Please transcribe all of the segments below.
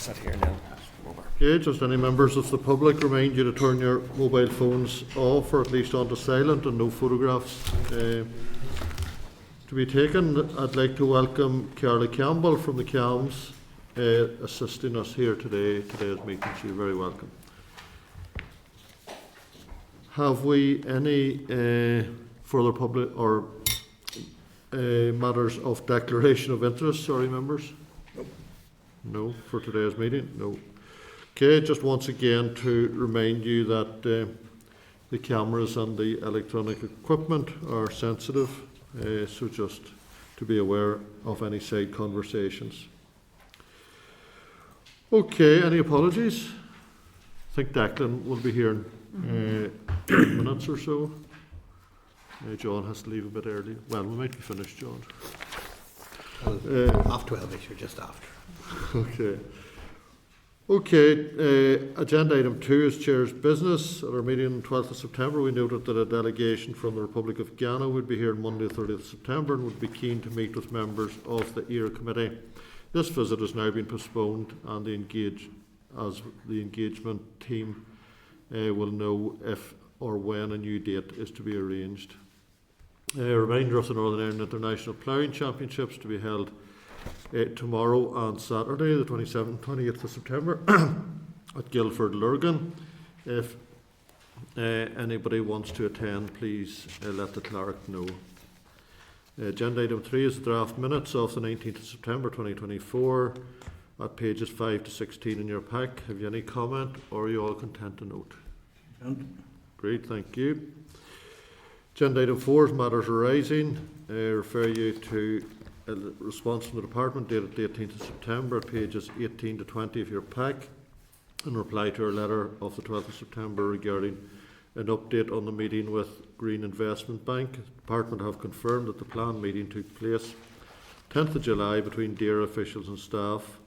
sit here now. Okay, just any members of the public, remind you to turn your mobile phones off or at least onto silent, and no photographs to be taken. I'd like to welcome Carla Campbell from the CAMS assisting us here today's meeting. So you're very welcome. Have we any further public or matters of declaration of interest? Sorry, members. Nope. No, for today's meeting. No. Okay, just once again to remind you that the cameras and the electronic equipment are sensitive, so just to be aware of any side conversations. Okay, any apologies? I think Declan will be here in 10 minutes or so. John has to leave a bit early. Well, we might be finished, John. Half 12ish or just after. Okay. Okay, agenda item 2 is Chair's business. At our meeting on 12th of September, we noted that a delegation from the Republic of Ghana would be here on Monday, 30th of September, and would be keen to meet with members of the ERA committee. This visit has now been postponed, and the engagement team will know if or when a new date is to be arranged. A reminder of the Northern Ireland International Ploughing Championships to be held tomorrow and Saturday, the 27th and 28th of September at Guildford, Lurgan. If anybody wants to attend, please let the clerk know. Agenda item 3 is the draft minutes of the 19th of September 2024 at pages 5 to 16 in your pack. Have you any comment, or are you all content to note? Great, thank you. Agenda item 4 is matters arising. Refer you to a response from the department dated the 18th of September at pages 18 to 20 of your pack, in reply to our letter of the 12th of September regarding an update on the meeting with Green Investment Bank. The department have confirmed that the planned meeting took place 10th of July between DAERA officials and staff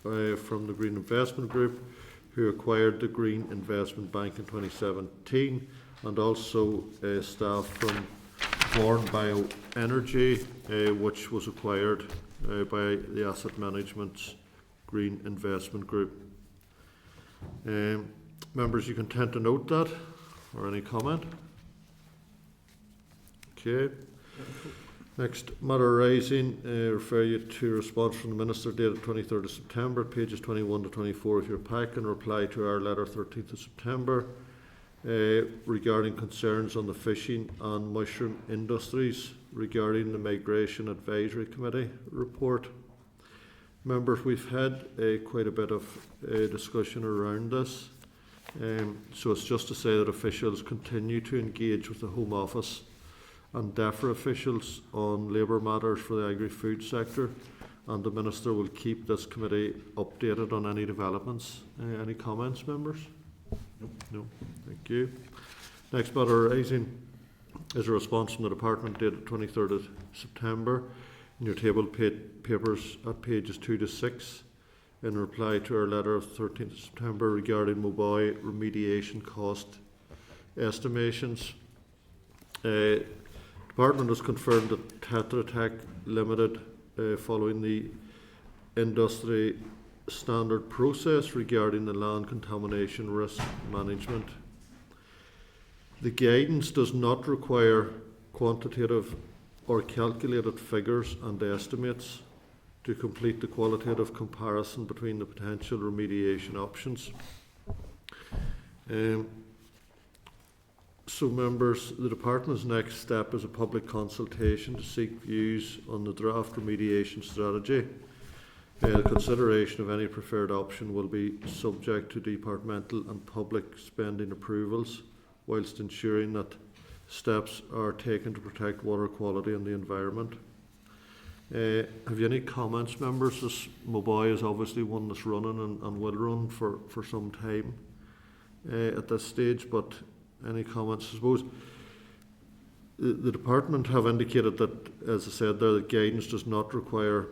from the Green Investment Group, who acquired the Green Investment Bank in 2017, and also staff from Born Bioenergy, which was acquired by the Asset Management's Green Investment Group. Members, you content to note that, or any comment? Okay. Next matter arising, refer you to a response from the Minister dated 23rd of September, pages 21 to 24 of your pack, in reply to our letter 13th of September regarding concerns on the fishing and mushroom industries regarding the Migration Advisory Committee report. Members, we've had quite a bit of discussion around this, so it's just to say that officials continue to engage with the Home Office and DEFRA officials on labour matters for the agri-food sector, and the Minister will keep this committee updated on any developments. Any comments, members? No. Thank you. Next matter arising is a response from the department dated 23rd of September in your table papers at pages 2 to 6, in reply to our letter of 13th of September regarding Moboy remediation cost estimations. Department has confirmed that Tetra Tech Limited, following the industry standard process regarding the land contamination risk management. The guidance does not require quantitative or calculated figures and estimates to complete the qualitative comparison between the potential remediation options. So members, the department's next step is a public consultation to seek views on the draft remediation strategy. Consideration of any preferred option will be subject to departmental and public spending approvals, whilst ensuring that steps are taken to protect water quality and the environment. Have you any comments, members? This Moboy is obviously one that's running and will run for some time at this stage, but any comments? I suppose the department have indicated that, as I said there, the guidance does not require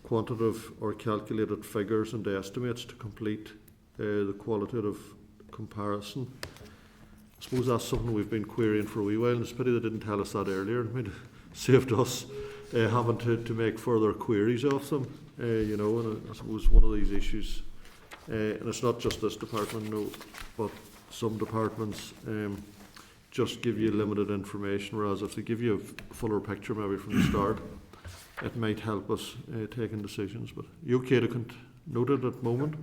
quantitative or calculated figures and estimates to complete the qualitative comparison. I suppose that's something we've been querying for a wee while, and it's a pity they didn't tell us that earlier. It might have saved us having to make further queries of them, and I suppose one of these issues And it's not just this department, no, but some departments just give you limited information, whereas if they give you a fuller picture maybe from the start, it might help us taking decisions. But you okay to note it at the moment?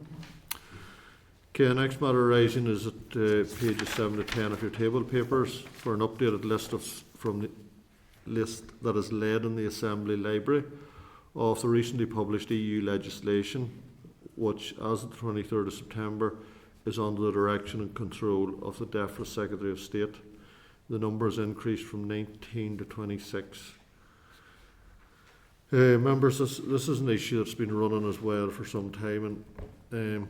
Okay, the next matter arising is at pages 7 to 10 of your table papers for an updated list from the list that is led in the Assembly Library of the recently published EU legislation, which, as of the 23rd of September, is under the direction and control of the DEFRA Secretary of State. The numbers increased from 19 to 26. Members, this is an issue that's been running as well for some time, and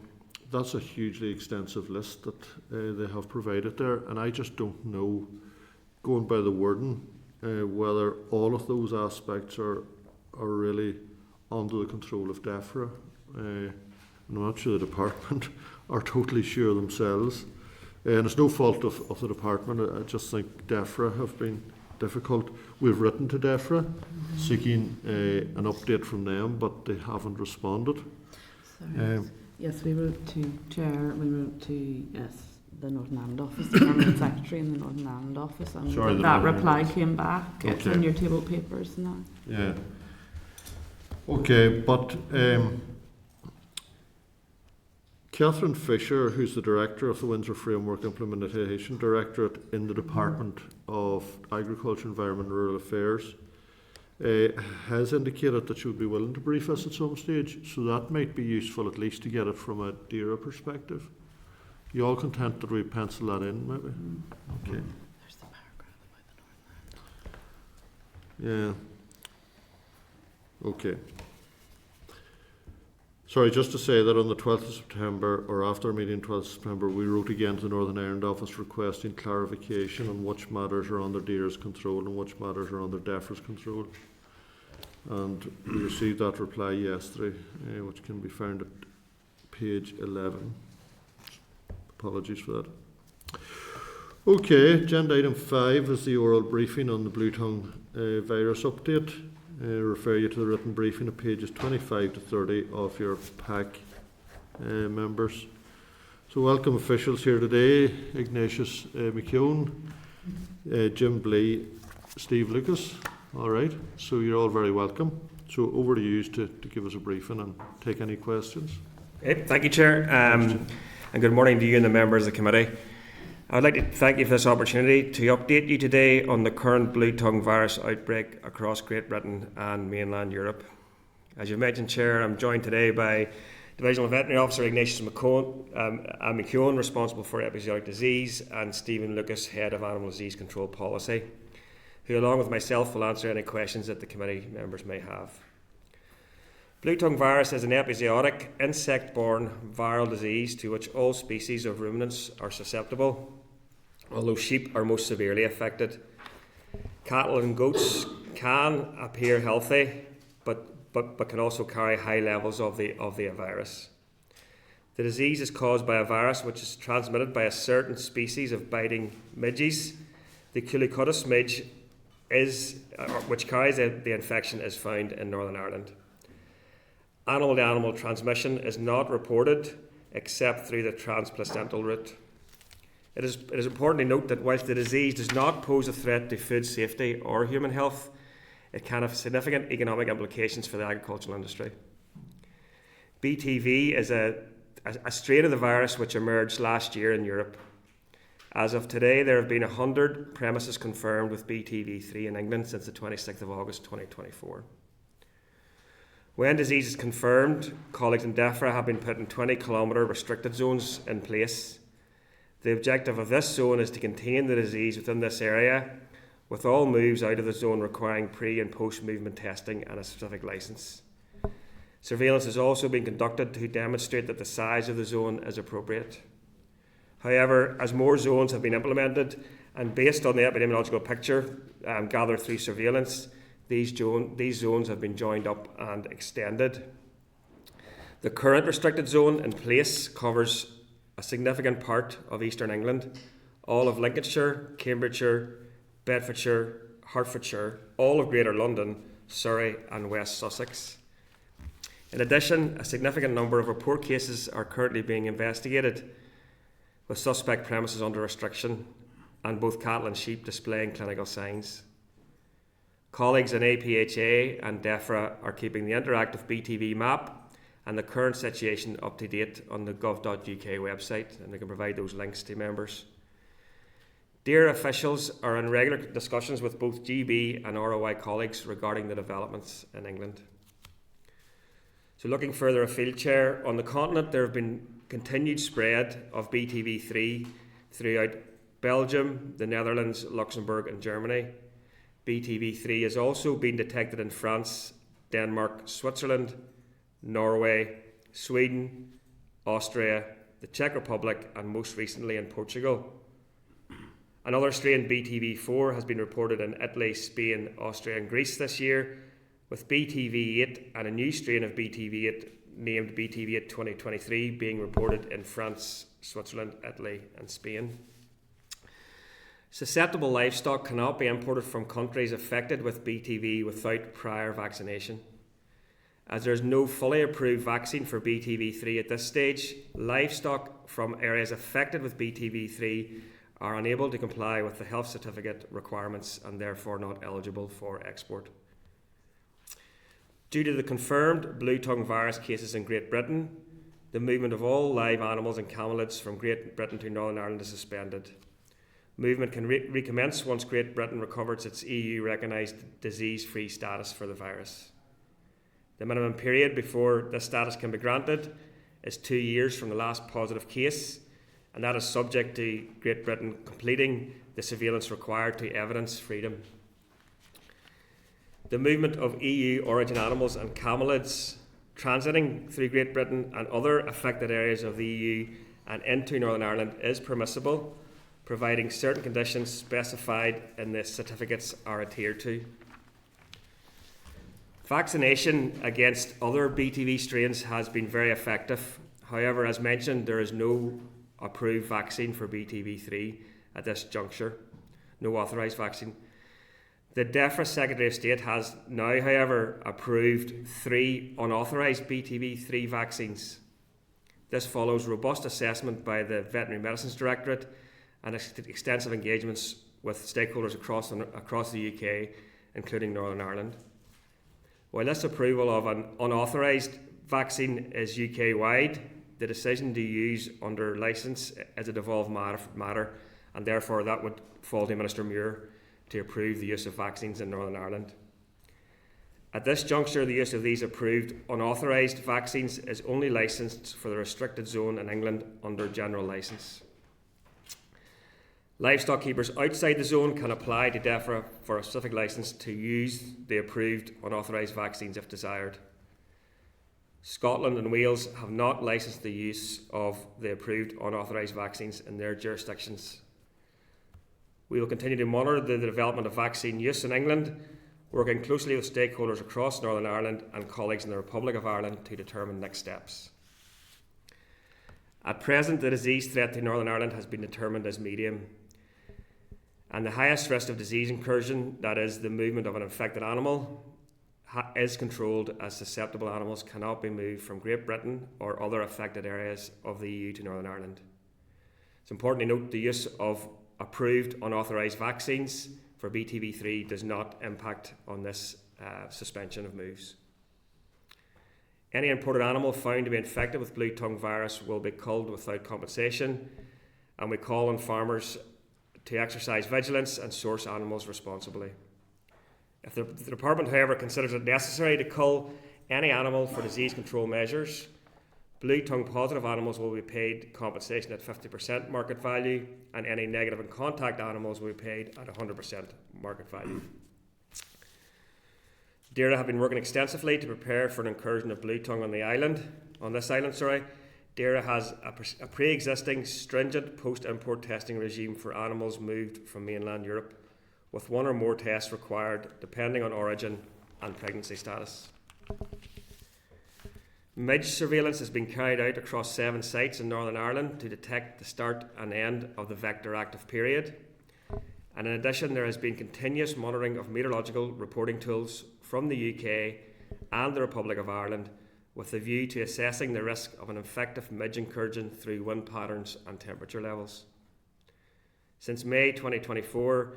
that's a hugely extensive list that they have provided there, and I just don't know, going by the wording, whether all of those aspects are really under the control of DEFRA. I'm not sure the department are totally sure themselves. And it's no fault of the department. I just think DEFRA have been difficult. We've written to DEFRA seeking an update from them, but they haven't responded. Yes, we wrote to Chair, we wrote to the Northern Ireland Office, the Permanent Secretary in the Northern Ireland Office, and that reply came back. Okay. It's in your table papers now. Yeah. Okay, but Catherine Fisher, who's the Director of the Windsor Framework Implementation Directorate in the Department of Agriculture, Environment and Rural Affairs, has indicated that she would be willing to brief us at some stage, so that might be useful at least to get it from a DERA perspective. You all content that we pencil that in, maybe? Okay. There's the paragraph about the Northern Ireland. Yeah. Okay. Sorry, just to say that on the 12th of September, or after our meeting 12th of September, we wrote again to the Northern Ireland Office requesting clarification on which matters are under DERA's control and which matters are under DEFRA's control. And we received that reply yesterday, which can be found at page 11. Apologies for that. Okay, agenda item 5 is the oral briefing on the Bluetongue virus update. Refer you to the written briefing at pages 25 to 30 of your pack, members. So welcome officials here today: Ignatius McKeown, Jim Blee, Steve Lucas. All right, so you're all very welcome. So over to you to give us a briefing and take any questions. Okay, thank you, Chair, and good morning to you and the members of the committee. I'd like to thank you for this opportunity to update you today on the current Bluetongue virus outbreak across Great Britain and mainland Europe. As you mentioned, Chair, I'm joined today by Divisional Veterinary Officer Ignatius McKeown, responsible for epizootic disease, and Stephen Lucas, Head of Animal Disease Control Policy, who along with myself will answer any questions that the committee members may have. Bluetongue virus is an epizootic, insect-borne viral disease to which all species of ruminants are susceptible, although sheep are most severely affected. Cattle and goats can appear healthy, but can also carry high levels of the virus. The disease is caused by a virus which is transmitted by a certain species of biting midges. The Culicotus midge, which carries the infection, is found in Northern Ireland. Animal-to-animal transmission is not reported except through the transplacental route. It is important to note that whilst the disease does not pose a threat to food safety or human health, it can have significant economic implications for the agricultural industry. BTV is a strain of the virus which emerged last year in Europe. As of today, there have been 100 premises confirmed with BTV3 in England since the 26th of August 2024. When disease is confirmed, colleagues in DEFRA have been putting 20-kilometre restricted zones in place. The objective of this zone is to contain the disease within this area, with all moves out of the zone requiring pre- and post-movement testing and a specific licence. Surveillance has also been conducted to demonstrate that the size of the zone is appropriate. However, as more zones have been implemented and based on the epidemiological picture gathered through surveillance, these zones have been joined up and extended. The current restricted zone in place covers a significant part of eastern England, all of Lincolnshire, Cambridgeshire, Bedfordshire, Hertfordshire, all of Greater London, Surrey and West Sussex. In addition, a significant number of report cases are currently being investigated, with suspect premises under restriction and both cattle and sheep displaying clinical signs. Colleagues in APHA and DEFRA are keeping the interactive BTV map and the current situation up to date on the gov.uk website, and they can provide those links to members. DERA officials are in regular discussions with both GB and ROI colleagues regarding the developments in England. So looking further afield, Chair, on the continent there have been continued spread of BTV3 throughout Belgium, the Netherlands, Luxembourg and Germany. BTV3 has also been detected in France, Denmark, Switzerland, Norway, Sweden, Austria, the Czech Republic and most recently in Portugal. Another strain, BTV4, has been reported in Italy, Spain, Austria and Greece this year, with BTV8 and a new strain of BTV8 named BTV8 2023 being reported in France, Switzerland, Italy and Spain. Susceptible livestock cannot be imported from countries affected with BTV without prior vaccination. As there is no fully approved vaccine for BTV3 at this stage, livestock from areas affected with BTV3 are unable to comply with the health certificate requirements and therefore not eligible for export. Due to the confirmed Bluetongue virus cases in Great Britain, the movement of all live animals and camelids from Great Britain to Northern Ireland is suspended. Movement can recommence once Great Britain recovers its EU recognised disease-free status for the virus. The minimum period before this status can be granted is 2 years from the last positive case, and that is subject to Great Britain completing the surveillance required to evidence freedom. The movement of EU origin animals and camelids transiting through Great Britain and other affected areas of the EU and into Northern Ireland is permissible, providing certain conditions specified in the certificates are adhered to. Vaccination against other BTV strains has been very effective. However, as mentioned, there is no approved vaccine for BTV3 at this juncture, no authorised vaccine. The DEFRA Secretary of State has now, however, approved 3 unauthorised BTV3 vaccines. This follows robust assessment by the Veterinary Medicines Directorate and extensive engagements with stakeholders across the UK, including Northern Ireland. While this approval of an unauthorised vaccine is UK-wide, the decision to use under licence is a devolved matter, and therefore that would fall to Minister Muir to approve the use of vaccines in Northern Ireland. At this juncture, the use of these approved unauthorised vaccines is only licensed for the restricted zone in England under general licence. Livestock keepers outside the zone can apply to DEFRA for a specific licence to use the approved unauthorised vaccines if desired. Scotland and Wales have not licensed the use of the approved unauthorised vaccines in their jurisdictions. We will continue to monitor the development of vaccine use in England, working closely with stakeholders across Northern Ireland and colleagues in the Republic of Ireland to determine next steps. At present, the disease threat to Northern Ireland has been determined as medium, and the highest risk of disease incursion, that is, the movement of an infected animal, is controlled as susceptible animals cannot be moved from Great Britain or other affected areas of the EU to Northern Ireland. It's important to note the use of approved unauthorised vaccines for BTV3 does not impact on this suspension of moves. Any imported animal found to be infected with Bluetongue virus will be culled without compensation, and we call on farmers to exercise vigilance and source animals responsibly. If the Department, however, considers it necessary to cull any animal for disease control measures, Bluetongue positive animals will be paid compensation at 50% market value, and any negative and contact animals will be paid at 100% market value. DERA have been working extensively to prepare for an incursion of Bluetongue on this island. DERA has a pre-existing stringent post-import testing regime for animals moved from mainland Europe, with 1 or more tests required depending on origin and pregnancy status. Midge surveillance has been carried out across 7 sites in Northern Ireland to detect the start and end of the vector active period. And in addition, there has been continuous monitoring of meteorological reporting tools from the UK and the Republic of Ireland, with a view to assessing the risk of an infective midge incursion through wind patterns and temperature levels. Since May 2024,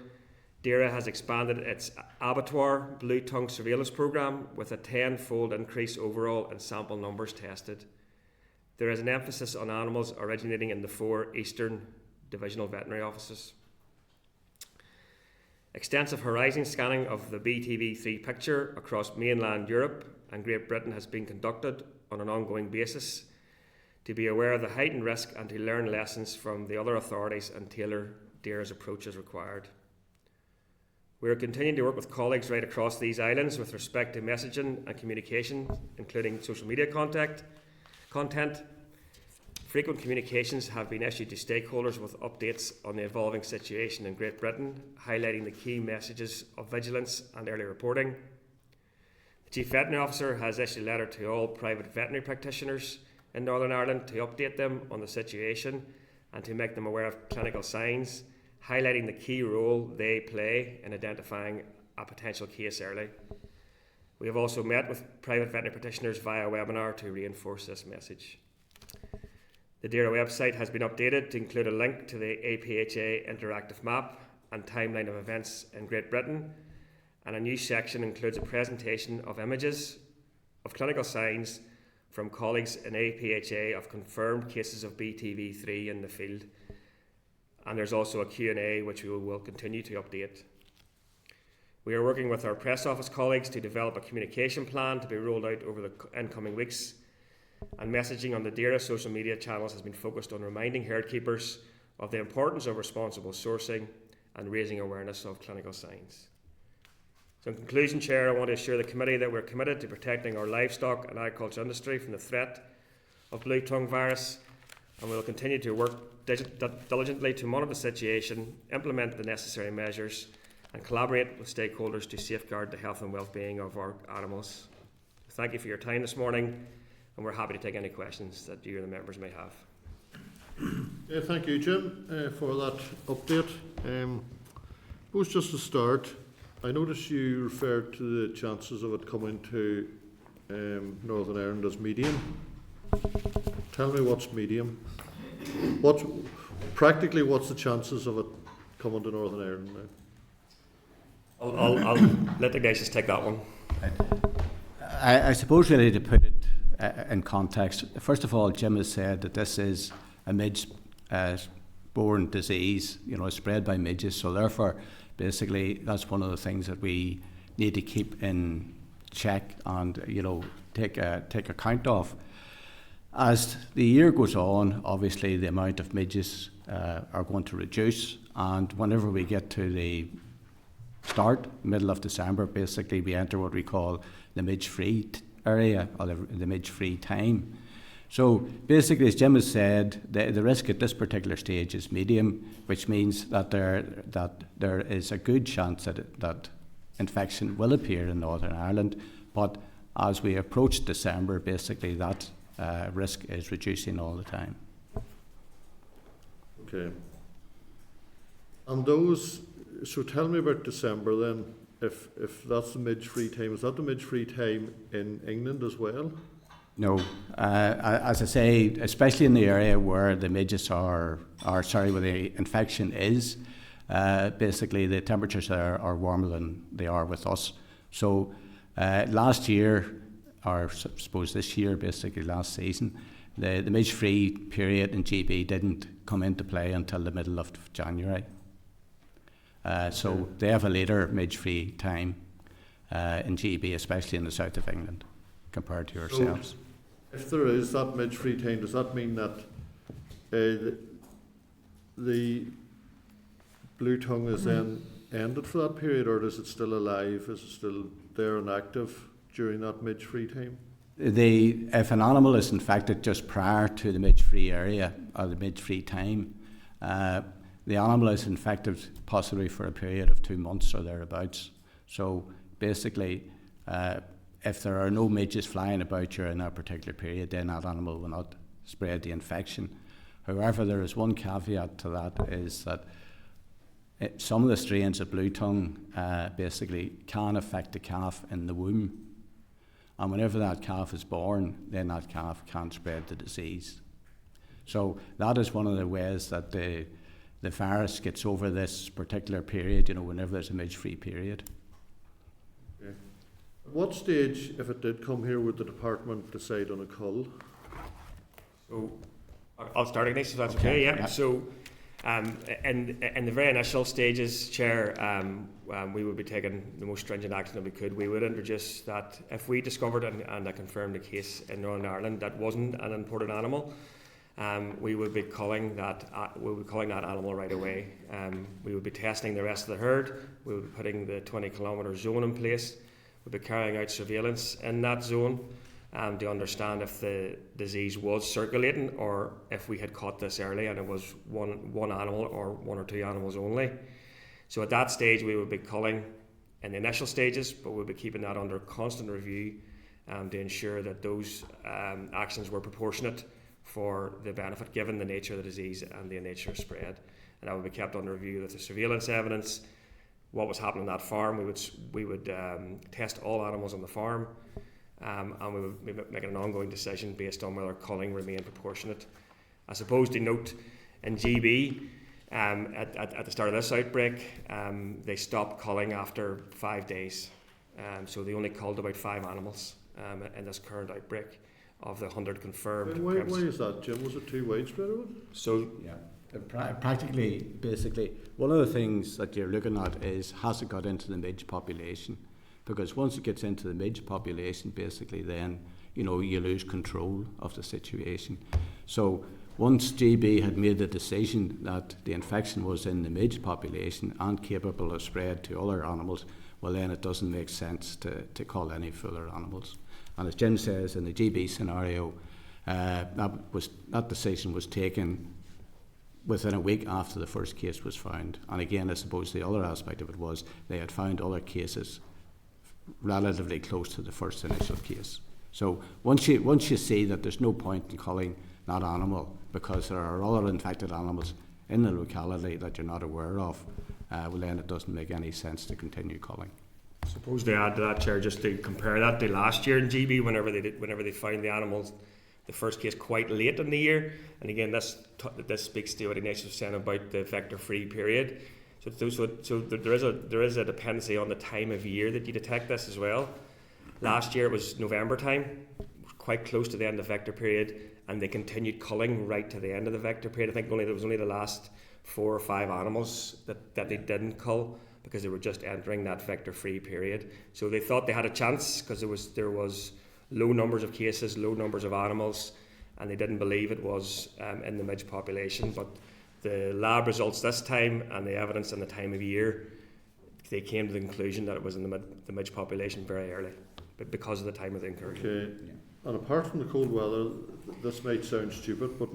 DAERA has expanded its abattoir Bluetongue surveillance programme with a 10-fold increase overall in sample numbers tested. There is an emphasis on animals originating in the 4 eastern divisional veterinary offices. Extensive horizon scanning of the BTV3 picture across mainland Europe and Great Britain has been conducted on an ongoing basis to be aware of the heightened risk and to learn lessons from the other authorities and tailor DAERA's approach as required. We are continuing to work with colleagues right across these islands with respect to messaging and communication, including social media content. Frequent communications have been issued to stakeholders with updates on the evolving situation in Great Britain, highlighting the key messages of vigilance and early reporting. The Chief Veterinary Officer has issued a letter to all private veterinary practitioners in Northern Ireland to update them on the situation and to make them aware of clinical signs, highlighting the key role they play in identifying a potential case early. We have also met with private veterinary practitioners via webinar to reinforce this message. The DAERA website has been updated to include a link to the APHA interactive map and timeline of events in Great Britain, and a new section includes a presentation of images of clinical signs from colleagues in APHA of confirmed cases of BTV3 in the field, and there's also a Q&A which we will continue to update. We are working with our press office colleagues to develop a communication plan to be rolled out over the incoming weeks, and messaging on the DAERA social media channels has been focused on reminding herd keepers of the importance of responsible sourcing and raising awareness of clinical signs. So in conclusion, Chair, I want to assure the committee that we're committed to protecting our livestock and agriculture industry from the threat of Bluetongue virus, and we will continue to work diligently to monitor the situation, implement the necessary measures, and collaborate with stakeholders to safeguard the health and well-being of our animals. Thank you for your time this morning, and we're happy to take any questions that you and the members may have. Thank you, Jim, for that update. Suppose just to start, I noticed you referred to the chances of it coming to Northern Ireland as medium. Tell me what's medium. What's the chances of it coming to Northern Ireland now? I'll let Ignatius take that one. I suppose really to put it in context, first of all, Jim has said that this is a midge-borne disease, spread by midges. So therefore, basically, that's one of the things that we need to keep in check and take account of. As the year goes on, obviously the amount of midges are going to reduce, and whenever we get to the middle of December, basically we enter what we call the midge-free area, or the midge-free time. So basically, as Jim has said, the risk at this particular stage is medium, which means that there is a good chance that infection will appear in Northern Ireland, but as we approach December, basically that risk is reducing all the time. Okay. And so tell me about December then. If that's the midge-free time, is that the midge-free time in England as well? No. As I say, especially in the area where the midges where the infection is, basically the temperatures are warmer than they are with us. So last year, or I suppose this year, basically last season, the midge-free period in GB didn't come into play until the middle of January. So they have a later midge-free time in GB, especially in the south of England, compared to yourselves. So if there is that midge-free time, does that mean that the Bluetongue is then ended for that period, or is it still alive? Is it still there and active during that midge-free time? If an animal is infected just prior to the midge-free area or the midge-free time, the animal is infected possibly for a period of 2 months or thereabouts. So basically, if there are no midges flying about during that particular period, then that animal will not spread the infection. However, there is one caveat to that, is that some of the strains of Bluetongue basically can affect the calf in the womb. And whenever that calf is born, then that calf can't spread the disease. So that is one of the ways that the virus gets over this particular period, whenever there's a midge-free period. Okay. At what stage, if it did come here, would the department decide on a cull? So I'll start, Ignace, if that's okay. Yeah. So in the very initial stages, Chair, we would be taking the most stringent action that we could. We would introduce that if we discovered and I confirmed a case in Northern Ireland that wasn't an imported animal, we would be culling that animal right away. We would be testing the rest of the herd. We would be putting the 20-kilometre zone in place. We'd be carrying out surveillance in that zone to understand if the disease was circulating or if we had caught this early and it was one animal or one or two animals only. So at that stage we would be culling in the initial stages, but we'll be keeping that under constant review to ensure that those actions were proportionate for the benefit given the nature of the disease and the nature of spread. And that would be kept under review with the surveillance evidence, what was happening on that farm. We would test all animals on the farm, and we would be making an ongoing decision based on whether culling remained proportionate. I suppose to note in GB, at the start of this outbreak, they stopped culling after 5 days. So they only culled about 5 animals in this current outbreak of the 100 confirmed. Why is that, Jim? Was it too widespread? So yeah, practically, basically, one of the things that you're looking at is, has it got into the midge population? Because once it gets into the midge population, basically then, you lose control of the situation. So once GB had made the decision that the infection was in the midge population and capable of spread to other animals, well then it doesn't make sense to cull any further animals. And as Jim says, in the GB scenario, that decision was taken within a week after the first case was found. And again, I suppose the other aspect of it was they had found other cases relatively close to the first initial case. So once you see that there's no point in culling that animal because there are other infected animals in the locality that you're not aware of, well then it doesn't make any sense to continue culling. I suppose to add to that, Chair, just to compare that to last year in GB, whenever they found the animals, the first case quite late in the year, and again this speaks to what Ignace was saying about the vector-free period. So there is a dependency on the time of year that you detect this as well. Last year it was November time, quite close to the end of the vector period, and they continued culling right to the end of the vector period. I think there was only the last 4 or 5 animals that they didn't cull, because they were just entering that vector-free period. So they thought they had a chance because there was low numbers of cases, low numbers of animals, and they didn't believe it was in the midge population. But the lab results this time and the evidence and the time of year, they came to the conclusion that it was in the midge population very early, but because of the time of the incursion. Okay. Yeah. And apart from the cold weather, this might sound stupid, but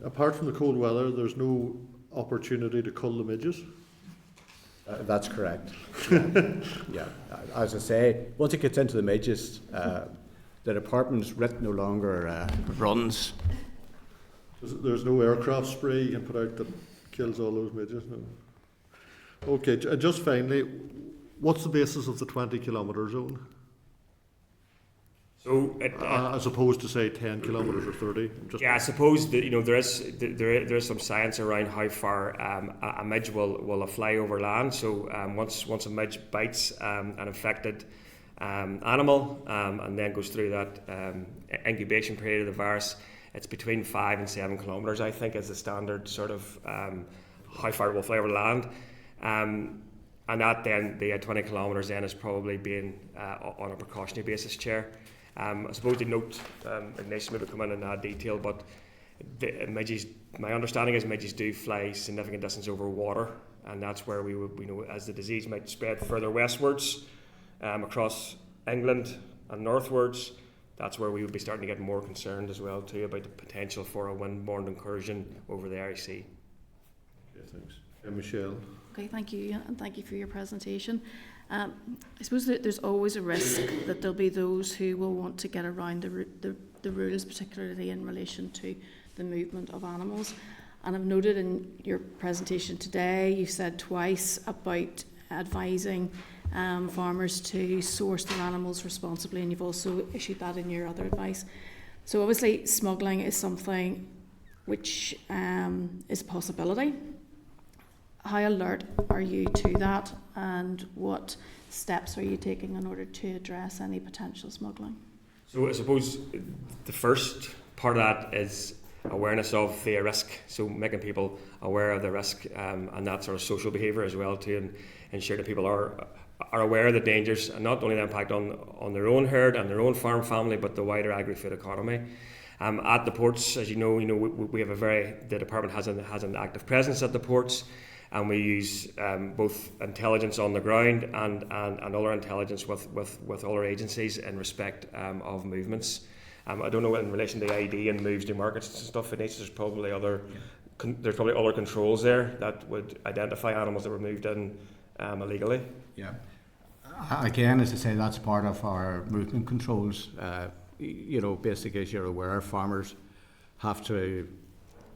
apart from the cold weather, there's no opportunity to cull the midges? That's correct. Yeah. As I say, once it gets into the midges, the department's writ no longer runs. There's no aircraft spray you can put out that kills all those midges? No. Okay, just finally, what's the basis of the 20-kilometre zone? So as opposed to say 10 kilometres or 30. I suppose that there is some science around how far a midge will fly over land. So once a midge bites an infected animal and then goes through that incubation period of the virus, it's between 5 and 7 kilometres, I think, is the standard sort of how far it will fly over land. And that then, the 20 kilometres then is probably being on a precautionary basis, Chair. I suppose to note, Ignace maybe come in and add detail, but midges, my understanding is midges do fly significant distance over water, and that's where we would, as the disease might spread further westwards across England and northwards, that's where we would be starting to get more concerned as well too about the potential for a windborne incursion over the Irish Sea. Okay, thanks. Michelle. Okay, thank you, and thank you for your presentation. I suppose that there's always a risk that there'll be those who will want to get around the rules, particularly in relation to the movement of animals. And I've noted in your presentation today, you said twice about advising farmers to source their animals responsibly, and you've also issued that in your other advice. So obviously smuggling is something which is a possibility. How alert are you to that, and what steps are you taking in order to address any potential smuggling? So I suppose the first part of that is awareness of the risk, so making people aware of the risk, and that sort of social behaviour as well too, and ensure that people are aware of the dangers, and not only the impact on their own herd and their own farm family, but the wider agri-food economy. At the ports, as you know, we have the department has an active presence at the ports, and we use both intelligence on the ground and other intelligence with other agencies in respect of movements. I don't know in relation to ID and moves to markets and stuff. There's probably other controls there that would identify animals that were moved in illegally. Yeah. Again, as I say, that's part of our movement controls. Basically, as you're aware, farmers have to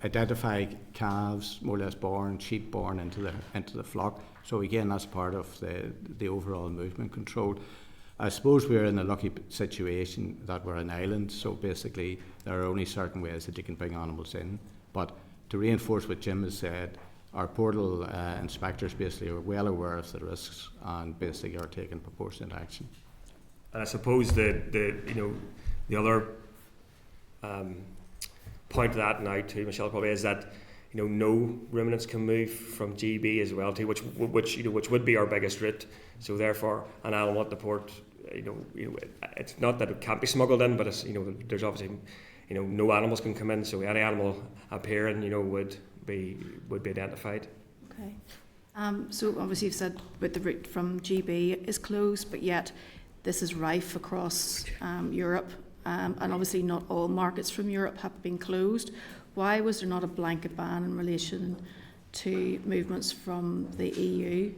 identify calves, more or less born, sheep born into the flock. So again, that's part of the overall movement control. I suppose we're in a lucky situation that we're an island, so basically there are only certain ways that you can bring animals in. But to reinforce what Jim has said, our portal inspectors basically are well aware of the risks and basically are taking proportionate action. And I suppose the other point to that now too, Michelle, probably is that no ruminants can move from GB as well too, which would be our biggest route. So therefore, an animal at the port, it's not that it can't be smuggled in, but it's there's obviously no animals can come in. So any animal appearing would be identified. Okay. So obviously you've said that the route from GB is closed, but yet this is rife across Europe, and obviously not all markets from Europe have been closed. Why was there not a blanket ban in relation to movements from the EU?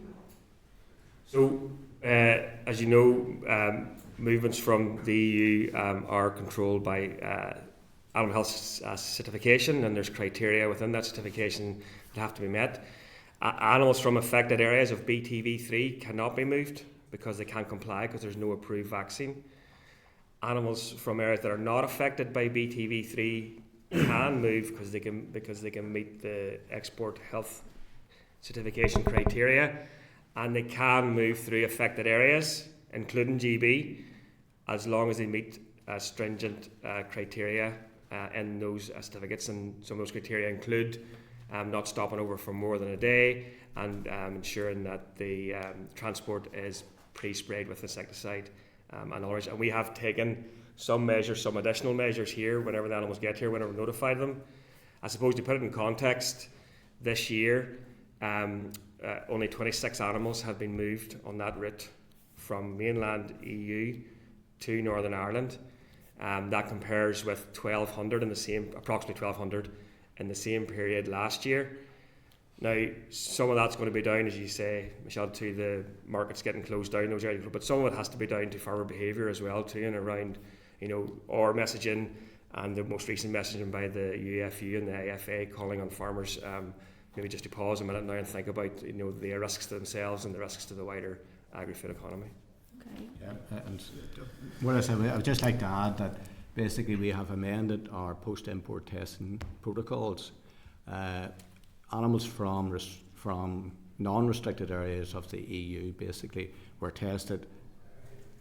So, as you know, movements from the EU are controlled by animal health certification, and there's criteria within that certification that have to be met. Animals from affected areas of BTV3 cannot be moved because they can't comply because there's no approved vaccine. Animals from areas that are not affected by BTV3 can move because they can meet the export health certification criteria, and they can move through affected areas, including GB, as long as they meet stringent criteria in those certificates. And some of those criteria include not stopping over for more than a day, and ensuring that the transport is pre-sprayed with insecticide and others. And we have taken some additional measures here whenever the animals get here, whenever we notify them. I suppose to put it in context, this year only 26 animals have been moved on that route from mainland EU to Northern Ireland. That compares with approximately 1,200 in the same period last year. Now, some of that's going to be down, as you say, Michelle, to the markets getting closed down in those areas, but some of it has to be down to farmer behaviour as well too, and around, our messaging and the most recent messaging by the UFU and the AFA calling on farmers maybe just to pause a minute now and think about the risks to themselves and the risks to the wider agri-food economy. Okay. Yeah, and what I said, I would just like to add that basically we have amended our post-import testing protocols. Animals from non-restricted areas of the EU basically were tested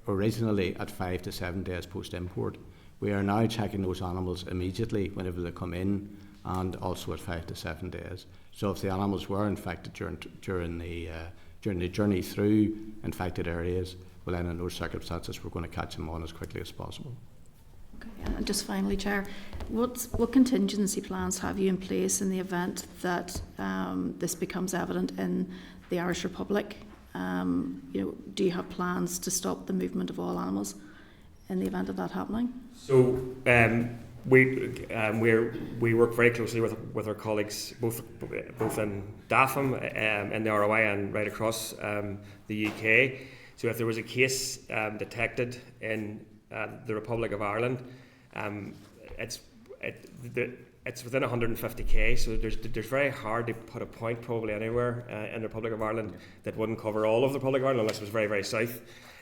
originally at 5 to 7 days post-import. We are now checking those animals immediately whenever they come in, and also at 5 to 7 days. So if the animals were infected during the journey through infected areas, well then in those circumstances we're going to catch them on as quickly as possible. Okay, and just finally, Chair, what contingency plans have you in place in the event that this becomes evident in the Irish Republic? Do you have plans to stop the movement of all animals in the event of that happening? So we work very closely with our colleagues both in DAFM in the ROI and right across the UK. So if there was a case detected in the Republic of Ireland, it's it's within 150k, so there's very hard to put a point probably anywhere in the Republic of Ireland that wouldn't cover all of the Republic of Ireland unless it was very, very south.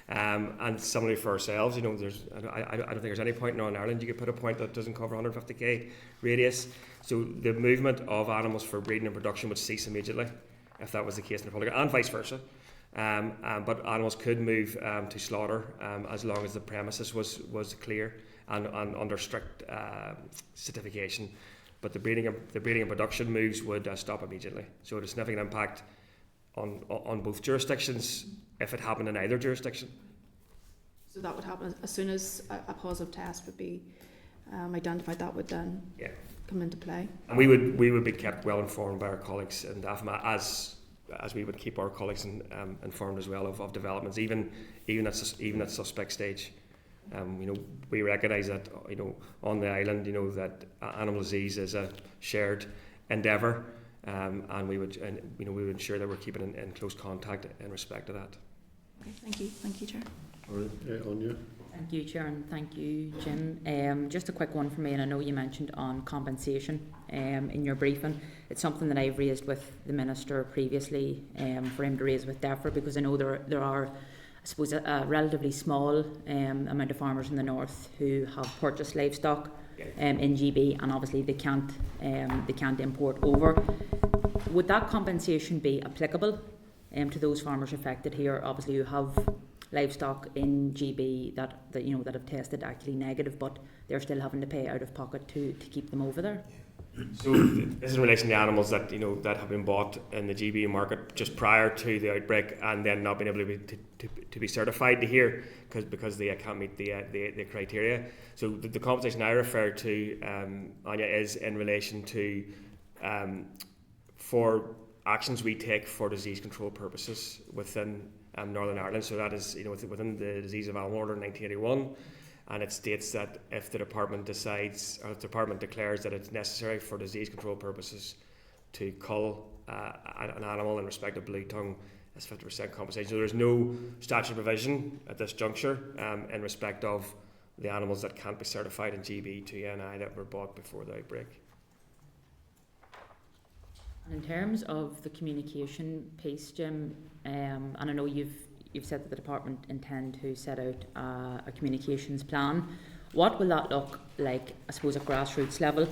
And similarly for ourselves, I don't think there's any point in Northern Ireland you could put a point that doesn't cover 150k radius. So the movement of animals for breeding and production would cease immediately if that was the case in the Republic, and vice versa. But animals could move to slaughter as long as the premises was clear and under strict certification. But the breeding and production moves would stop immediately. So it has a significant impact on both jurisdictions if it happened in either jurisdiction. So that would happen as soon as a positive test would be identified. That would then come into play. And we would be kept well informed by our colleagues in DAFMA as we would keep our colleagues informed as well of developments, even at suspect stage. We recognise that on the island, that animal disease is a shared endeavour, and we would ensure that we're keeping in close contact in respect to that. Okay, thank you, Chair. All right, Anya. Thank you, Chair, and thank you, Jim. Just a quick one for me, and I know you mentioned on compensation in your briefing. It's something that I've raised with the Minister previously for him to raise with DEFRA, because I know there are, I suppose, a relatively small amount of farmers in the north who have purchased livestock in GB, and obviously they can't import over. Would that compensation be applicable to those farmers affected here, obviously, who have livestock in GB that have tested actually negative, but they're still having to pay out of pocket to keep them over there? So this is in relation to animals that that have been bought in the GB market just prior to the outbreak and then not been able to be certified to here because they can't meet the criteria. So the compensation I refer to, Anya, is in relation to for actions we take for disease control purposes within Northern Ireland. So that is within the Disease of Animal Order 1981. And it states that if the department decides, or if the department declares that it's necessary for disease control purposes to cull an animal in respect of Bluetongue, as 50% compensation. So there's no statutory provision at this juncture in respect of the animals that can't be certified in GB to ENI that were bought before the outbreak. In terms of the communication piece, Jim, and I know you've said that the department intend to set out a communications plan. What will that look like, I suppose, at grassroots level?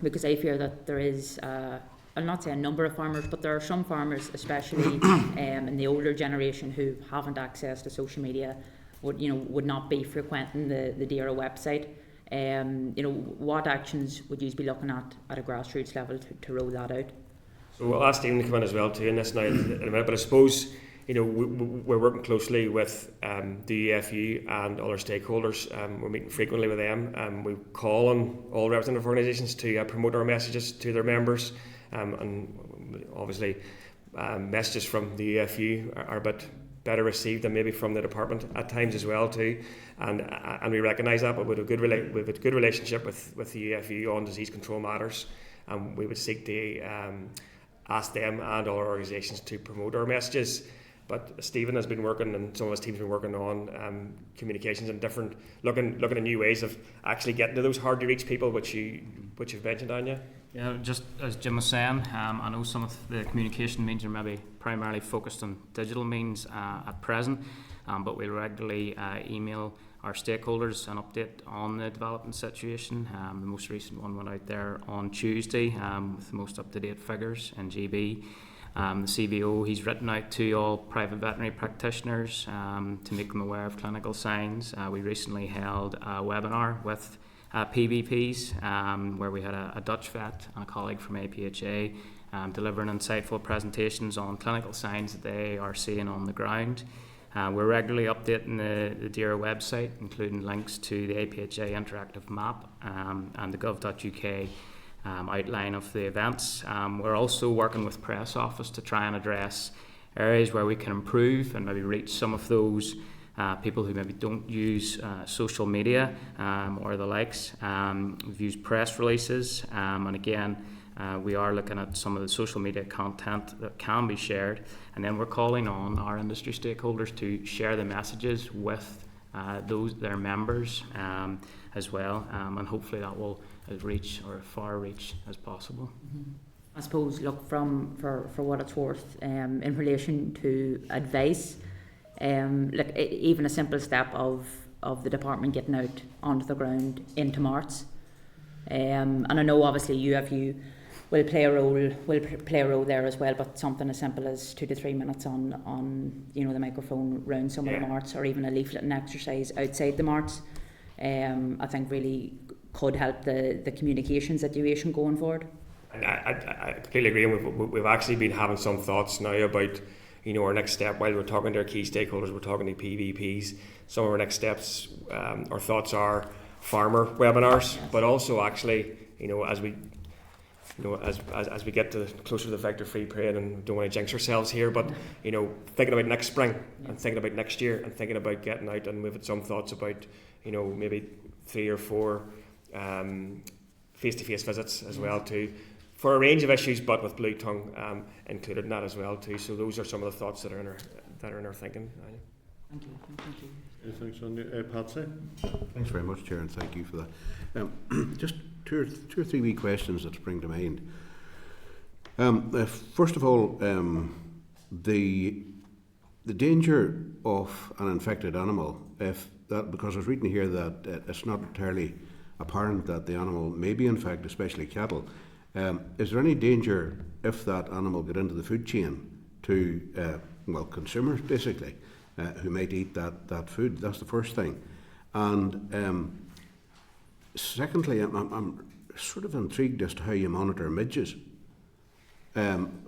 Because I fear that there is, I'll not say a number of farmers, but there are some farmers, especially in the older generation, who haven't access to social media, would not be frequenting the DERA website. What actions would you be looking at a grassroots level to roll that out? So I'll ask Stephen to come in as well too in this now in a minute, but I suppose we're working closely with the EFU and other stakeholders. We're meeting frequently with them. We call on all representative organisations to promote our messages to their members, and obviously messages from the EFU are a bit better received than maybe from the department at times as well too, and we recognise that. But we have a good relationship with the EFU on disease control matters, and we would seek to ask them and all our organisations to promote our messages. But Stephen has been working, and some of his team's been working on communications and different, looking at new ways of actually getting to those hard to reach people, which you've mentioned, Anya. Yeah, just as Jim was saying, I know some of the communication means are maybe primarily focused on digital means at present, but we'll regularly email our stakeholders an update on the development situation. The most recent one went out there on Tuesday with the most up-to-date figures in GB. The CBO, he's written out to all private veterinary practitioners to make them aware of clinical signs. We recently held a webinar with PVPs where we had a Dutch vet and a colleague from APHA delivering insightful presentations on clinical signs that they are seeing on the ground. We're regularly updating the DERA website, including links to the APHA interactive map and the gov.uk outline of the events. We're also working with Press Office to try and address areas where we can improve and maybe reach some of those people who maybe don't use social media or the likes. We've used press releases, and again, we are looking at some of the social media content that can be shared, and then we're calling on our industry stakeholders to share the messages with their members as well, and hopefully that will reach or far reach as possible. I suppose, look, for what it's worth, in relation to advice, look, even a simple step of the department getting out onto the ground into marts, and I know obviously you will play a role there as well, but something as simple as 2 to 3 minutes on the microphone round some of the marts, or even a leafleting exercise outside the marts, I think really could help the communication situation going forward. And I completely agree. We've actually been having some thoughts now about our next step. While we're talking to our key stakeholders, we're talking to PVPs. Some of our next steps, our thoughts are farmer webinars, but also actually, as we get closer to the vector-free parade, and don't want to jinx ourselves here, but thinking about next spring and thinking about next year and thinking about getting out, and we've had some thoughts about maybe 3 or 4 face-to-face visits as well too, for a range of issues, but with Bluetongue included in that as well too. So those are some of the thoughts that are in our thinking. Thank you. Thanks, Sonia. Patsy? Thanks very much, Chair, and thank you for that. Just two or three wee questions that spring to mind. First of all, the danger of an infected animal, because I was reading here that it's not entirely apparent that the animal may be infected, especially cattle. Is there any danger if that animal get into the food chain to consumers basically who might eat that food? That's the first thing. And secondly, I'm sort of intrigued as to how you monitor midges,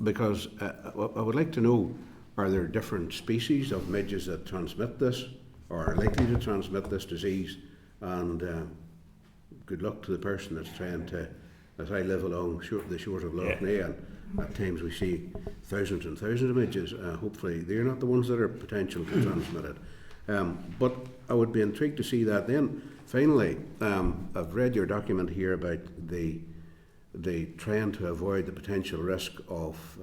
because I would like to know, are there different species of midges that transmit this or are likely to transmit this disease? And good luck to the person that's trying to, as I live along the shores of Lough Neagh, and at times we see thousands and thousands of midges. Hopefully they're not the ones that are potential to transmit it. But I would be intrigued to see that. Then finally, I've read your document here about the trying to avoid the potential risk of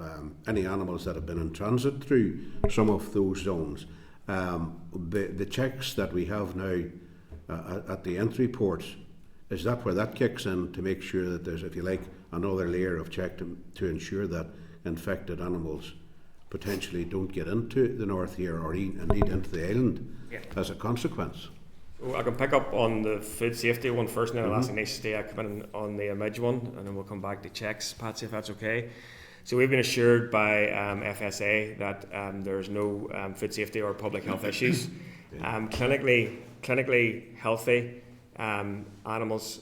any animals that have been in transit through some of those zones. The checks that we have now at the entry ports, is that where that kicks in to make sure that there's, if you like, another layer of check to ensure that infected animals potentially don't get into the north here or indeed into the island as a consequence? Well, I can pick up on the food safety one first, and then I'll ask Ignace to come in on the midge one, and then we'll come back to checks, Patsy, if that's okay. So we've been assured by FSA that there's no food safety or public health issues. Clinically healthy animals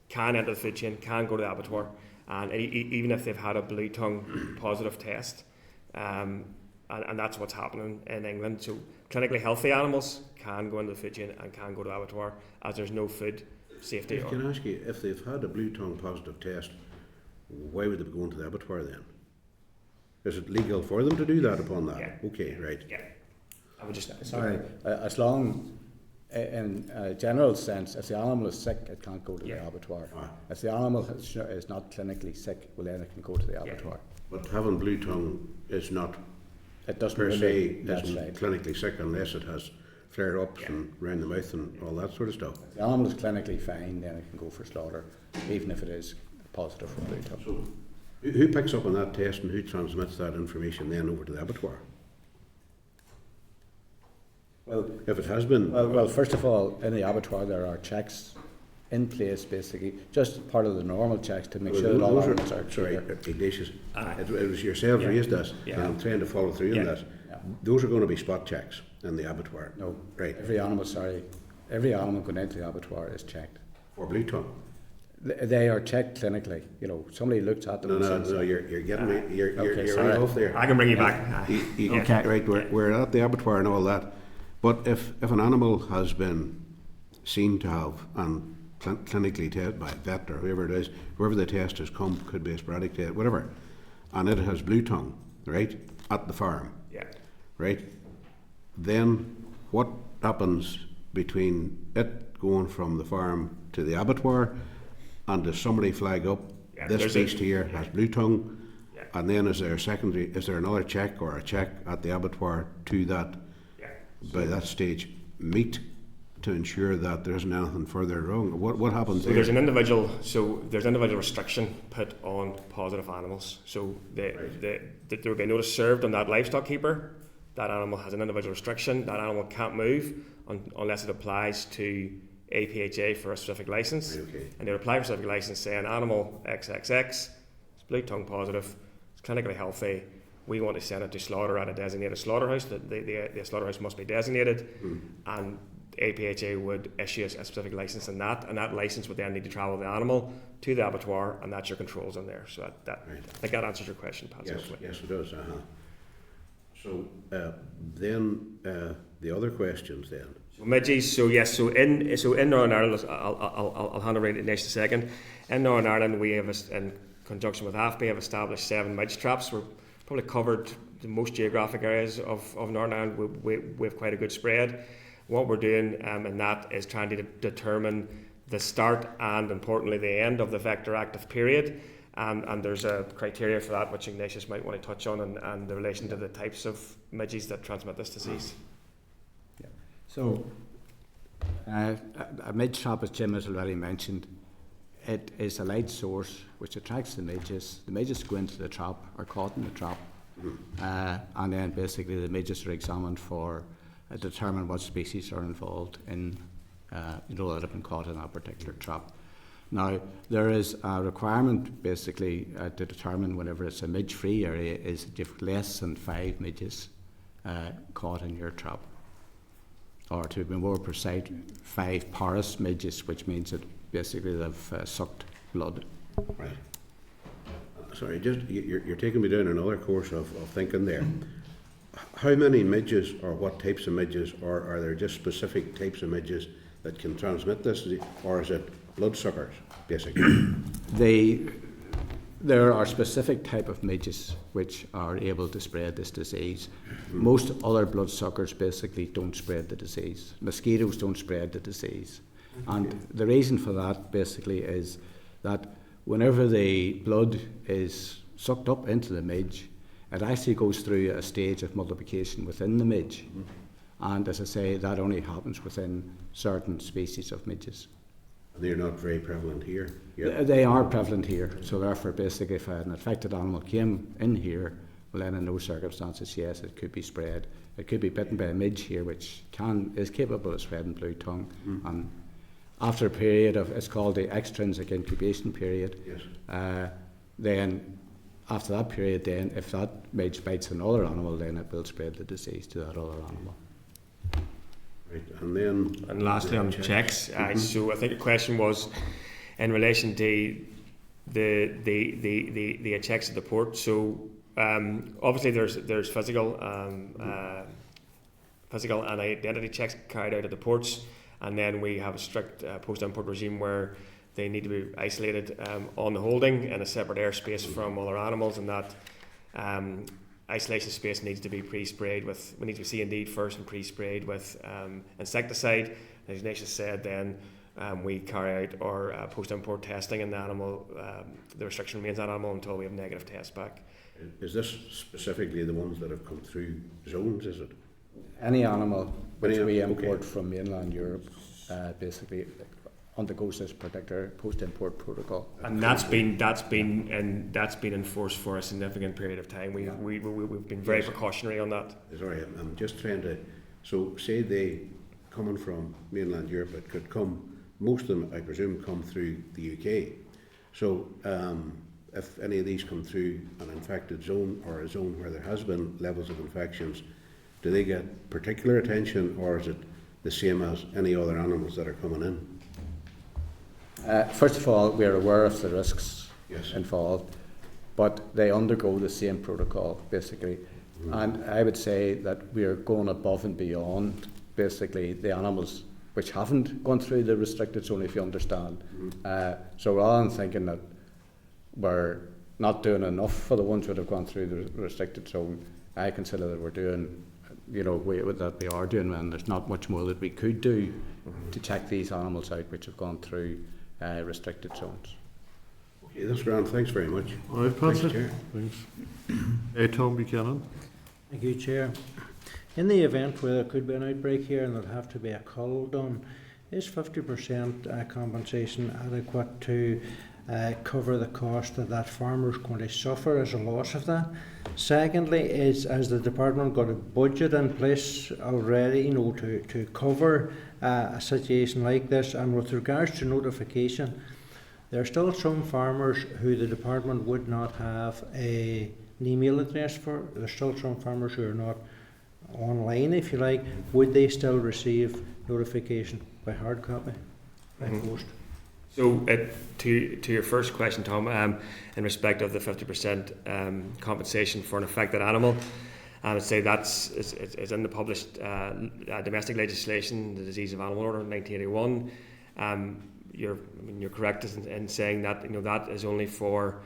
can enter the food chain, can go to the abattoir, and even if they've had a Bluetongue positive test, and that's what's happening in England. So clinically healthy animals can go into the food chain and can go to the abattoir, as there's no food safety. Can I ask you, if they've had a Bluetongue positive test, why would they be going to the abattoir then? Is it legal for them to do that upon that? Yeah. Okay, right. Yeah. I would just Sorry, as long, in a general sense, if the animal is sick, it can't go to the abattoir. If the animal is not clinically sick, well then it can go to the abattoir. But having Bluetongue is not, it doesn't per se, isn't right, clinically sick unless it has flare-ups and round the mouth and all that sort of stuff. If the animal is clinically fine, then it can go for slaughter, even if it is positive for Bluetongue. So, who picks up on that test and who transmits that information then over to the abattoir? Well, if it has been... Well, first of all, in the abattoir there are checks in place, basically, just part of the normal checks to make sure that all animals are sorry, Ignatius, it was yourself raised this, and I'm trying to follow through on this. Those are going to be spot checks in the abattoir? No. Right. Every animal going into the abattoir is checked. For Bluetongue? They are checked clinically. Somebody looks at them. No, you're getting me. You're right off there. I can bring you back. Okay, right. We're at the abattoir and all that. But if an animal has been seen to have and clinically tested by a vet or whoever it is, whoever the test has come, could be a sporadic test, whatever, and it has Bluetongue, right, at the farm, right, then what happens between it going from the farm to the abattoir, and does somebody flag up this beast here has Bluetongue, and then is there another check or a check at the abattoir to that by that stage meet to ensure that there isn't anything further wrong? What happens So there? there's individual restriction put on positive animals. So there will be a notice served on that livestock keeper. That animal has an individual restriction. That animal can't move unless it applies to APHA for a specific license. Okay. And they would apply for a specific license saying animal XXX, it's Bluetongue positive, it's clinically healthy. We want to send it to slaughter at a designated slaughterhouse. The slaughterhouse must be designated, and APHA would issue a specific license in that, and that license would then need to travel the animal to the abattoir, and that's your controls on there. So right. I think that answers your question, Pat. Yes, it does. So then the other questions then. So midges. So yes. So in Northern Ireland, I'll hand over to Nish in a second. In Northern Ireland, we have, in conjunction with AFB, have established 7 midge traps. We're probably covered the most geographic areas of Northern Ireland. We have quite a good spread. What we're doing in that is trying to determine the start and, importantly, the end of the vector active period. And there's a criteria for that, which Ignatius might want to touch on, and the relation to the types of midges that transmit this disease. Yeah. So, a midge trap, as Jim has already mentioned, it is a light source which attracts the midges. The midges go into the trap, are caught in the trap, and then basically the midges are examined for determine what species are involved in, that have been caught in that particular trap. Now, there is a requirement basically to determine whenever it's a midge-free area is that you've less than 5 midges caught in your trap. Or to be more precise, 5 porous midges, which means that basically they've sucked blood. Right. Sorry, just you're taking me down another course of thinking there. How many midges, or what types of midges, or are there just specific types of midges that can transmit this, or is it bloodsuckers, basically? There are specific type of midges which are able to spread this disease. Most other bloodsuckers basically don't spread the disease. Mosquitoes don't spread the disease. And the reason for that basically is that whenever the blood is sucked up into the midge, it actually goes through a stage of multiplication within the midge. And as I say, that only happens within certain species of midges. They're not very prevalent here? Yet. They are prevalent here. So therefore, basically, if an affected animal came in here, well then in those circumstances, yes, it could be spread. It could be bitten by a midge here, which is capable of spreading Bluetongue. And after a period of, it's called the extrinsic incubation period, yes. Then after that period, then if that midge bites another animal, then it will spread the disease to that other animal. Right, and then... And lastly on checks, so I think the question was in relation to the checks at the port. So obviously there's physical and identity checks carried out at the ports, and then we have a strict post-import regime where they need to be isolated on the holding in a separate airspace from other animals, and that isolation space needs to be pre-sprayed with, we need to see indeed first and pre-sprayed with insecticide. As Ignatius said, then we carry out our post-import testing in the animal. The restriction remains that animal until we have negative tests back. Is this specifically the ones that have come through zones, is it? Any animal which we import from mainland Europe basically undergoes this particular post-import protocol, and that's been enforced for a significant period of time. We've been very precautionary on that. Sorry, I'm just trying to. So, say they coming from mainland Europe, it could come. Most of them, I presume, come through the UK. So, if any of these come through an infected zone or a zone where there has been levels of infections, do they get particular attention, or is it the same as any other animals that are coming in? First of all, we are aware of the risks yes. involved, but they undergo the same protocol, basically. And I would say that we are going above and beyond, basically, the animals which haven't gone through the restricted zone, if you understand. So rather than thinking that we're not doing enough for the ones that have gone through the restricted zone, I consider that we're doing, that we are doing, and there's not much more that we could do to check these animals out which have gone through restricted zones. Okay, that's grand. Thanks very much. All right, Pat. Thanks, Chair. Thanks. Tom Buchanan. Thank you, Chair. In the event where there could be an outbreak here and there'll have to be a cull done, is 50% compensation adequate to cover the cost that farmer's going to suffer as a loss of that? Secondly, has the department got a budget in place already, to cover a situation like this? And with regards to notification, there are still some farmers who the department would not have an email address for. There's still some farmers who are not online, if you like. Would they still receive notification by hard copy, by post? So, to your first question, Tom, in respect of the 50% compensation for an affected animal, I would say it's in the published domestic legislation, the Disease of Animal Order 1981. You're correct in saying that that is only for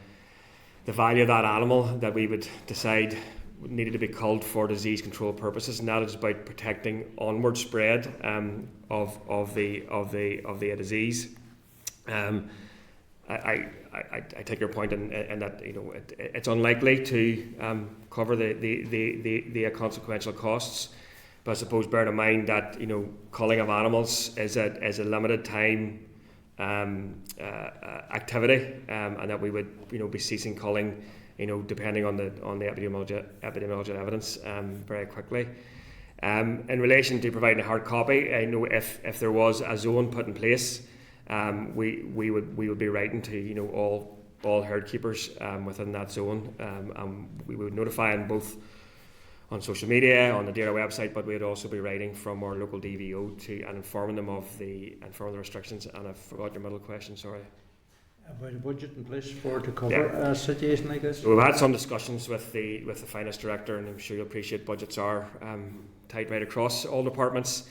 the value of that animal that we would decide needed to be culled for disease control purposes, and that is about protecting onward spread of the disease. I take your point in that it's unlikely to cover the consequential costs, but I suppose bearing in mind that culling of animals is a limited time activity, and that we would be ceasing culling depending on the epidemiological evidence very quickly. In relation to providing a hard copy, I know if there was a zone put in place, we would be writing to all herd keepers within that zone. We would notify them both on social media, on the DAERA website, but we would also be writing from our local DVO and informing them of the restrictions. And I forgot your middle question, sorry. About a budget in place to cover a situation like this? So we've had some discussions with the finance director, and I'm sure you'll appreciate budgets are tight right across all departments.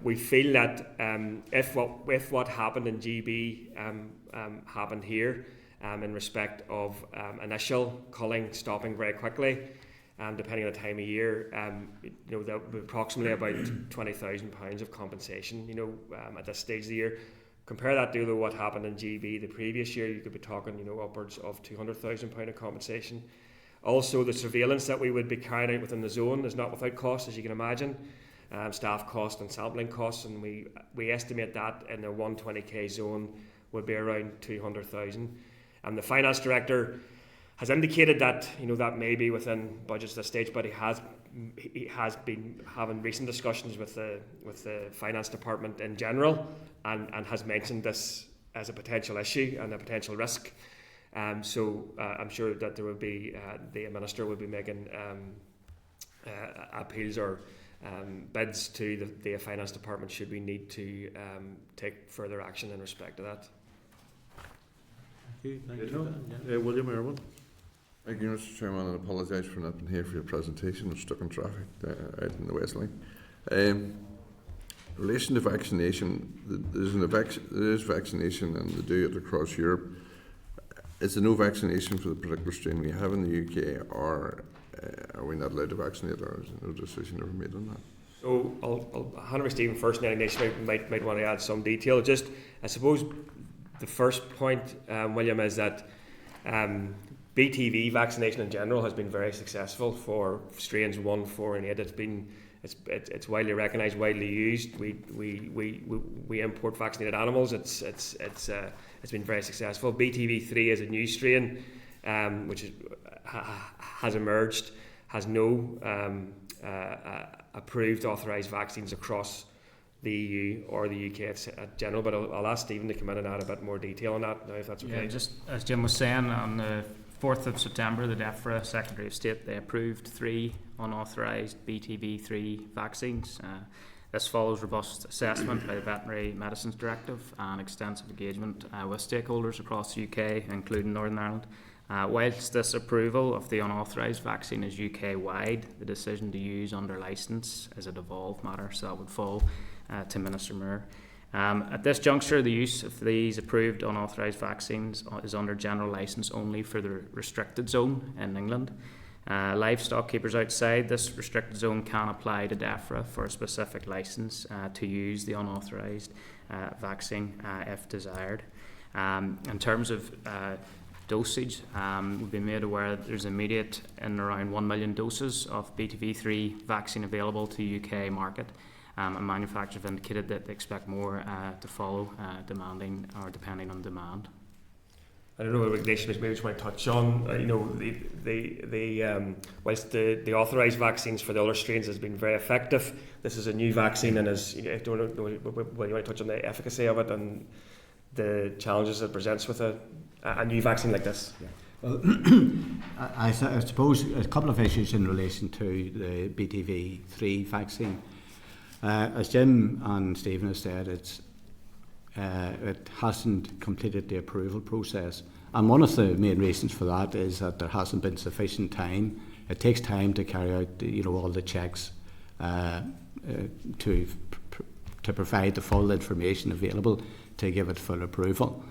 We feel that if what happened in GB happened here, in respect of initial culling stopping very quickly, depending on the time of year, that would be approximately about £20,000 of compensation. At this stage of the year. Compare that to what happened in GB the previous year, you could be talking, upwards of £200,000 of compensation. Also, the surveillance that we would be carrying out within the zone is not without cost, as you can imagine. Staff costs and sampling costs, and we estimate that in the 120k zone would be around 200,000. And the finance director has indicated that that may be within budgets at this stage, but he has been having recent discussions with the finance department in general, and has mentioned this as a potential issue and a potential risk. So I'm sure that there will be the minister will be making appeals or bids to the finance department should we need to take further action in respect to that. Thank you. William Irwin. Thank you, Mr. Chairman, and I apologise for not being here for your presentation. I'm stuck in traffic out in the West Link. In relation to vaccination, there is vaccination, and they do it across Europe. Is there no vaccination for the particular strain we have in the UK, or are we not allowed to vaccinate, or is there no decision ever made on that? So I'll hand over to Stephen first, and then Ignacio might want to add some detail. Just, I suppose, the first point, William, is that BTV vaccination in general has been very successful for strains 1, 4, and 8. It's widely recognised, widely used. We import vaccinated animals. It's been very successful. BTV3 is a new strain which has emerged, has no approved authorised vaccines across the EU or the UK in general, but I'll ask Stephen to come in and add a bit more detail on that now, if that's okay. Yeah, just as Jim was saying, on the 4th of September, the DEFRA Secretary of State, they approved 3 unauthorised BTV3 vaccines. This follows robust assessment by the Veterinary Medicines Directive and extensive engagement with stakeholders across the UK, including Northern Ireland. Whilst this approval of the unauthorised vaccine is UK-wide, the decision to use under licence is a devolved matter, so that would fall to Minister Muir. At this juncture, the use of these approved unauthorised vaccines is under general licence only for the restricted zone in England. Livestock keepers outside this restricted zone can apply to DEFRA for a specific licence to use the unauthorised vaccine if desired. In terms of dosage. We've been made aware that there's immediate and around 1 million doses of BTV3 vaccine available to the UK market. And manufacturers have indicated that they expect more to follow, depending on demand. I don't know, Ignatius, maybe just want to touch on, whilst the authorised vaccines for the other strains has been very effective, this is a new vaccine, and I don't know, you want to touch on the efficacy of it and the challenges it presents with a new vaccine like this? Yeah. Well, I suppose a couple of issues in relation to the BTV3 vaccine. As Jim and Stephen have said, it hasn't completed the approval process, and one of the main reasons for that is that there hasn't been sufficient time. It takes time to carry out all the checks to provide the full information available to give it full approval.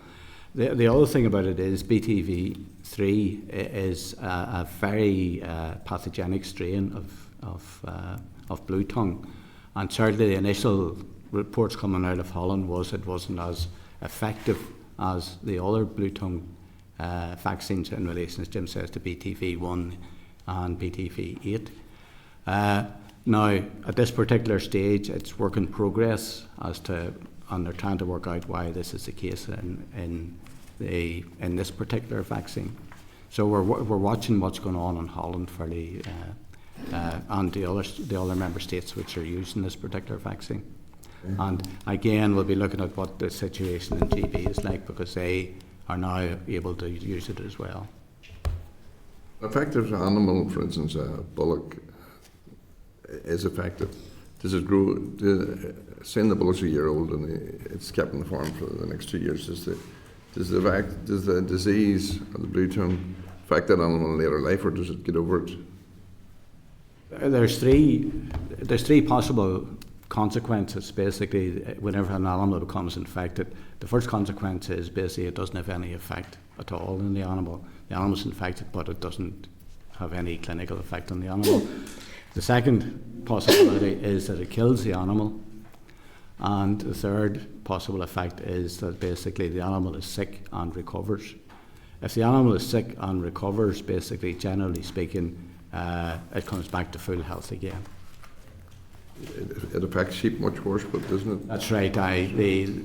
The other thing about it is BTV3 is a very pathogenic strain of Bluetongue. And certainly the initial reports coming out of Holland was it wasn't as effective as the other Bluetongue vaccines in relation, as Jim says, to BTV1 and BTV8. Now, at this particular stage, it's work in progress and they're trying to work out why this is the case in this particular vaccine. So we're watching what's going on in Holland fairly. And the other member states which are using this particular vaccine. And again, we'll be looking at what the situation in GB is like, because they are now able to use it as well. Effective animal, for instance, a bullock is effective. Does it grow? Saying the bullock's a year old and it's kept in the farm for the next 2 years, does the disease or the Bluetongue affect that animal in later life, or does it get over it? There's three possible consequences. Basically, whenever an animal becomes infected, the first consequence is basically it doesn't have any effect at all in the animal. The animal's infected, but it doesn't have any clinical effect on the animal. The second possibility is that it kills the animal, and the third possible effect is that basically the animal is sick and recovers. If the animal is sick and recovers, basically, generally speaking, it comes back to full health again. It affects sheep much worse, but doesn't it? That's right. The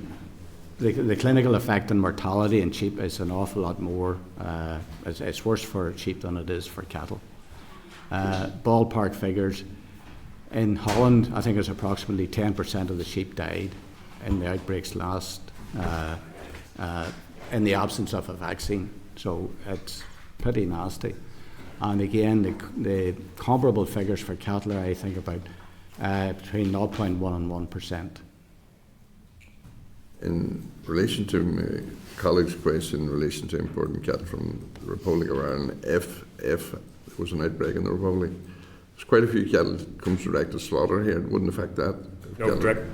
clinical effect on mortality in sheep is an awful lot more. It's worse for sheep than it is for cattle. Ballpark figures. In Holland, I think it's approximately 10% of the sheep died in the outbreaks last, in the absence of a vaccine. So it's pretty nasty. And again, the comparable figures for cattle are, I think, about between 0.1 and 1%. In relation to my colleague's question in relation to importing cattle from the Republic of Ireland, if there was an outbreak in the Republic, there's quite a few cattle that comes direct to slaughter here. It wouldn't affect that? No, direct.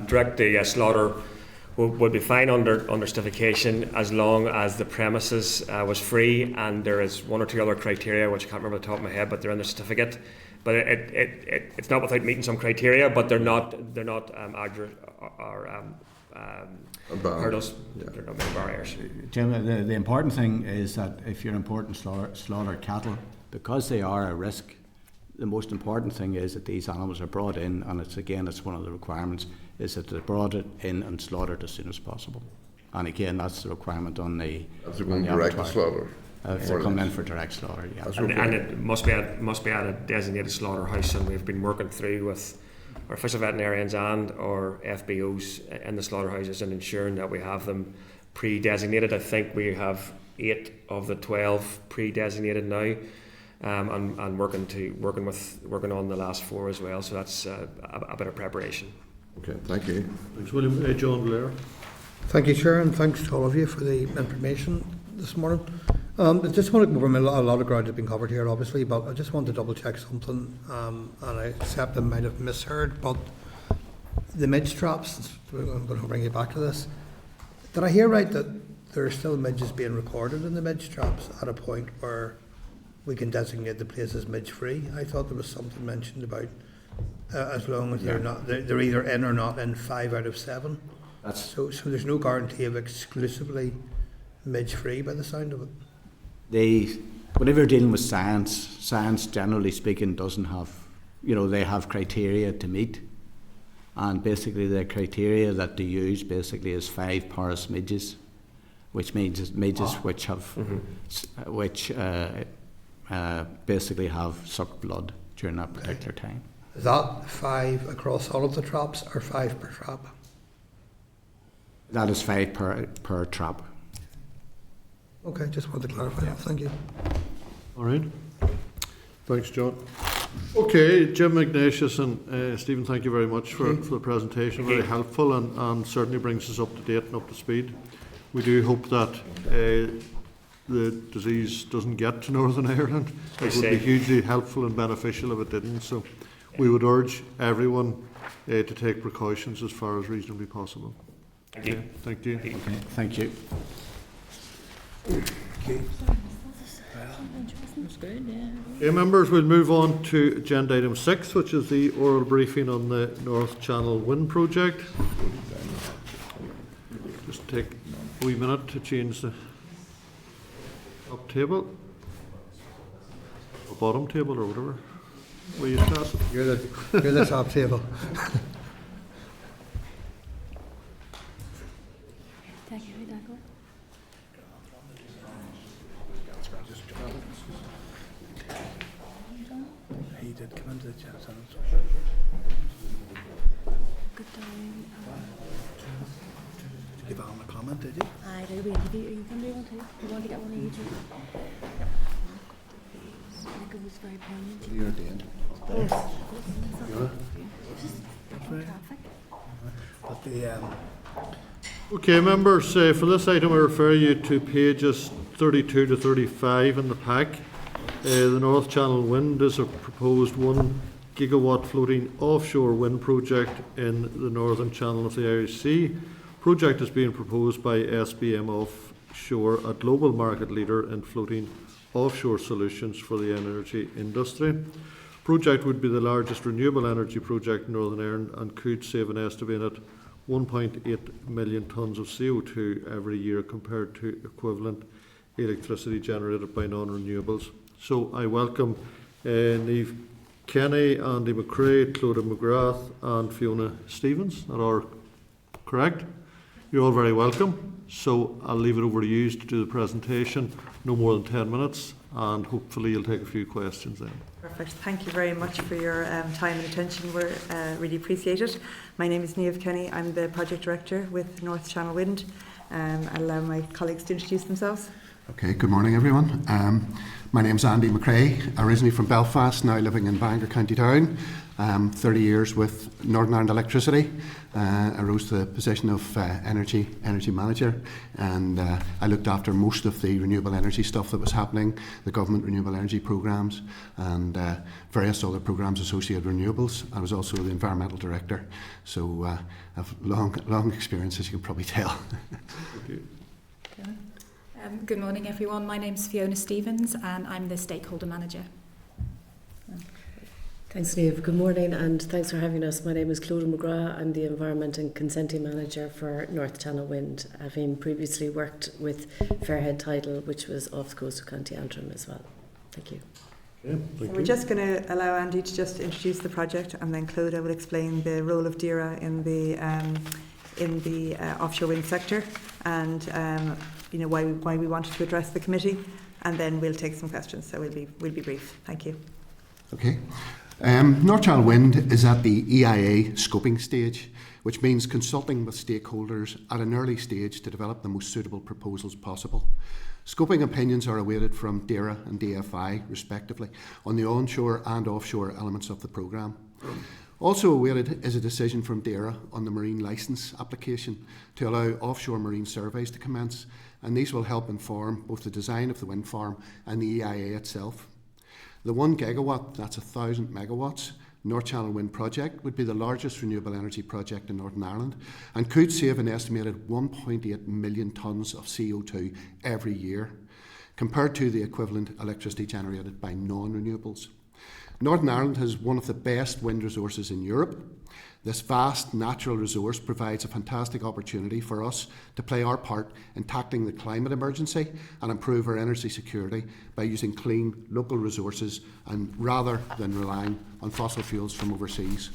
Direct slaughter would be fine under certification as long as the premises was free, and there is one or two other criteria which I can't remember off the top of my head, but they're in the certificate. But it's not without meeting some criteria, but they're not hurdles. Yeah. They're not many barriers. Jim, the important thing is that if you're importing slaughter cattle, because they are a risk, the most important thing is that these animals are brought in, and it's one of the requirements, is that they're brought in and slaughtered as soon as possible. And again, that's the requirement on the. That's going direct to slaughter. If they're coming in for direct slaughter, yeah. And it must be at a designated slaughterhouse, and we've been working through with our official veterinarians and our FBOs in the slaughterhouses and ensuring that we have them pre-designated. I think we have 8 of the 12 pre-designated now. And working on the last 4 as well. So that's a bit of preparation. Okay, thank you. Thanks, William. John Blair. Thank you, Chair, and thanks to all of you for the information this morning. I just want to go over a lot of ground has been covered here, obviously, but I just want to double check something, and I accept I might have misheard, but the midge traps, I'm going to bring you back to this. Did I hear right that there are still midges being recorded in the midge traps at a point where we can designate the place as midge-free? I thought there was something mentioned about as long as they're either in or not in 5 out of 7. So there's no guarantee of exclusively midge-free by the sound of it. Whenever you're dealing with science generally speaking doesn't have, they have criteria to meet, and basically the criteria that they use basically is 5 porous midges, which means midges which have, basically have sucked blood during that particular time. Is that 5 across all of the traps or 5 per trap? That is 5 per trap. Okay, just wanted to clarify that. Thank you. All right. Thanks, John. Okay, Jim Ignatius and Stephen, thank you very much for the presentation. Very helpful and certainly brings us up to date and up to speed. We do hope that the disease doesn't get to Northern Ireland. It would be hugely helpful and beneficial if it didn't. So we would urge everyone to take precautions as far as reasonably possible. Thank you. Thank you. Okay, thank you. Okay, members, we'll move on to agenda item 6, which is the oral briefing on the North Channel Wind project. Just take a wee minute to change the top table, or bottom table, or whatever way you class it. You're the top table. He did come into the chat. Give Alan a comment, did you? I did. We interview. Are you going to do one too? You want to get one of you two? I think it was very poignant. You're doing. Traffic. But the Okay, members, for this item I refer you to pages 32 to 35 in the pack. The North Channel Wind is a proposed 1 gigawatt floating offshore wind project in the northern channel of the Irish Sea. Project is being proposed by SBM Offshore, a global market leader in floating offshore solutions for the energy industry. Project would be the largest renewable energy project in Northern Ireland and could save an estimated 1.8 million tonnes of CO2 every year compared to equivalent electricity generated by non-renewables. So I welcome Niamh Kenny, Andy McCrae, Clodagh McGrath and Fiona Stevens. That are correct? You're all very welcome. So I'll leave it over to you to do the presentation, no more than 10 minutes, and hopefully you'll take a few questions then. Perfect. Thank you very much for your time and attention. We really appreciate it. My name is Niamh Kenny. I'm the Project Director with North Channel Wind. I'll allow my colleagues to introduce themselves. Okay, good morning everyone. My name's Andy McCrae, originally from Belfast, now living in Bangor, County Down. 30 years with Northern Ireland Electricity. I rose to the position of energy manager, and I looked after most of the renewable energy stuff that was happening, the government renewable energy programmes and various other programmes associated with renewables. I was also the environmental director, so I have long experience, as you can probably tell. Thank you. Good morning, everyone. My name's Fiona Stevens, and I'm the stakeholder manager. Thanks, Niamh. Good morning, and thanks for having us. My name is Clodagh McGrath. I'm the Environment and Consenting Manager for North Channel Wind, having previously worked with Fairhead Tidal, which was off the coast of County Antrim as well. Thank you. Okay, so we're just going to allow Andy to just introduce the project, and then Clodagh will explain the role of DERA in the offshore wind sector, and why we wanted to address the committee, and then we'll take some questions. So we'll be brief. Thank you. Okay. North Channel Wind is at the EIA scoping stage, which means consulting with stakeholders at an early stage to develop the most suitable proposals possible. Scoping opinions are awaited from DERA and DFI, respectively, on the onshore and offshore elements of the programme. Also awaited is a decision from DERA on the marine licence application to allow offshore marine surveys to commence, and these will help inform both the design of the wind farm and the EIA itself. The 1 gigawatt, that's 1,000 megawatts, North Channel Wind project would be the largest renewable energy project in Northern Ireland and could save an estimated 1.8 million tonnes of CO2 every year, compared to the equivalent electricity generated by non-renewables. Northern Ireland has one of the best wind resources in Europe. This vast natural resource provides a fantastic opportunity for us to play our part in tackling the climate emergency and improve our energy security by using clean local resources and rather than relying on fossil fuels from overseas.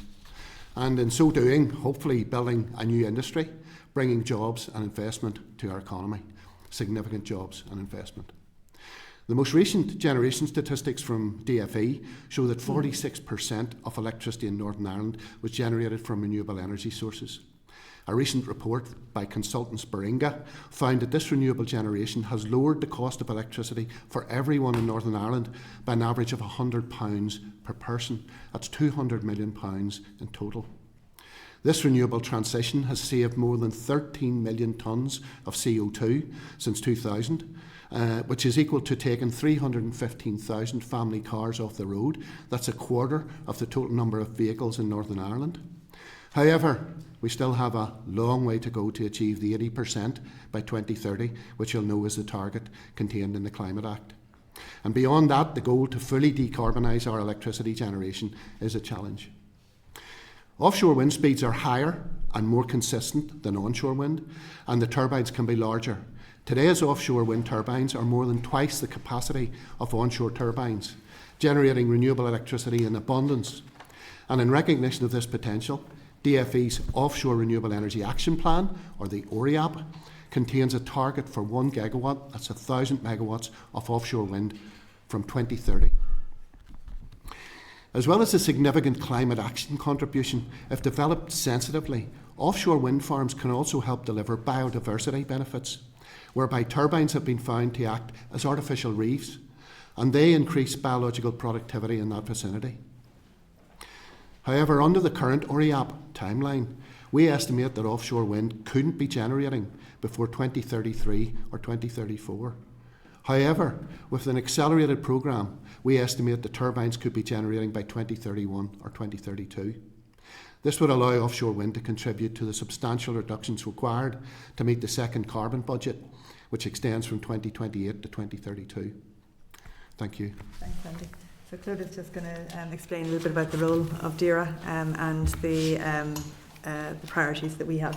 And in so doing, hopefully building a new industry, bringing jobs and investment to our economy, significant jobs and investment. The most recent generation statistics from DFE show that 46% of electricity in Northern Ireland was generated from renewable energy sources. A recent report by consultants Baringa found that this renewable generation has lowered the cost of electricity for everyone in Northern Ireland by an average of £100 per person. That's £200 million in total. This renewable transition has saved more than 13 million tonnes of CO2 since 2000, which is equal to taking 315,000 family cars off the road. That's a quarter of the total number of vehicles in Northern Ireland. However, we still have a long way to go to achieve the 80% by 2030, which you'll know is the target contained in the Climate Act. And beyond that, the goal to fully decarbonise our electricity generation is a challenge. Offshore wind speeds are higher and more consistent than onshore wind, and the turbines can be larger. Today's offshore wind turbines are more than twice the capacity of onshore turbines, generating renewable electricity in abundance. And in recognition of this potential, DFE's Offshore Renewable Energy Action Plan, or the OREAP, contains a target for 1 gigawatt, that's 1,000 megawatts of offshore wind from 2030. As well as a significant climate action contribution, if developed sensitively, offshore wind farms can also help deliver biodiversity benefits, whereby turbines have been found to act as artificial reefs, and they increase biological productivity in that vicinity. However, under the current OREAP timeline, we estimate that offshore wind couldn't be generating before 2033 or 2034. However, with an accelerated programme, we estimate the turbines could be generating by 2031 or 2032. This would allow offshore wind to contribute to the substantial reductions required to meet the second carbon budget, which extends from 2028 to 2032. Thank you. Thanks, Andy. So Claude is just going to explain a little bit about the role of DERA and the priorities that we have.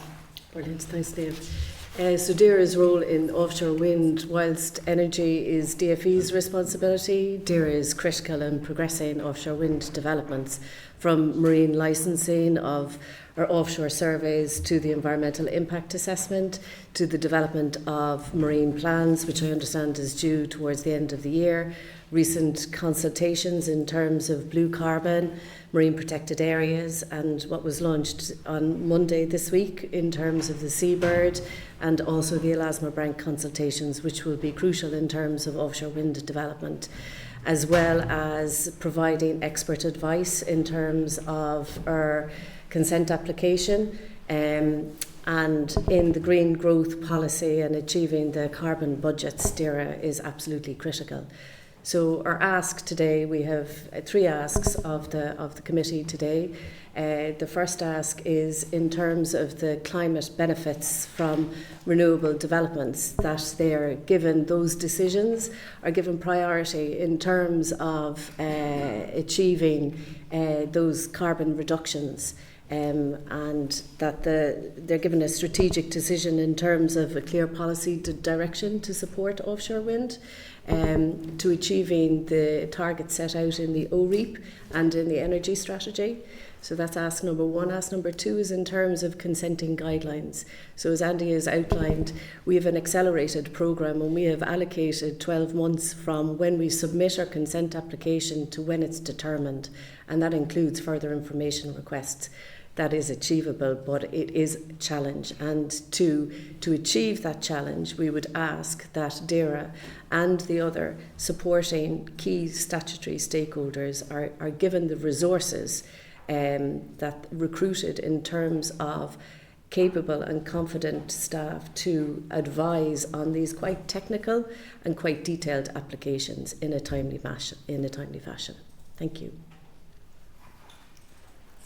Brilliant, thanks Dave. So DERA's role in offshore wind, whilst energy is DFE's responsibility, DERA is critical in progressing offshore wind developments, from marine licensing of our offshore surveys to the environmental impact assessment to the development of marine plans, which I understand is due towards the end of the year, recent consultations in terms of blue carbon, marine protected areas, and what was launched on Monday this week in terms of the seabird, and also the Elasma Brank consultations, which will be crucial in terms of offshore wind development, as well as providing expert advice in terms of our consent application and in the green growth policy and achieving the carbon budgets. DERA is absolutely critical. So our ask today, we have three asks of the committee today. The first ask is in terms of the climate benefits from renewable developments, that they are given, those decisions are given priority in terms of achieving those carbon reductions. And that they're given a strategic decision in terms of a clear policy direction to support offshore wind, to achieving the targets set out in the OREAP and in the energy strategy. So that's ask number one. Ask number two is in terms of consenting guidelines. So as Andy has outlined, we have an accelerated programme and we have allocated 12 months from when we submit our consent application to when it's determined, and that includes further information requests. That is achievable, but it is a challenge. And to achieve that challenge, we would ask that DERA and the other supporting key statutory stakeholders are given the resources that recruited in terms of capable and confident staff to advise on these quite technical and quite detailed applications in a timely fashion. Thank you.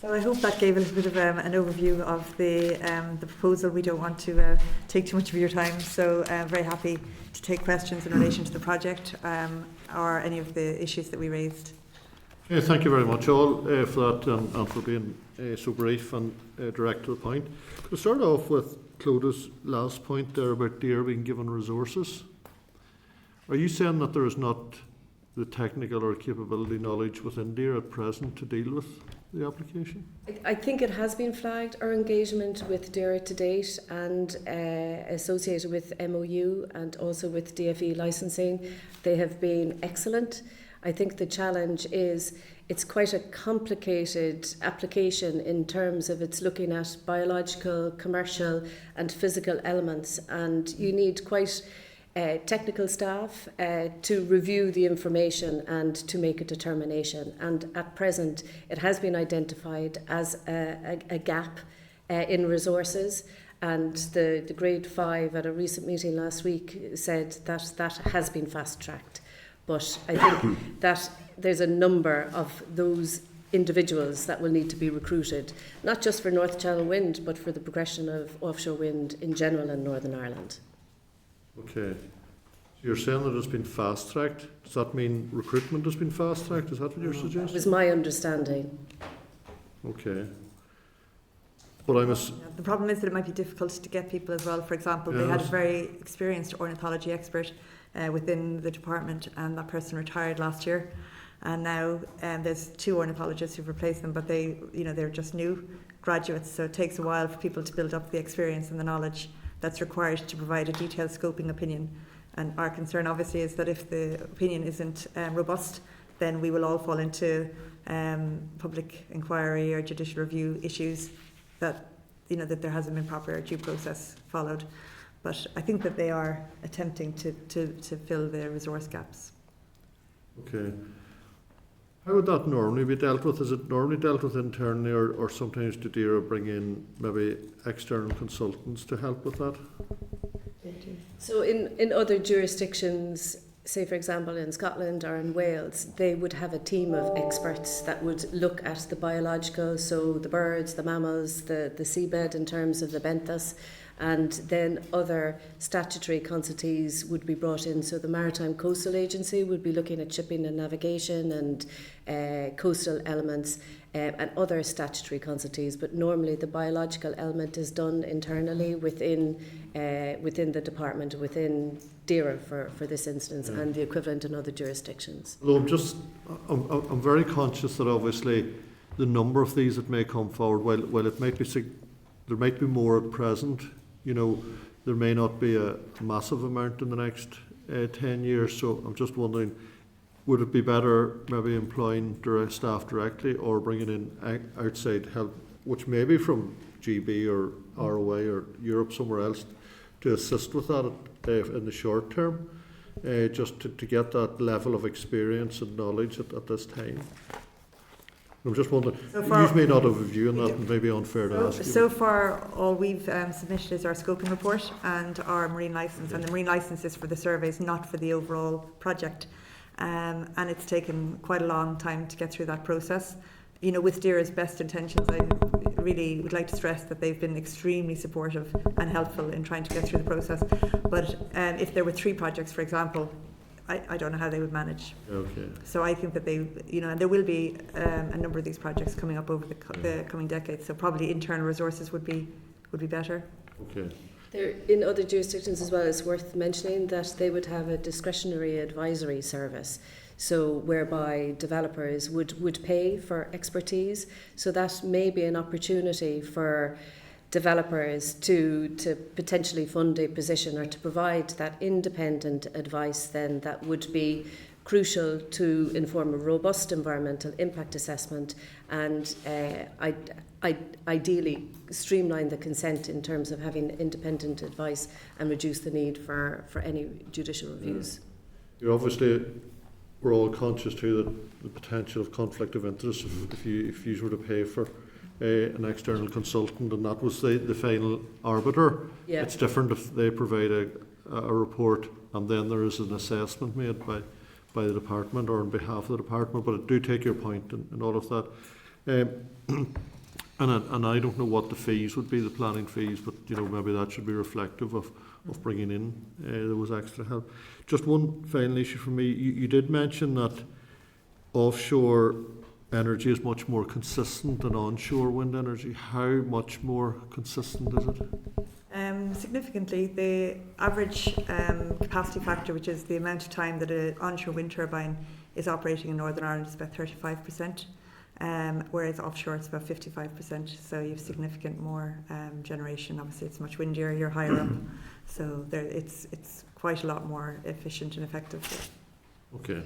So I hope that gave a little bit of an overview of the proposal. We don't want to take too much of your time, so I'm very happy to take questions in relation to the project or any of the issues that we raised. Thank you very much all for that and for being so brief and direct to the point. To start off with Clodagh's last point there about DAERA being given resources, are you saying that there is not the technical or capability knowledge within DAERA at present to deal with the application? I think it has been flagged. Our engagement with DAERA to date and associated with MOU and also with DFE licensing, they have been excellent. I think the challenge is it's quite a complicated application in terms of it's looking at biological, commercial and physical elements, and you need quite technical staff to review the information and to make a determination. And at present it has been identified as a gap in resources, and the grade 5 at a recent meeting last week said that that has been fast tracked. But I think that there's a number of those individuals that will need to be recruited, not just for North Channel Wind, but for the progression of offshore wind in general in Northern Ireland. Okay. So you're saying that it's been fast tracked. Does that mean recruitment has been fast tracked? Is that what you're suggesting? That was my understanding. Okay. But the problem is that it might be difficult to get people as well. For example, they had a very experienced ornithology expert within the department, and that person retired last year. And now there's 2 ornithologists who've replaced them, but they're just new graduates, so it takes a while for people to build up the experience and the knowledge that's required to provide a detailed scoping opinion. And our concern obviously is that if the opinion isn't robust, then we will all fall into public inquiry or judicial review issues that there hasn't been proper due process followed. But I think that they are attempting to fill the resource gaps. Okay. How would that normally be dealt with? Is it normally dealt with internally, or sometimes do DAERA bring in maybe external consultants to help with that? So in other jurisdictions, say for example in Scotland or in Wales, they would have a team of experts that would look at the biological, so the birds, the mammals, the seabed in terms of the benthos, and then other statutory consultees would be brought in. So the Maritime Coastal Agency would be looking at shipping and navigation and coastal elements, and other statutory consultees. But normally the biological element is done internally within the department, within DAERA for this instance, and the equivalent in other jurisdictions. Although I'm very conscious that obviously the number of these that may come forward, while it might be there might be more at present, there may not be a massive amount in the next 10 years. So I'm just wondering, would it be better maybe employing direct staff directly or bringing in outside help, which may be from GB or ROA or Europe somewhere else, to assist with that in the short term, just to get that level of experience and knowledge at this time? I'm just wondering, you may not have a view on that, and maybe unfair to ask you. So far, all we've submitted is our scoping report and our marine licence, and the marine licence is for the surveys, not for the overall project. And it's taken quite a long time to get through that process. With DAERA's best intentions, I really would like to stress that they've been extremely supportive and helpful in trying to get through the process. But if there were 3 projects, for example, I don't know how they would manage. Okay. So I think that and there will be a number of these projects coming up over the coming decades. So probably internal resources would be better. Okay. In other jurisdictions as well, it's worth mentioning that they would have a discretionary advisory service, so whereby developers would pay for expertise. So that may be an opportunity for developers to potentially fund a position or to provide that independent advice then that would be crucial to inform a robust environmental impact assessment and ideally streamline the consent in terms of having independent advice and reduce the need for any judicial reviews. We're all conscious too that the potential of conflict of interest if you were to pay for an external consultant, and that was the final arbiter. Yeah. It's different if they provide a report and then there is an assessment made by the department or on behalf of the department. But I do take your point in all of that. And I don't know what the fees would be, the planning fees, but maybe that should be reflective of bringing in those extra help. Just one final issue for me. You did mention that offshore energy is much more consistent than onshore wind energy. How much more consistent is it? Significantly. The average capacity factor, which is the amount of time that an onshore wind turbine is operating in Northern Ireland, is about 35%, whereas offshore it's about 55%. So you have significant more generation. Obviously, it's much windier, you're higher up, so it's quite a lot more efficient and effective. Okay,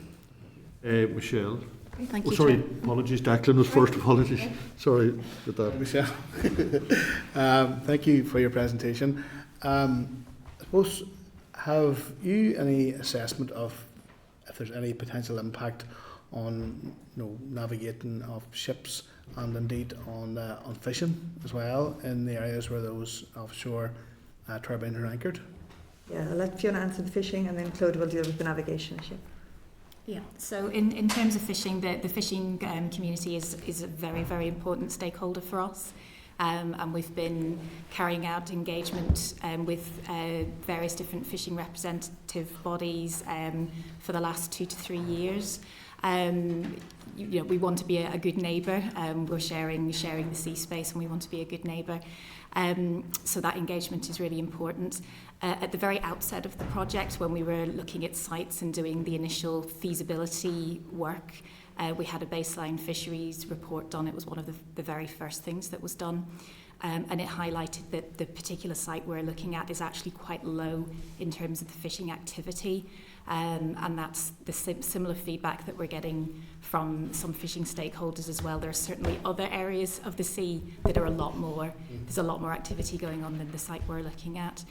Michelle. Thank you. Sorry, apologies. Declan was first. Apologies. Sorry with that. Michelle. Thank you for your presentation. I suppose, have you any assessment of if there's any potential impact on navigating of ships and indeed on fishing as well in the areas where those offshore turbines are anchored? Yeah, I'll let Fiona answer the fishing, and then Claude will deal with the navigation issue. Yeah, so in terms of fishing, the fishing community is a very, very important stakeholder for us. And we've been carrying out engagement with various different fishing representative bodies for the last 2 to 3 years. We want to be a good neighbour. We're sharing the sea space, and we want to be a good neighbour. So that engagement is really important. At the very outset of the project, when we were looking at sites and doing the initial feasibility work, we had a baseline fisheries report done. It was one of the very first things that was done. And it highlighted that the particular site we're looking at is actually quite low in terms of the fishing activity. And that's the similar feedback that we're getting from some fishing stakeholders as well. There are certainly other areas of the sea that are there's a lot more activity going on than the site we're looking at.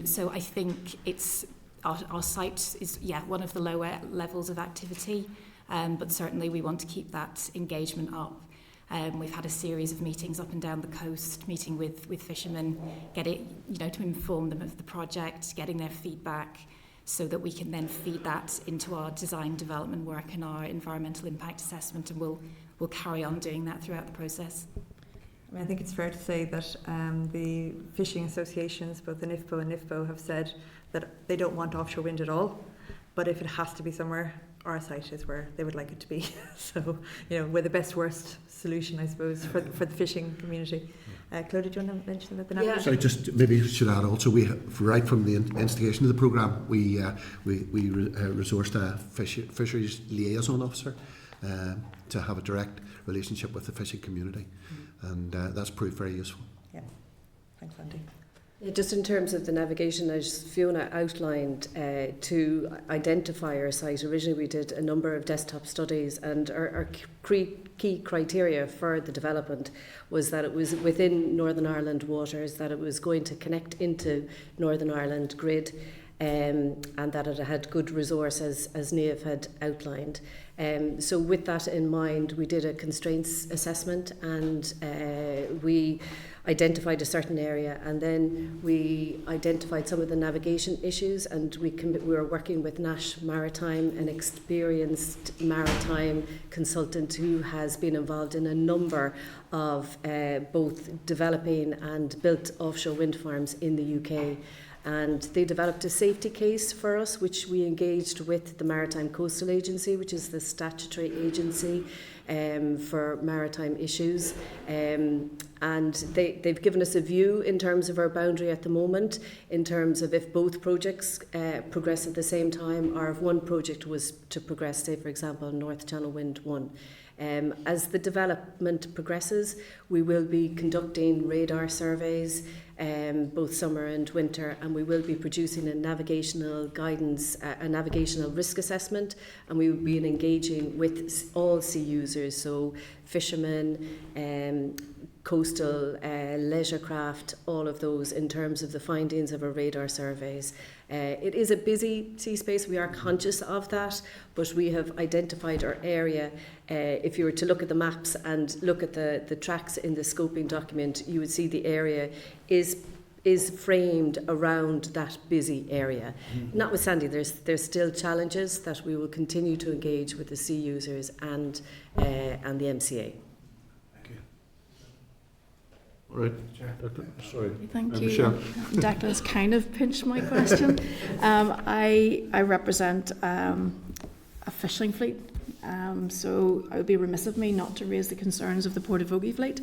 So I think our site is one of the lower levels of activity, but certainly we want to keep that engagement up. We've had a series of meetings up and down the coast, meeting with fishermen, to inform them of the project, getting their feedback, so that we can then feed that into our design development work and our environmental impact assessment, and we'll carry on doing that throughout the process. I think it's fair to say that the fishing associations, both the NIFPO and NIFBO, have said that they don't want offshore wind at all, but if it has to be somewhere, our site is where they would like it to be. So, we're the best worst solution, I suppose, for the fishing community. Claude, did you want to mention about the navigation? Sorry, just maybe should add also, we have, right from the instigation of the programme, we resourced a fisheries liaison officer to have a direct relationship with the fishing community, and that's proved very useful. Yeah, thanks, Andy. Yeah, just in terms of the navigation, as Fiona outlined, to identify our site, originally we did a number of desktop studies, and our key criteria for the development was that it was within Northern Ireland waters, that it was going to connect into Northern Ireland grid, and that it had good resource, as Niamh had outlined. So with that in mind, we did a constraints assessment, and we identified a certain area, and then we identified some of the navigation issues, and we were working with Nash Maritime, an experienced maritime consultant who has been involved in a number of both developing and built offshore wind farms in the UK. And they developed a safety case for us, which we engaged with the Maritime Coastal Agency, which is the statutory agency for maritime issues. And they've given us a view in terms of our boundary at the moment, in terms of if both projects progress at the same time, or if one project was to progress, say, for example, North Channel Wind 1. As the development progresses, we will be conducting radar surveys, both summer and winter, and we will be producing a navigational guidance, a navigational risk assessment, and we will be engaging with all sea users, so fishermen, coastal, leisure craft, all of those, in terms of the findings of our radar surveys. It is a busy sea space, we are conscious of that, but we have identified our area. If you were to look at the maps and look at the tracks in the scoping document, you would see the area is framed around that busy area. Notwithstanding, there's still challenges that we will continue to engage with the sea users and the MCA. All right, sorry. Thank you. Michelle. Declan's kind of pinched my question. I represent a fishing fleet So it would be remiss of me not to raise the concerns of the Portavogie fleet.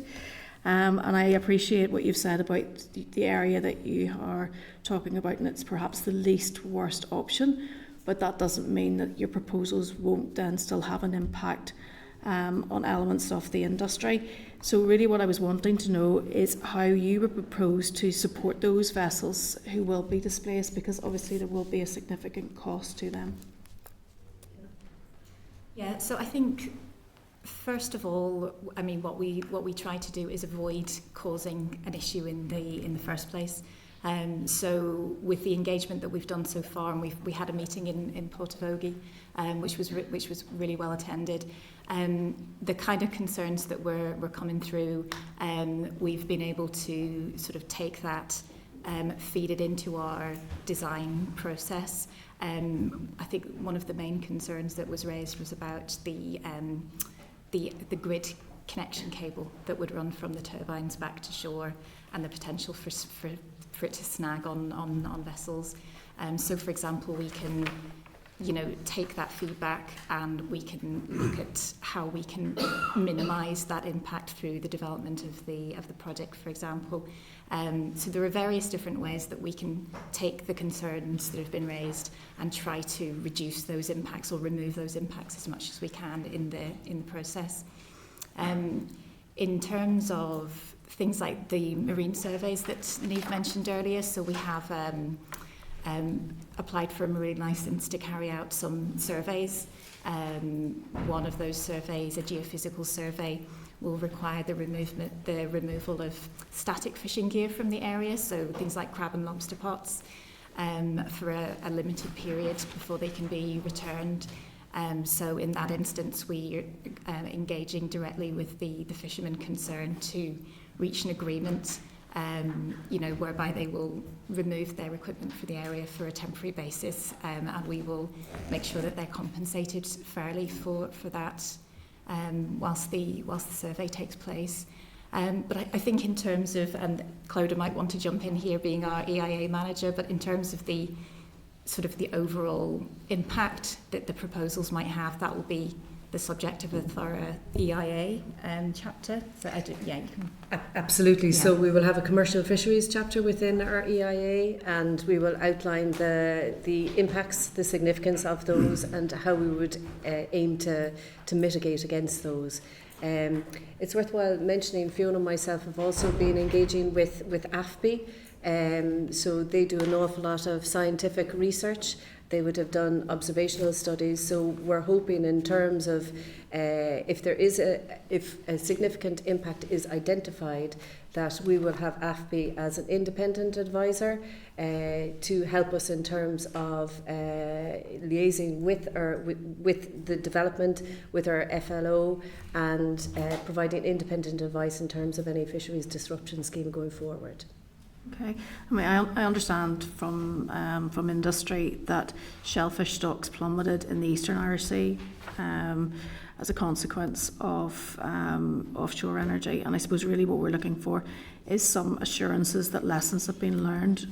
And I appreciate what you've said about the area that you are talking about, and it's perhaps the least worst option, but that doesn't mean that your proposals won't then still have an impact on elements of the industry. So really what I was wanting to know is how you would propose to support those vessels who will be displaced, because obviously there will be a significant cost to them. Yeah, so I think first of all, I mean, what we try to do is avoid causing an issue in the first place. So with the engagement that we've done so far, and we had a meeting in Portavogie, which was really well attended. The kind of concerns that we're coming through, we've been able to sort of take that, feed it into our design process. I think one of the main concerns that was raised was about the grid connection cable that would run from the turbines back to shore, and the potential for it to snag on vessels. So, for example, we can, take that feedback and we can look at how we can minimise that impact through the development of the project, for example. So there are various different ways that we can take the concerns that have been raised and try to reduce those impacts or remove those impacts as much as we can in the process. In terms of things like the marine surveys that Neve mentioned earlier, so we have applied for a marine licence to carry out some surveys. One of those surveys, a geophysical survey, will require the removal of static fishing gear from the area, so things like crab and lobster pots, for a limited period before they can be returned. So in that instance, we are engaging directly with the fishermen concerned to reach an agreement, whereby they will remove their equipment for the area for a temporary basis, and we will make sure that they're compensated fairly for that whilst the survey takes place. But I think in terms of, and Clodagh might want to jump in here being our EIA manager, but in terms of the sort of the overall impact that the proposals might have, that will be the subject of a thorough EIA chapter. So you can. Absolutely. Yeah. So we will have a commercial fisheries chapter within our EIA, and we will outline the impacts, the significance of those, and how we would aim to mitigate against those. It's worthwhile mentioning Fiona and myself have also been engaging with AFBI. So they do an awful lot of scientific research. They would have done observational studies. So we're hoping in terms of if a significant impact is identified, that we will have AFBI as an independent advisor to help us in terms of liaising with the development, with our FLO, and providing independent advice in terms of any fisheries disruption scheme going forward. Okay, I mean, I understand from industry that shellfish stocks plummeted in the Eastern Irish Sea as a consequence of offshore energy, and I suppose really what we're looking for is some assurances that lessons have been learned.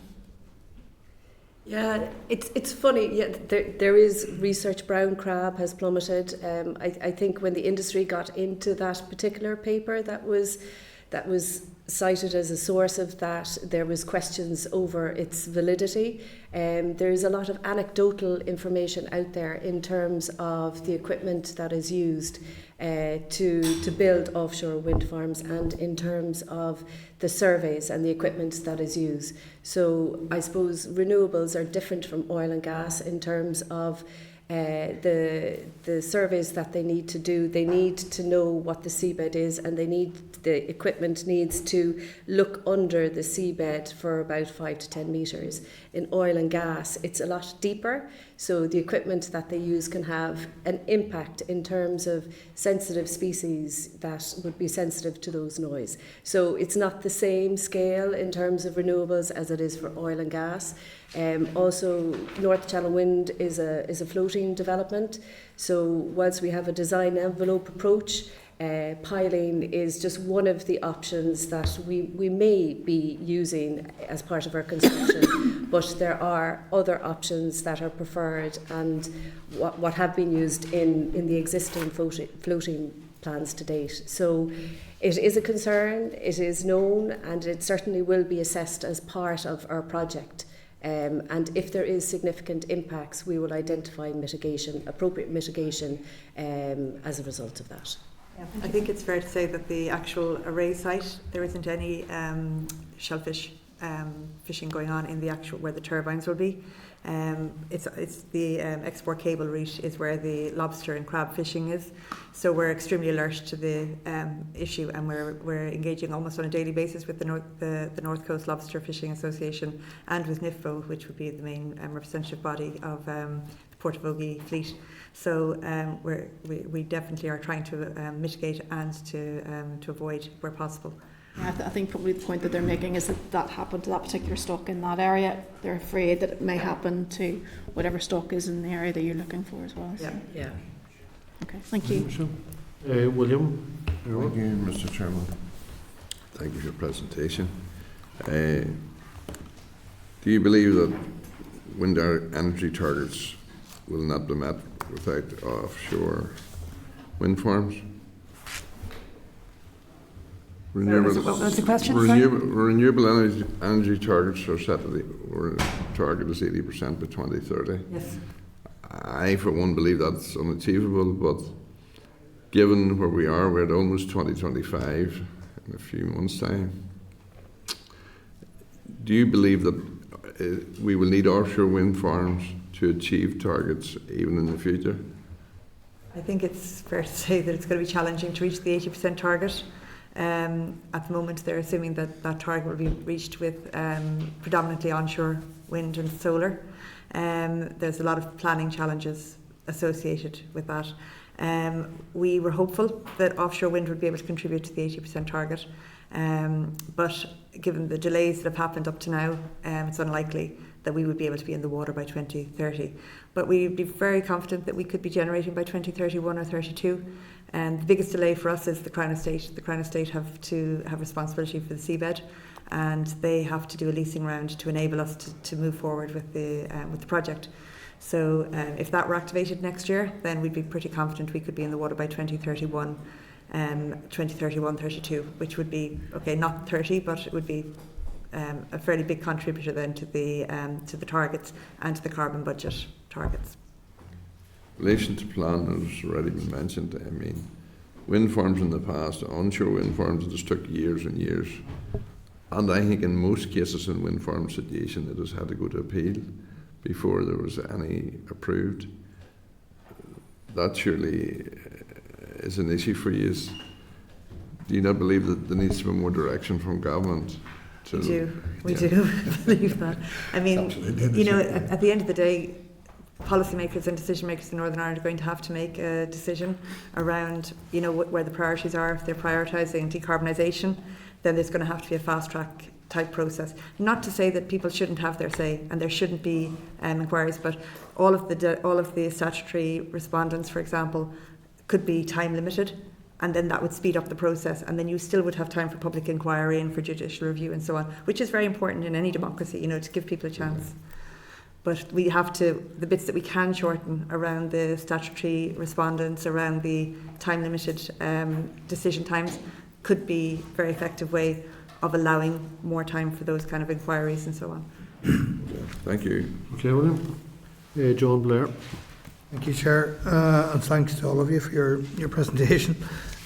Yeah, it's funny. Yeah, there is research. Brown crab has plummeted. I think when the industry got into that particular paper that was cited as a source of that, there was questions over its validity. There is a lot of anecdotal information out there in terms of the equipment that is used to build offshore wind farms, and in terms of the surveys and the equipment that is used. So I suppose renewables are different from oil and gas in terms of the surveys that they need to do. They need to know what the seabed is, and the equipment needs to look under the seabed for about 5 to 10 metres. In oil and gas, it's a lot deeper, so the equipment that they use can have an impact in terms of sensitive species that would be sensitive to those noise. So it's not the same scale in terms of renewables as it is for oil and gas. Also, North Channel Wind is a floating development. So whilst we have a design envelope approach, Piling is just one of the options that we may be using as part of our construction, but there are other options that are preferred and what have been used in the existing floating plans to date. So it is a concern, it is known, and it certainly will be assessed as part of our project. And if there is significant impacts, we will identify appropriate mitigation as a result of that. Yeah, I think it's fair to say that the actual array site, there isn't any shellfish fishing going on in the actual where the turbines will be. It's the export cable route is where the lobster and crab fishing is. So we're extremely alert to the issue, and we're engaging almost on a daily basis with the North Coast Lobster Fishing Association and with NIFO, which would be the main representative body of the Portavogie fleet. So we definitely are trying to mitigate and to avoid where possible. Yeah, I think probably the point that they're making is that happened to that particular stock in that area. They're afraid that it may happen to whatever stock is in the area that you're looking for as well. So. Yeah. Okay, thank you. William? Thank you, Mr. Chairman. Thank you for your presentation. Do you believe that wind energy targets will not be met without offshore wind farms? What was the question? Renewable energy targets are set to target is 80% by 2030. Yes. I, for one, believe that's unachievable, but given where we are, we're at almost 2025 in a few months' time. Do you believe that we will need offshore wind farms to achieve targets even in the future? I think it's fair to say that it's going to be challenging to reach the 80% target. At the moment, they're assuming that that target will be reached with predominantly onshore wind and solar. There's a lot of planning challenges associated with that. We were hopeful that offshore wind would be able to contribute to the 80% target, but given the delays that have happened up to now, it's unlikely that we would be able to be in the water by 2030. But we'd be very confident that we could be generating by 2031 or 32. And the biggest delay for us is the Crown Estate. The Crown Estate have to have responsibility for the seabed, and they have to do a leasing round to enable us to move forward with the project. So if that were activated next year, then we'd be pretty confident we could be in the water by 2031, 32, which would be, okay, not 30, but it would be a fairly big contributor then to the targets and to the carbon budget targets. In relation to plan, as already been mentioned, I mean, wind farms in the past, onshore wind farms, just took years and years. And I think in most cases in wind farm situation, it has had to go to appeal before there was any approved. That surely is an issue for you. Do you not believe that there needs to be more direction from government? We do believe that. I mean, you know, at the end of the day, policymakers and decision makers in Northern Ireland are going to have to make a decision around, you know, where the priorities are. If they're prioritising decarbonisation, then there's going to have to be a fast track type process. Not to say that people shouldn't have their say and there shouldn't be inquiries, but all of the statutory respondents, for example, could be time limited, and then that would speed up the process, and then you still would have time for public inquiry and for judicial review and so on, which is very important in any democracy, you know, to give people a chance. But we have to, the bits that we can shorten around the statutory respondents, around the time limited decision times, could be a very effective way of allowing more time for those kind of inquiries and so on. Thank you. Okay, William. John Blair. Thank you, Chair, and thanks to all of you for your presentation.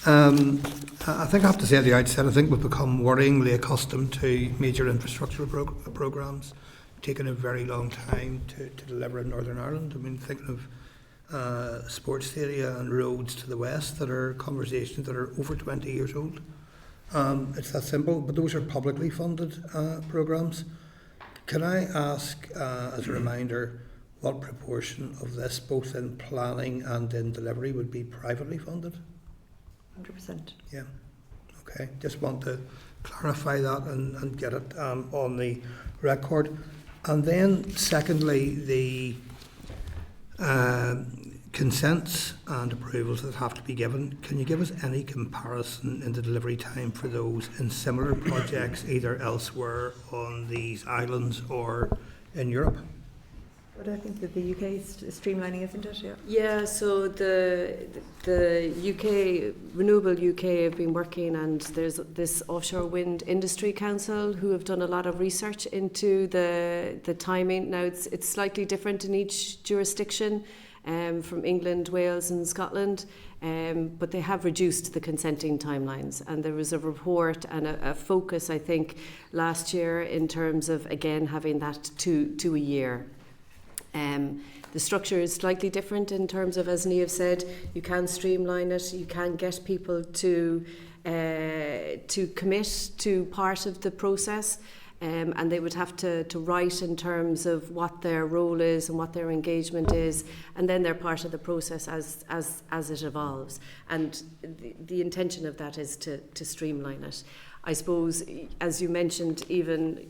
I think I have to say at the outset, I think we've become worryingly accustomed to major infrastructure programmes taking a very long time to deliver in Northern Ireland. I mean, thinking of sports area and roads to the west that are conversations that are over 20 years old. It's that simple, but those are publicly funded programmes. Can I ask, as a reminder, what proportion of this, both in planning and in delivery, would be privately funded? 100%. Yeah. Okay. Just want to clarify that and get it on the record. And then, secondly, can consents and approvals that have to be given. Can you give us any comparison in the delivery time for those in similar projects, either elsewhere on these islands or in Europe? But I think that the UK is streamlining, isn't it? Yeah. Yeah, so the UK, Renewable UK have been working, and there's this Offshore Wind Industry Council who have done a lot of research into the timing. Now it's slightly different in each jurisdiction, from England, Wales and Scotland, but they have reduced the consenting timelines, and there was a report and a focus, I think, last year in terms of, again, having that to a year. The structure is slightly different in terms of, as Niamh said, you can streamline it, you can get people to commit to part of the process, and they would have to write in terms of what their role is and what their engagement is, and then they're part of the process as it evolves. And the intention of that is to streamline it. I suppose, as you mentioned, even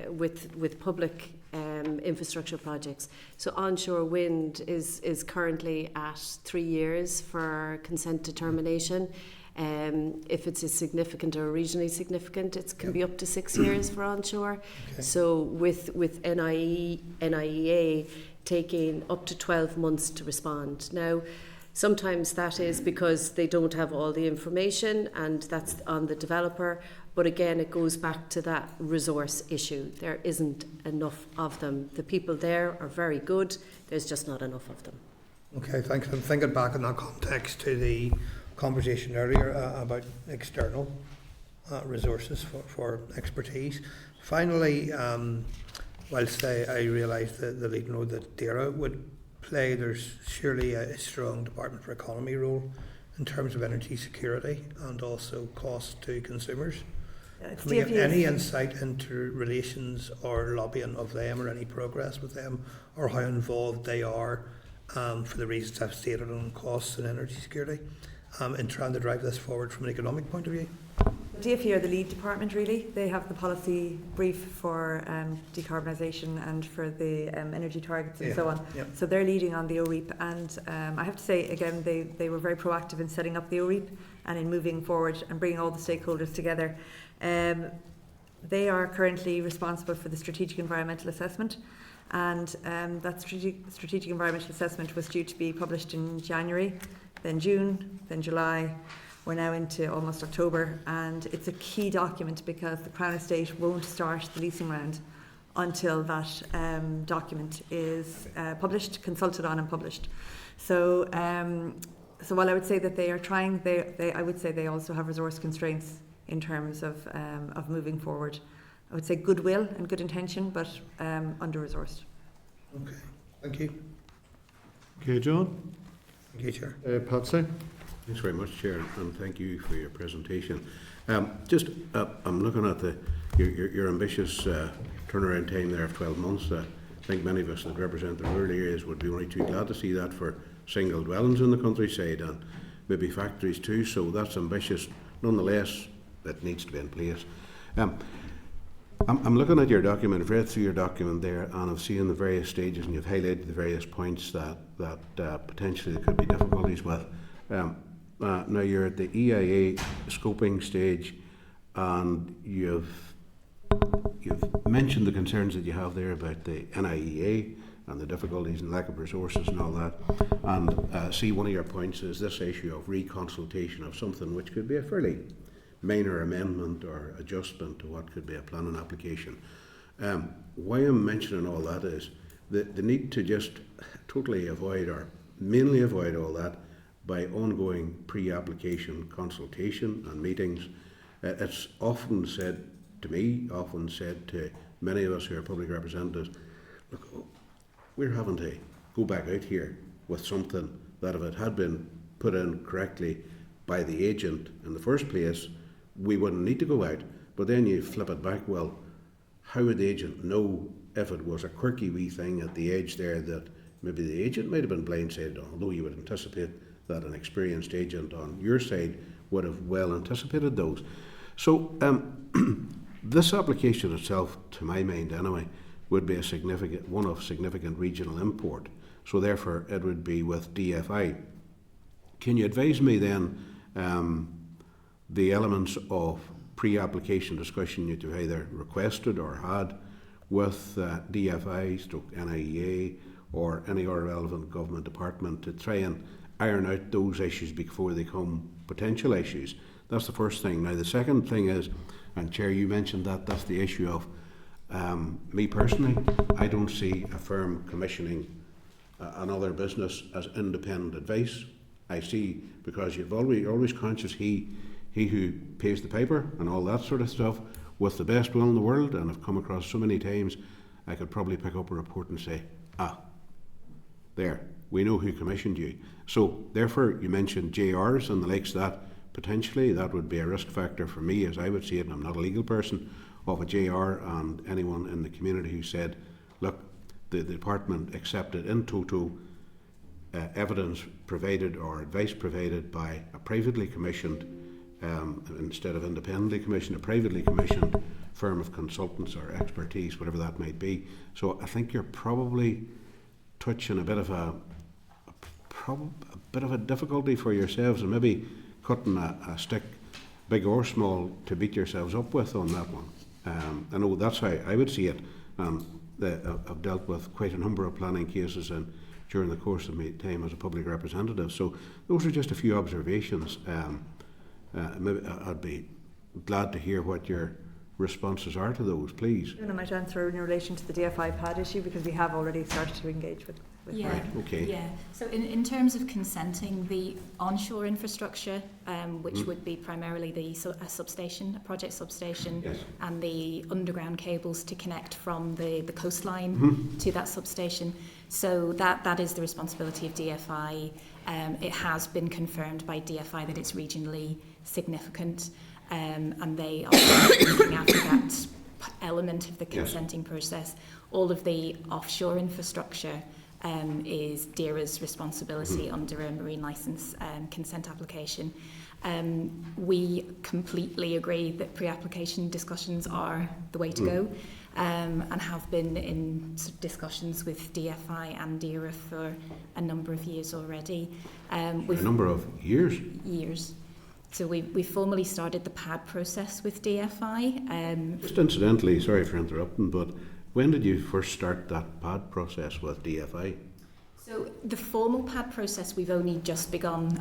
with public infrastructure projects. So onshore wind is currently at 3 years for consent determination. If it's a significant or regionally significant, it can be up to 6 years for onshore. Okay. So with NIEA taking up to 12 months to respond. Now, sometimes that is because they don't have all the information, and that's on the developer. But again, it goes back to that resource issue. There isn't enough of them. The people there are very good. There's just not enough of them. Okay, thanks. I'm thinking back in that context to the conversation earlier about external resources for expertise. Finally, whilst I realise the leading role that DAERA would play, there's surely a strong Department for Economy role in terms of energy security and also cost to consumers. Can we get any insight into relations or lobbying of them, or any progress with them, or how involved they are, for the reasons I've stated on costs and energy security, in trying to drive this forward from an economic point of view? DFE are the lead department, really. They have the policy brief for decarbonisation and for the energy targets and so on. Yep. So they're leading on the OREAP, and I have to say, again, they were very proactive in setting up the OREAP and in moving forward and bringing all the stakeholders together. They are currently responsible for the strategic environmental assessment, and that strategic environmental assessment was due to be published in January, then June, then July. We're now into almost October, and it's a key document because the Crown Estate won't start the leasing round until that document is published, consulted on and published. So while I would say that they are trying, I would say they also have resource constraints in terms of moving forward. I would say goodwill and good intention, but under-resourced. Okay, thank you. Okay, John. Thank you, Chair. Patsy. Thanks very much, Chair, and thank you for your presentation. I'm looking at your ambitious turnaround time there of 12 months. I think many of us that represent the rural areas would be only too glad to see that for single dwellings in the countryside and maybe factories too, so that's ambitious. Nonetheless, it needs to be in place. I'm looking at your document, I've read through your document there, and I've seen the various stages, and you've highlighted the various points that potentially there could be difficulties with. Now you're at the EIA scoping stage, and you've mentioned the concerns that you have there about the NIEA and the difficulties and lack of resources and all that. And see, one of your points is this issue of reconsultation of something which could be a fairly minor amendment or adjustment to what could be a planning application. Why I'm mentioning all that is the need to just totally avoid, or mainly avoid, all that by ongoing pre-application consultation and meetings. It's often said to me, often said to many of us who are public representatives, look, we're having to go back out here with something that, if it had been put in correctly by the agent in the first place, we wouldn't need to go out. But then you flip it back, well, how would the agent know if it was a quirky wee thing at the edge there that maybe the agent might have been blindsided, although you would anticipate that an experienced agent on your side would have well anticipated those. So this application itself, to my mind anyway, would be one of significant regional import. So therefore it would be with DFI. Can you advise me then the elements of pre-application discussion that you either requested or had with DFI, NIEA or any other relevant government department to try and iron out those issues before they become potential issues? That's the first thing. Now the second thing is, and Chair, you mentioned that's the issue of me personally, I don't see a firm commissioning another business as independent advice. I see, because you're always conscious he who pays the piper and all that sort of stuff, with the best will in the world, and I've come across so many times I could probably pick up a report and say, there, we know who commissioned you. So therefore you mentioned JRs and the likes of that. Potentially that would be a risk factor for me, as I would see it, and I'm not a legal person, of a JR and anyone in the community who said, look, the department accepted in toto evidence provided or advice provided by a privately commissioned, instead of independently commissioned, a privately commissioned firm of consultants or expertise, whatever that might be. So I think you're probably touching a bit of a difficulty for yourselves, and maybe cutting a stick, big or small, to beat yourselves up with on that one. I know that's how I would see it. I've dealt with quite a number of planning cases during the course of my time as a public representative. So those are just a few observations. Maybe I'd be glad to hear what your responses are to those, please. I might answer in relation to the DFI pad issue, because we have already started to engage with yeah. Right, okay. Yeah. So in terms of consenting, the onshore infrastructure, which would be primarily a substation, a project substation, yes, and the underground cables to connect from the coastline to that substation. So that is the responsibility of DFI. It has been confirmed by DFI that it's regionally significant, and they are looking after that element of the consenting process. All of the offshore infrastructure is DERA's responsibility under a marine licence consent application. We completely agree that pre-application discussions are the way to go, and have been in discussions with DFI and DERA for a number of years already. A number of years? Years. So we formally started the PAD process with DFI. Just incidentally, sorry for interrupting, but when did you first start that PAD process with DFI? So the formal PAD process we've only just begun,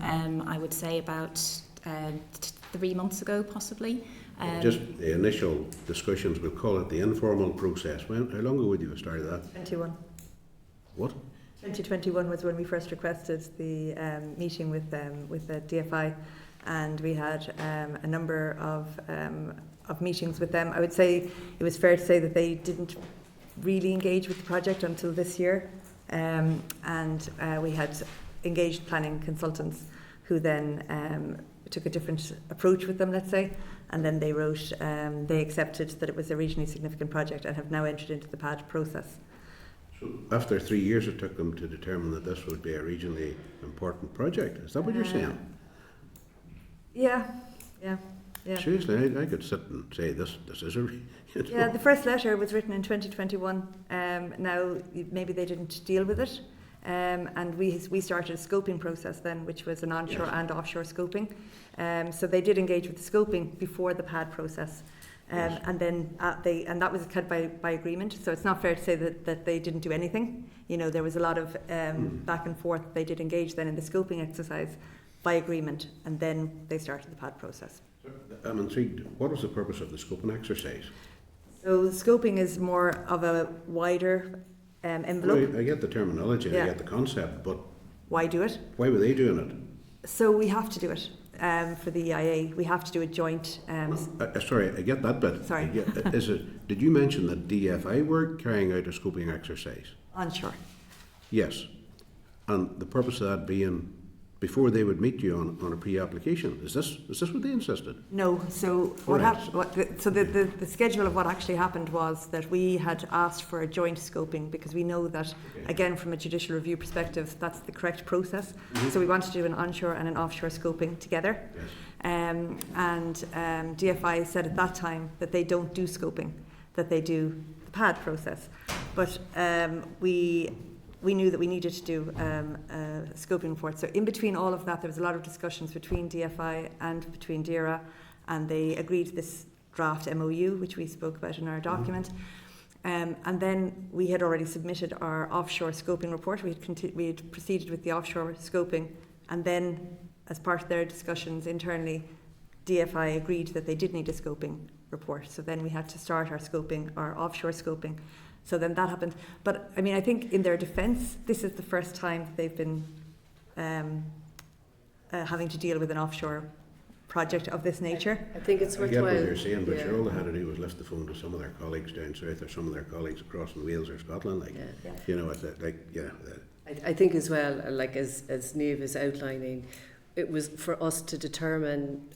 I would say about 3 months ago possibly. Just the initial discussions, we'll call it the informal process. How long ago would you have started that? 21. What? 2021 was when we first requested the meeting with the DFI, and we had a number of meetings with them. I would say it was fair to say that they didn't really engage with the project until this year, and we had engaged planning consultants who then took a different approach with them, let's say, and then they wrote, they accepted that it was a regionally significant project and have now entered into the PAD process. So after 3 years it took them to determine that this would be a regionally important project. Is that what you're saying? Yeah. Seriously, I could sit and say this is a... Yeah, the first letter was written in 2021. Now, maybe they didn't deal with it. And we started a scoping process then, which was an onshore and offshore scoping. So they did engage with the scoping before the PAD process. And then that was cut by agreement. So it's not fair to say that they didn't do anything. You know, there was a lot of back and forth. They did engage then in the scoping exercise by agreement, and then they started the PAD process. I'm intrigued. What was the purpose of the scoping exercise? So scoping is more of a wider envelope. Well, I get the terminology, Yeah. I get the concept, but Why do it? why were they doing it? So we have to do it for the EIA. We have to do a joint. Sorry, I get that bit. Sorry. Did you mention that DFI were carrying out a scoping exercise? Onshore. Yes. And the purpose of that being before they would meet you on a pre-application. Is this what they insisted? No. So what happened? So the schedule of what actually happened was that we had asked for a joint scoping, because we know that, again, from a judicial review perspective, that's the correct process. So we wanted to do an onshore and an offshore scoping together. Yes. DFI said at that time that they don't do scoping, that they do the PAD process. But we knew that we needed to do a scoping report. So in between all of that, there was a lot of discussions between DFI and between DERA, and they agreed this draft MOU, which we spoke about in our document. And then we had already submitted our offshore scoping report. We had proceeded with the offshore scoping, and then as part of their discussions internally, DFI agreed that they did need a scoping report. So then we had to start our offshore scoping. So then that happened. But I mean, I think in their defence, this is the first time they've been having to deal with an offshore project of this nature. I think it's worthwhile. I get what you're saying, but all they had to do was lift the phone to some of their colleagues down south or some of their colleagues across in Wales or Scotland. I think as well, like as Niamh is outlining, it was for us to determine,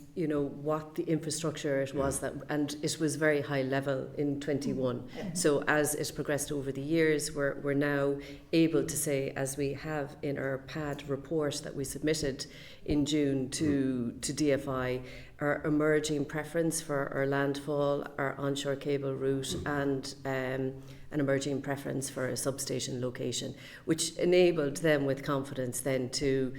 what the infrastructure it was and it was very high level in 21. So as it progressed over the years, we're now able to say, as we have in our PAD report that we submitted in June to DFI, our emerging preference for our landfall, our onshore cable route, and an emerging preference for a substation location, which enabled them with confidence then to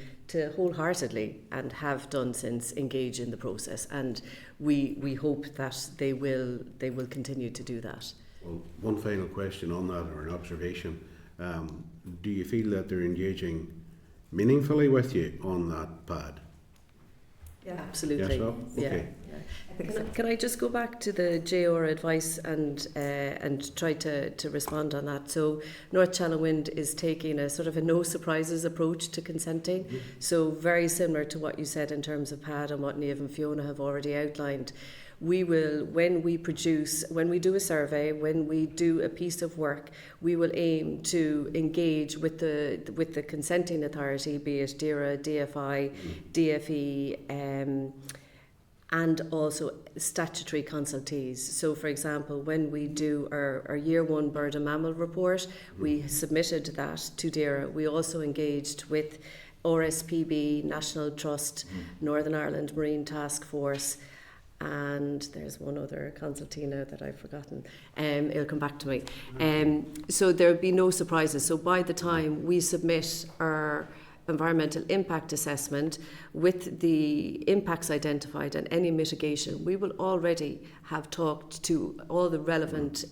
wholeheartedly, and have done since, engage in the process, and we hope that they will continue to do that. Well, one final question on that, or an observation. Do you feel that they're engaging meaningfully with you on that PAD? Yeah, absolutely. Yes, okay. Can I just go back to the JR advice and try to respond on that? So North Channel Wind is taking a sort of a no surprises approach to consenting. So very similar to what you said in terms of PAD and what Niamh and Fiona have already outlined. We will, when we do a survey, when we do a piece of work, we will aim to engage with the consenting authority, be it DERA, DFI, DFE, and also statutory consultees. So, for example, when we do our Year 1 Bird and Mammal report, we submitted that to DERA. We also engaged with RSPB, National Trust, Northern Ireland Marine Task Force, and there's one other consultee now that I've forgotten. It'll come back to me. So there'll be no surprises. So by the time we submit our environmental impact assessment with the impacts identified and any mitigation, we will already have talked to all the relevant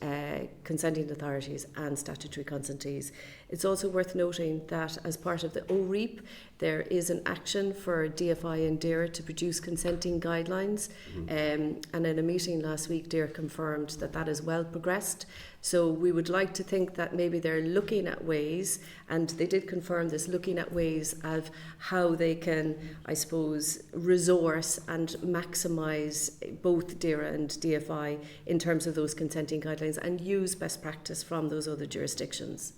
consenting authorities and statutory consentees. It's also worth noting that as part of the OREAP, there is an action for DFI and DERA to produce consenting guidelines. And in a meeting last week, DERA confirmed that is well progressed. So we would like to think that maybe they're looking at ways, and they did confirm this, looking at ways of how they can, I suppose, resource and maximise both DERA and DFI in terms of those consenting guidelines and use best practice from those other jurisdictions.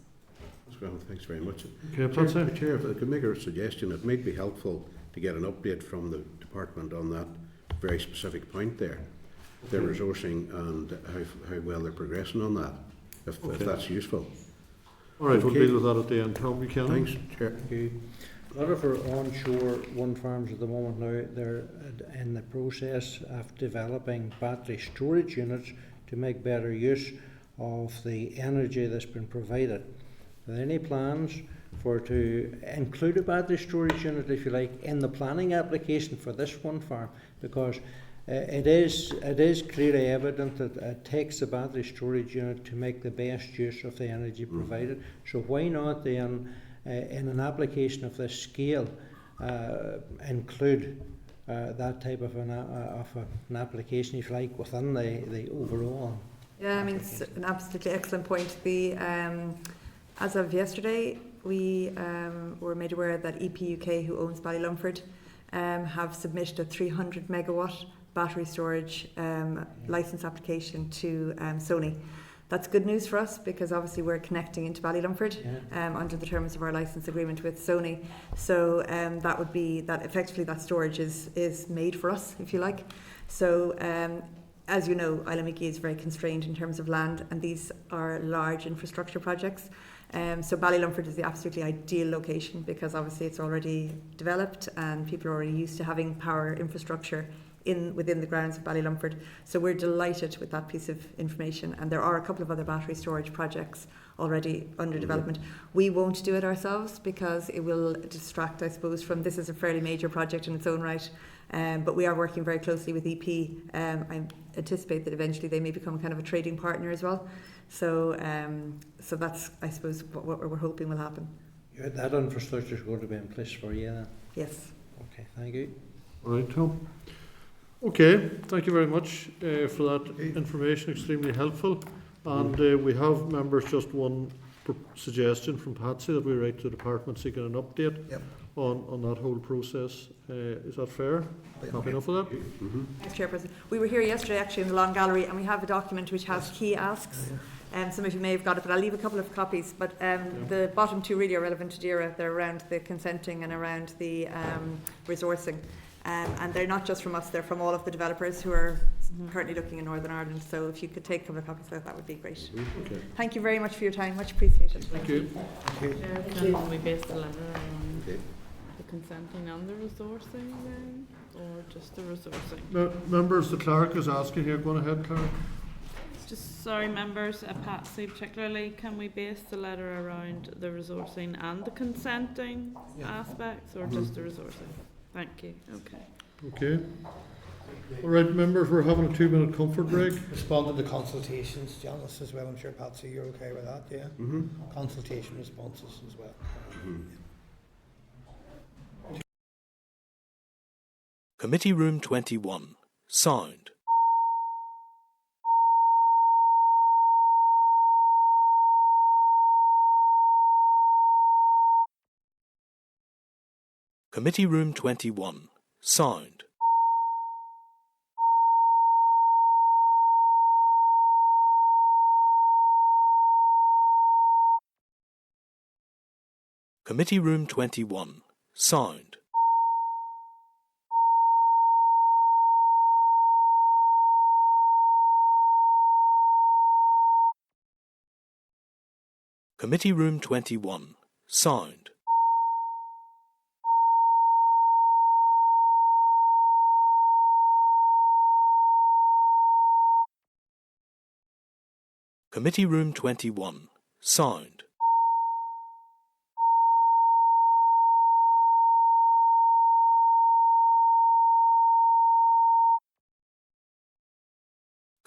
Well, thanks very much. Okay, Chair, if I could make a suggestion, it might be helpful to get an update from the department on that very specific point there, their resourcing and how well they're progressing on that, if that's useful. All right, we'll deal with that at the end. Tom, you can. Thanks, Chair. Thank you. A lot of our onshore wind farms at the moment now, they're in the process of developing battery storage units to make better use of the energy that's been provided. Are there any plans to include a battery storage unit, if you like, in the planning application for this one farm? Because it is clearly evident that it takes a battery storage unit to make the best use of the energy provided. So why not then, in an application of this scale, include that type of an application, if you like, within the overall? Yeah, I mean, it's an absolutely excellent point. As of yesterday, we were made aware that EP UK, who owns Ballylumford, have submitted a 300 megawatt battery storage licence application to Sony. That's good news for us because obviously we're connecting into Ballylumford under the terms of our licence agreement with Sony. So that would be that effectively that storage is made for us, if you like. So as you know, Isla Mickey is very constrained in terms of land, and these are large infrastructure projects. So Ballylumford is the absolutely ideal location because obviously it's already developed and people are already used to having power infrastructure within the grounds of Ballylumford. So we're delighted with that piece of information, and there are a couple of other battery storage projects already under development. We won't do it ourselves because it will distract, I suppose, from this is a fairly major project in its own right. But we are working very closely with EP. I anticipate that eventually they may become kind of a trading partner as well. So that's, I suppose, what we're hoping will happen. That infrastructure is going to be in place for you then? Yes. Okay, thank you. All right, Tom. Okay, thank you very much for that information, extremely helpful. And we have, members, just one suggestion from Patsy that we write to the department seeking an update on that whole process. Is that fair? Happy enough with that? Thanks, Chairperson. We were here yesterday actually in the Long Gallery, and we have a document which has key asks. Some of you may have got it, but I'll leave a couple of copies. But the bottom two really are relevant to DERA. They're around the consenting and around the resourcing. And they're not just from us, they're from all of the developers who are currently looking in Northern Ireland. So if you could take a couple of copies of that would be great. Okay. Thank you very much for your time, much appreciated. Thank you. Can we base the letter on the consenting and the resourcing then, or just the resourcing? Members, the clerk is asking here. Go on ahead, clerk. Just sorry, members, Patsy particularly, can we base the letter around the resourcing and the consenting aspects, or just the resourcing? Thank you. Okay. All right, members, we're having a 2-minute comfort break. Respond to the consultations, Janice, as well. I'm sure, Patsy, you're okay with that, yeah? Consultation responses as well. Committee Room 21. Sound. Committee Room 21. Sound. Committee Room 21. Sound. Committee Room 21. Sound.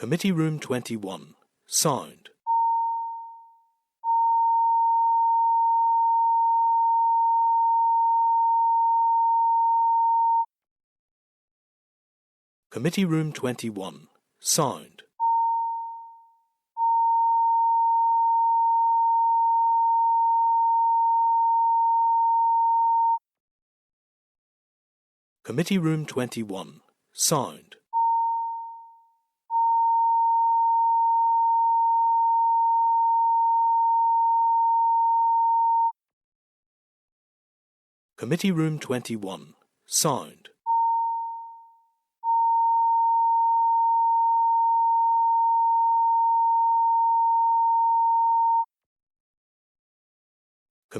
Committee Room 21. Sound. Committee Room 21. Sound. Committee Room 21. Sound. Committee Room 21. Sound.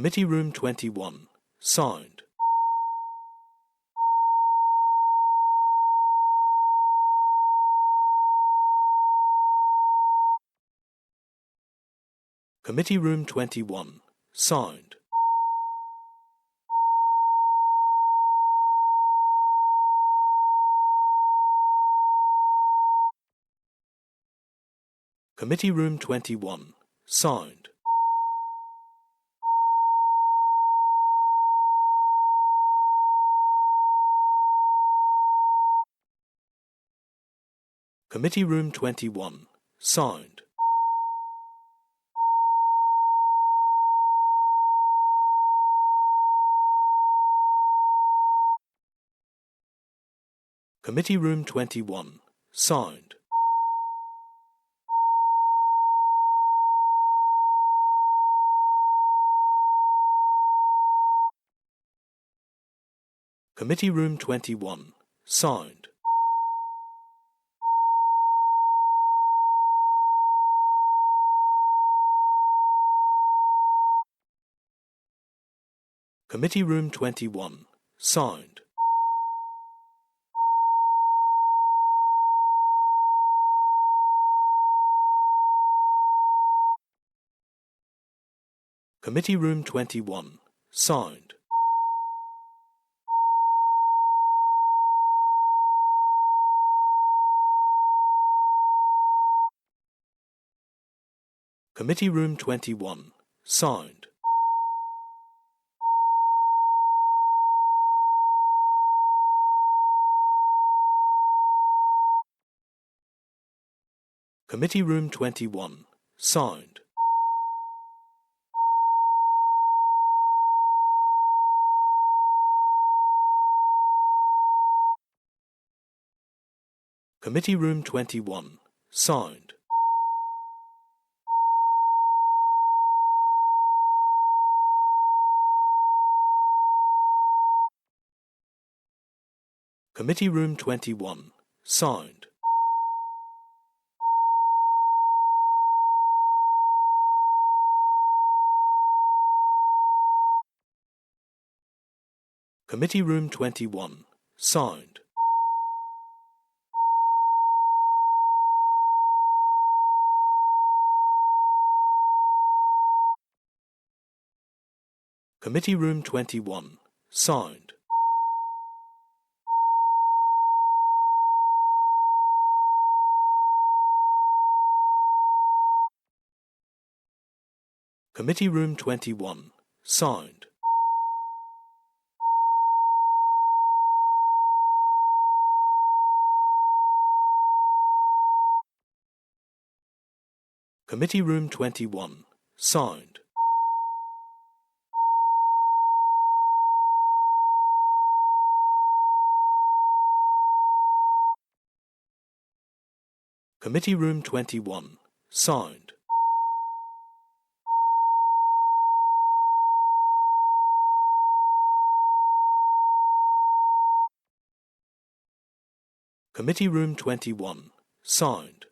Committee Room 21. Sound. Committee Room 21. Sound. Committee Room 21. Sound. Committee Room 21. Sound. Committee Room 21. Sound. Committee Room 21. Sound. Committee Room 21. Sound. Committee Room 21. Sound. Committee Room 21. Sound. Committee Room 21. Sound. Committee Room 21. Sound. Committee Room 21. Sound. Committee Room 21. Sound. Committee Room 21. Sound. Committee Room 21. Sound. Committee Room 21. Sound. Committee Room 21. Sound. Committee Room 21. Sound. Committee Room 21. Sound.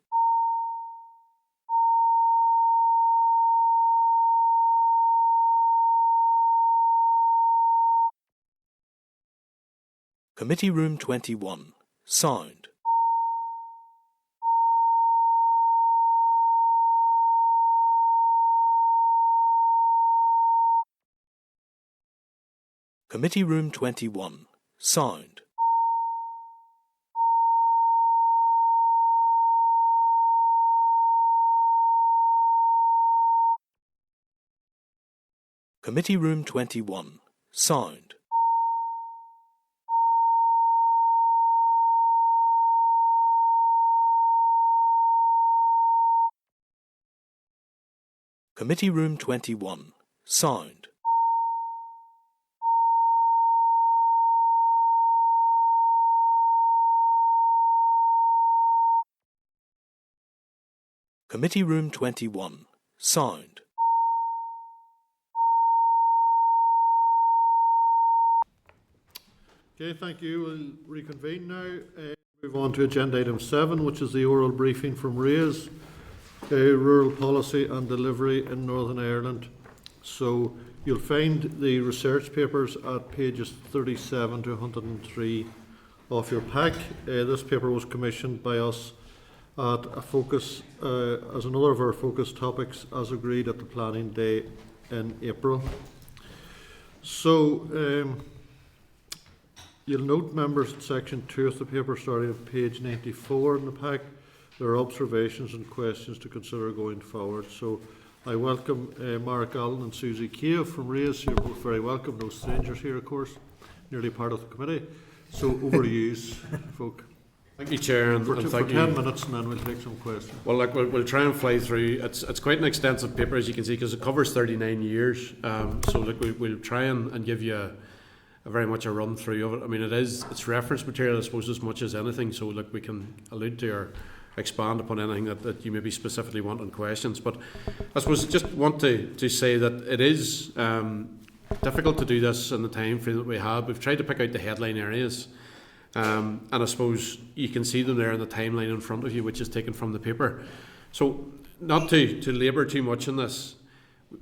Committee Room 21. Sound. Committee Room 21. Sound. Committee Room 21. Sound. Committee Room 21. Sound. Committee Room 21. Sound. Okay, thank you. We'll reconvene now. Move on to agenda item 7, which is the oral briefing from RAISE, Rural Policy and Delivery in Northern Ireland. So you'll find the research papers at pages 37 to 103 of your pack. This paper was commissioned by us at a focus, as another of our focus topics as agreed at the planning day in April. So you'll note, members, in section 2 of the paper, starting at page 94 in the pack, there are observations and questions to consider going forward. So I welcome Mark Allen and Susie Keogh from RAISE. You're both very welcome. No strangers here, of course, nearly part of the committee. So over to you, folk. Thank you, Chair, and for thank 10 you. minutes, and then we'll take some questions. Well, we'll try and fly through. It's quite an extensive paper, as you can see, because it covers 39 years. So we'll try and give you a very much a run through of it. I mean, it's reference material, I suppose, as much as anything. So we can allude to or expand upon anything that you maybe specifically want on questions. But I suppose just want to say that it is difficult to do this in the time frame that we have. We've tried to pick out the headline areas. And I suppose you can see them there in the timeline in front of you, which is taken from the paper. So not to labour too much on this,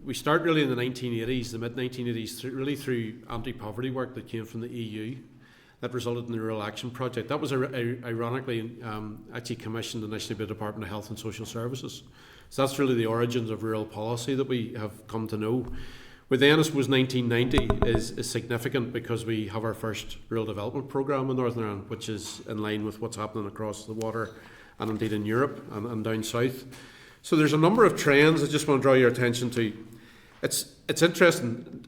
we start really in the 1980s, the mid-1980s, really through anti-poverty work that came from the EU that resulted in the Rural Action Project. That was ironically actually commissioned initially by the Department of Health and Social Services. So that's really the origins of rural policy that we have come to know. But then I suppose 1990 is significant because we have our first rural development programme in Northern Ireland, which is in line with what's happening across the water and indeed in Europe and down south. So there's a number of trends I just want to draw your attention to. It's interesting.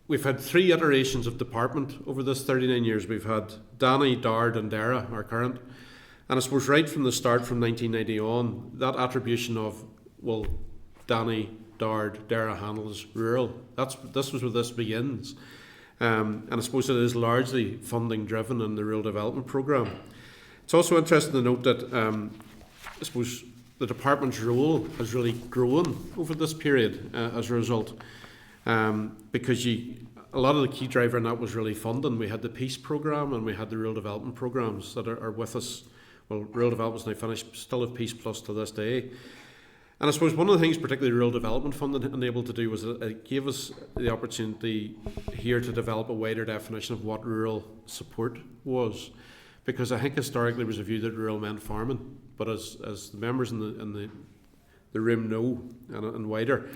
We've had 3 iterations of department over this 39 years. We've had Danny, Dard and Dara, our current. And I suppose right from the start, from 1990 on, that attribution of, well, Danny, Dard, Dara handles rural. This was where this begins. And I suppose it is largely funding driven in the rural development programme. It's also interesting to note that I suppose the department's role has really grown over this period as a result. Because a lot of the key driver in that was really funding. We had the Peace programme and we had the rural development programmes that are with us. Well, rural development's now finished, still have Peace Plus to this day. And I suppose one of the things particularly rural development fund enabled to do was it gave us the opportunity here to develop a wider definition of what rural support was. Because I think historically there was a view that rural meant farming, but as the members in the room know and wider,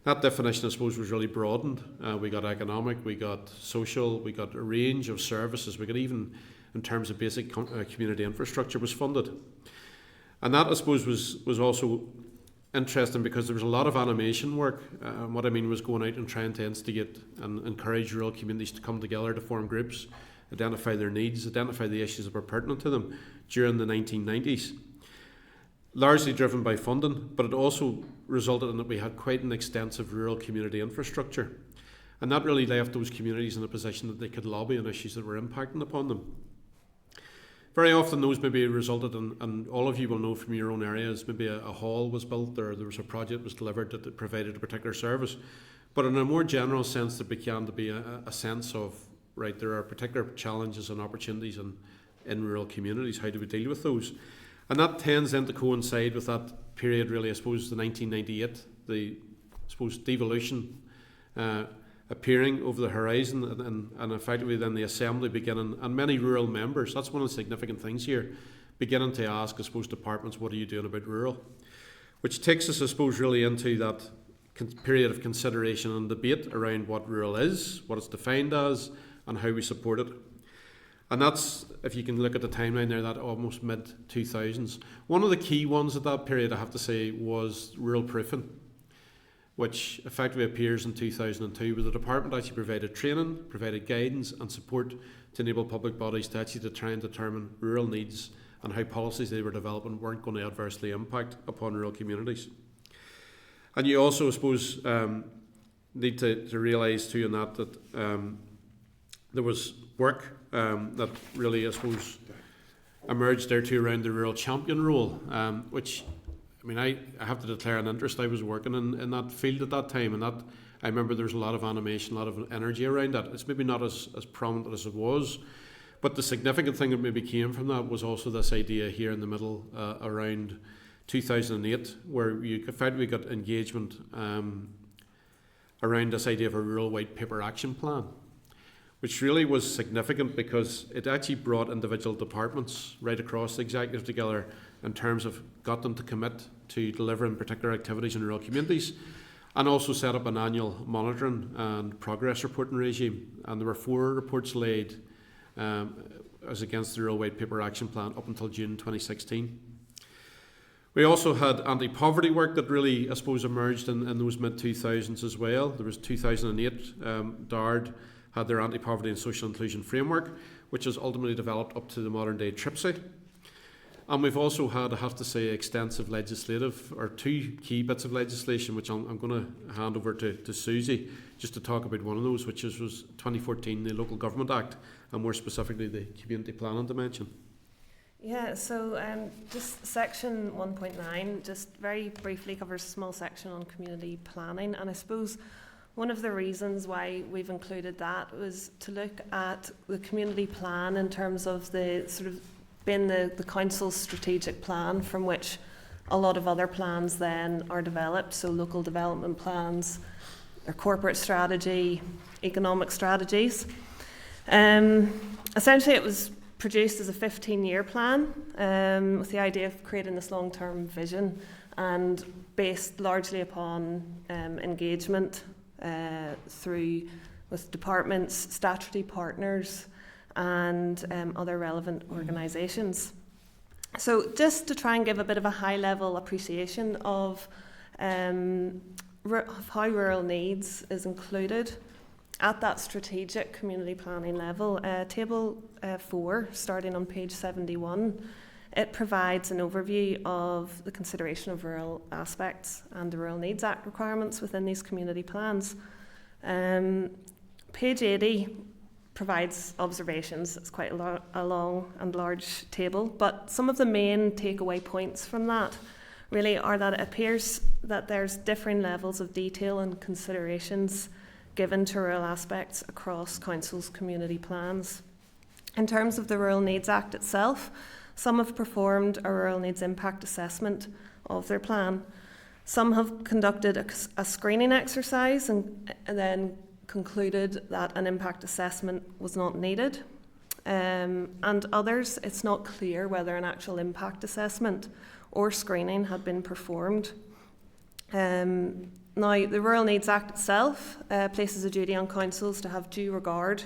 that definition, I suppose, was really broadened. We got economic, we got social, we got a range of services, we got even in terms of basic community infrastructure was funded. And that, I suppose, was also interesting because there was a lot of animation work. What I mean was going out and trying to instigate and encourage rural communities to come together to form groups, identify their needs, identify the issues that were pertinent to them during the 1990s. Largely driven by funding, but it also resulted in that we had quite an extensive rural community infrastructure. And that really left those communities in a position that they could lobby on issues that were impacting upon them. Very often those maybe resulted in, and all of you will know from your own areas, maybe a hall was built or there was a project was delivered that provided a particular service. But in a more general sense, there began to be a sense of, right, there are particular challenges and opportunities in rural communities. How do we deal with those? And that tends then to coincide with that period, really, I suppose, the 1998, the, I suppose, devolution appearing over the horizon and effectively then the assembly beginning, and many rural members, that's one of the significant things here, beginning to ask, I suppose, departments, what are you doing about rural? Which takes us, I suppose, really into that period of consideration and debate around what rural is, what it's defined as, and how we support it. And that's, if you can look at the timeline there, that almost mid-2000s. One of the key ones at that period, I have to say, was rural proofing, which effectively appears in 2002, where the department actually provided training, provided guidance and support to enable public bodies to actually try and determine rural needs and how policies they were developing weren't going to adversely impact upon rural communities. And you also, I suppose, need to realise too in that there was work that really, I suppose, emerged there too around the rural champion role, which, I mean, I have to declare an interest. I was working in that field at that time, and that I remember there was a lot of animation, a lot of energy around that. It's maybe not as prominent as it was, but the significant thing that maybe came from that was also this idea here in the middle around 2008, where you effectively got engagement around this idea of a rural white paper action plan, which really was significant because it actually brought individual departments right across the executive together in terms of got them to commit to delivering particular activities in rural communities, and also set up an annual monitoring and progress reporting regime. And there were 4 reports laid as against the Rural White Paper Action Plan up until June 2016. We also had anti-poverty work that really, I suppose, emerged in those mid-2000s as well. There was 2008, DARD had their anti-poverty and social inclusion framework, which was ultimately developed up to the modern day TRIPSI. And we've also had, I have to say, extensive legislative, or 2 key bits of legislation, which I'm going to hand over to Susie, just to talk about one of those, which was 2014, the Local Government Act, and more specifically the community planning dimension. Yeah, so just section 1.9 just very briefly covers a small section on community planning, and I suppose one of the reasons why we've included that was to look at the community plan in terms of the sort of being the council's strategic plan from which a lot of other plans then are developed, so local development plans, or corporate strategy, economic strategies. Essentially it was produced as a 15-year plan with the idea of creating this long-term vision, and based largely upon engagement with departments, statutory partners, and other relevant organisations. So just to try and give a bit of a high-level appreciation of how rural needs is included at that strategic community planning level, Table 4, starting on page 71, it provides an overview of the consideration of rural aspects and the Rural Needs Act requirements within these community plans. Page 80 provides observations. It's quite a long and large table, but some of the main takeaway points from that really are that it appears that there's differing levels of detail and considerations given to rural aspects across councils' community plans. In terms of the Rural Needs Act itself, some have performed a rural needs impact assessment of their plan. Some have conducted a screening exercise and then concluded that an impact assessment was not needed. And others, it's not clear whether an actual impact assessment or screening had been performed. Now, the Rural Needs Act itself places a duty on councils to have due regard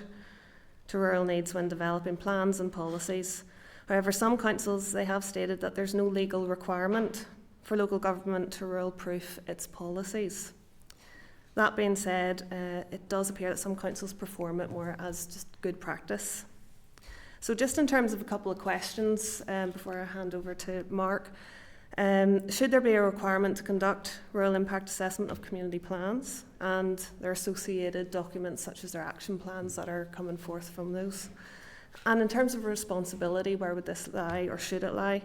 to rural needs when developing plans and policies. However, some councils, they have stated that there's no legal requirement for local government to rural-proof its policies. That being said, it does appear that some councils perform it more as just good practice. So just in terms of a couple of questions before I hand over to Mark, should there be a requirement to conduct rural impact assessment of community plans and their associated documents such as their action plans that are coming forth from those? And in terms of responsibility, where would this lie or should it lie?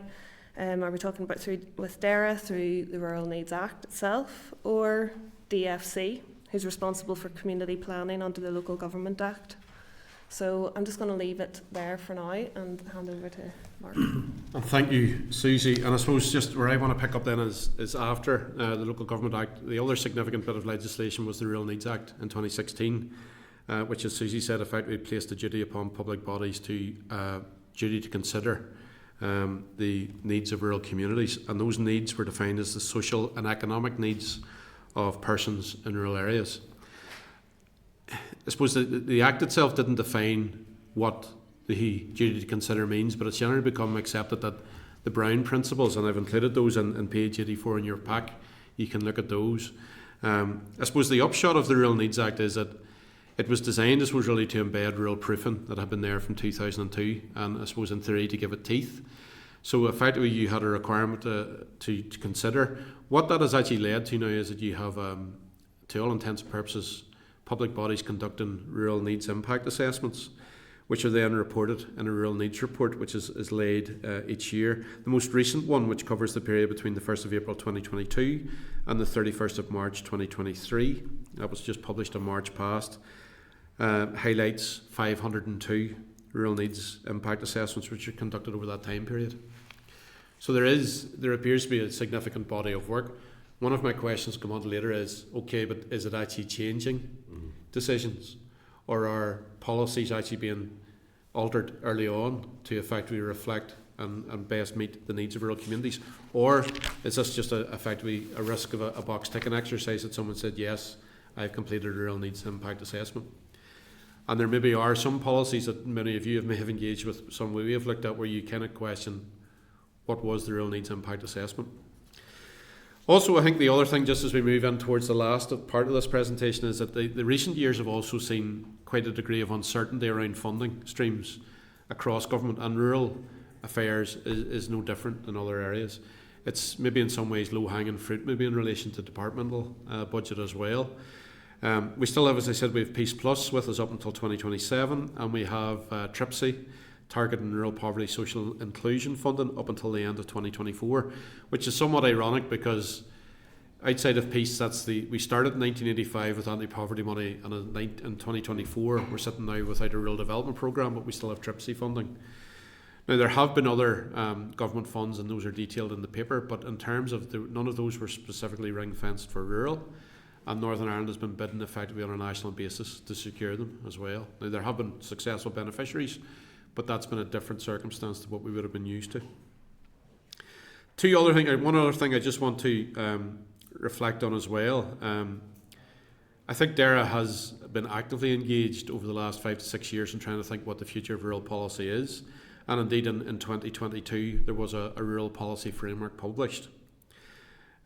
Are we talking about with DERA through the Rural Needs Act itself, or DFC, who's responsible for community planning under the Local Government Act? So I'm just going to leave it there for now and hand over to Mark. And thank you, Susie. And I suppose just where I want to pick up then is after the Local Government Act, the other significant bit of legislation was the Rural Needs Act in 2016, which, as Susie said, effectively placed a duty upon public bodies to consider the needs of rural communities. And those needs were defined as the social and economic needs of persons in rural areas. I suppose the Act itself didn't define what the duty to consider means, but it's generally become accepted that the Brown principles, and I've included those in page 84 in your pack, you can look at those. I suppose the upshot of the Rural Needs Act is that it was designed, I suppose, really to embed rural proofing that had been there from 2002, and I suppose in theory to give it teeth. So effectively you had a requirement to consider. What that has actually led to now is that you have, to all intents and purposes, public bodies conducting rural needs impact assessments, which are then reported in a rural needs report, which is laid each year. The most recent one, which covers the period between the 1st of April 2022 and the 31st of March 2023, that was just published in March past, highlights 502 rural needs impact assessments which are conducted over that time period. So there appears to be a significant body of work. One of my questions come on later is, okay, but is it actually changing decisions, or are policies actually being altered early on to effectively reflect and best meet the needs of rural communities? Or is this just effectively a risk of a box ticking exercise that someone said, yes, I've completed a rural needs impact assessment? And there maybe are some policies that many of you may have engaged with, some we have looked at, where you kind of question what was the rural needs impact assessment. Also, I think the other thing, just as we move in towards the last part of this presentation, is that the recent years have also seen quite a degree of uncertainty around funding streams across government, and rural affairs is no different than other areas. It's maybe in some ways low-hanging fruit, maybe in relation to departmental budget as well. We still have, as I said, we have Peace Plus with us up until 2027, and we have TRIPSI, Target and Rural Poverty Social Inclusion funding, up until the end of 2024, which is somewhat ironic because outside of Peace, we started in 1985 with anti-poverty money, and in 2024 we're sitting now without a rural development programme, but we still have TRIPSI funding. Now, there have been other government funds, and those are detailed in the paper, but in terms of none of those were specifically ring-fenced for rural, and Northern Ireland has been bidding effectively on a national basis to secure them as well. Now, there have been successful beneficiaries, but that's been a different circumstance to what we would have been used to. One other thing I just want to reflect on as well. I think DAERA has been actively engaged over the last 5 to 6 years in trying to think what the future of rural policy is. And indeed in 2022 there was a rural policy framework published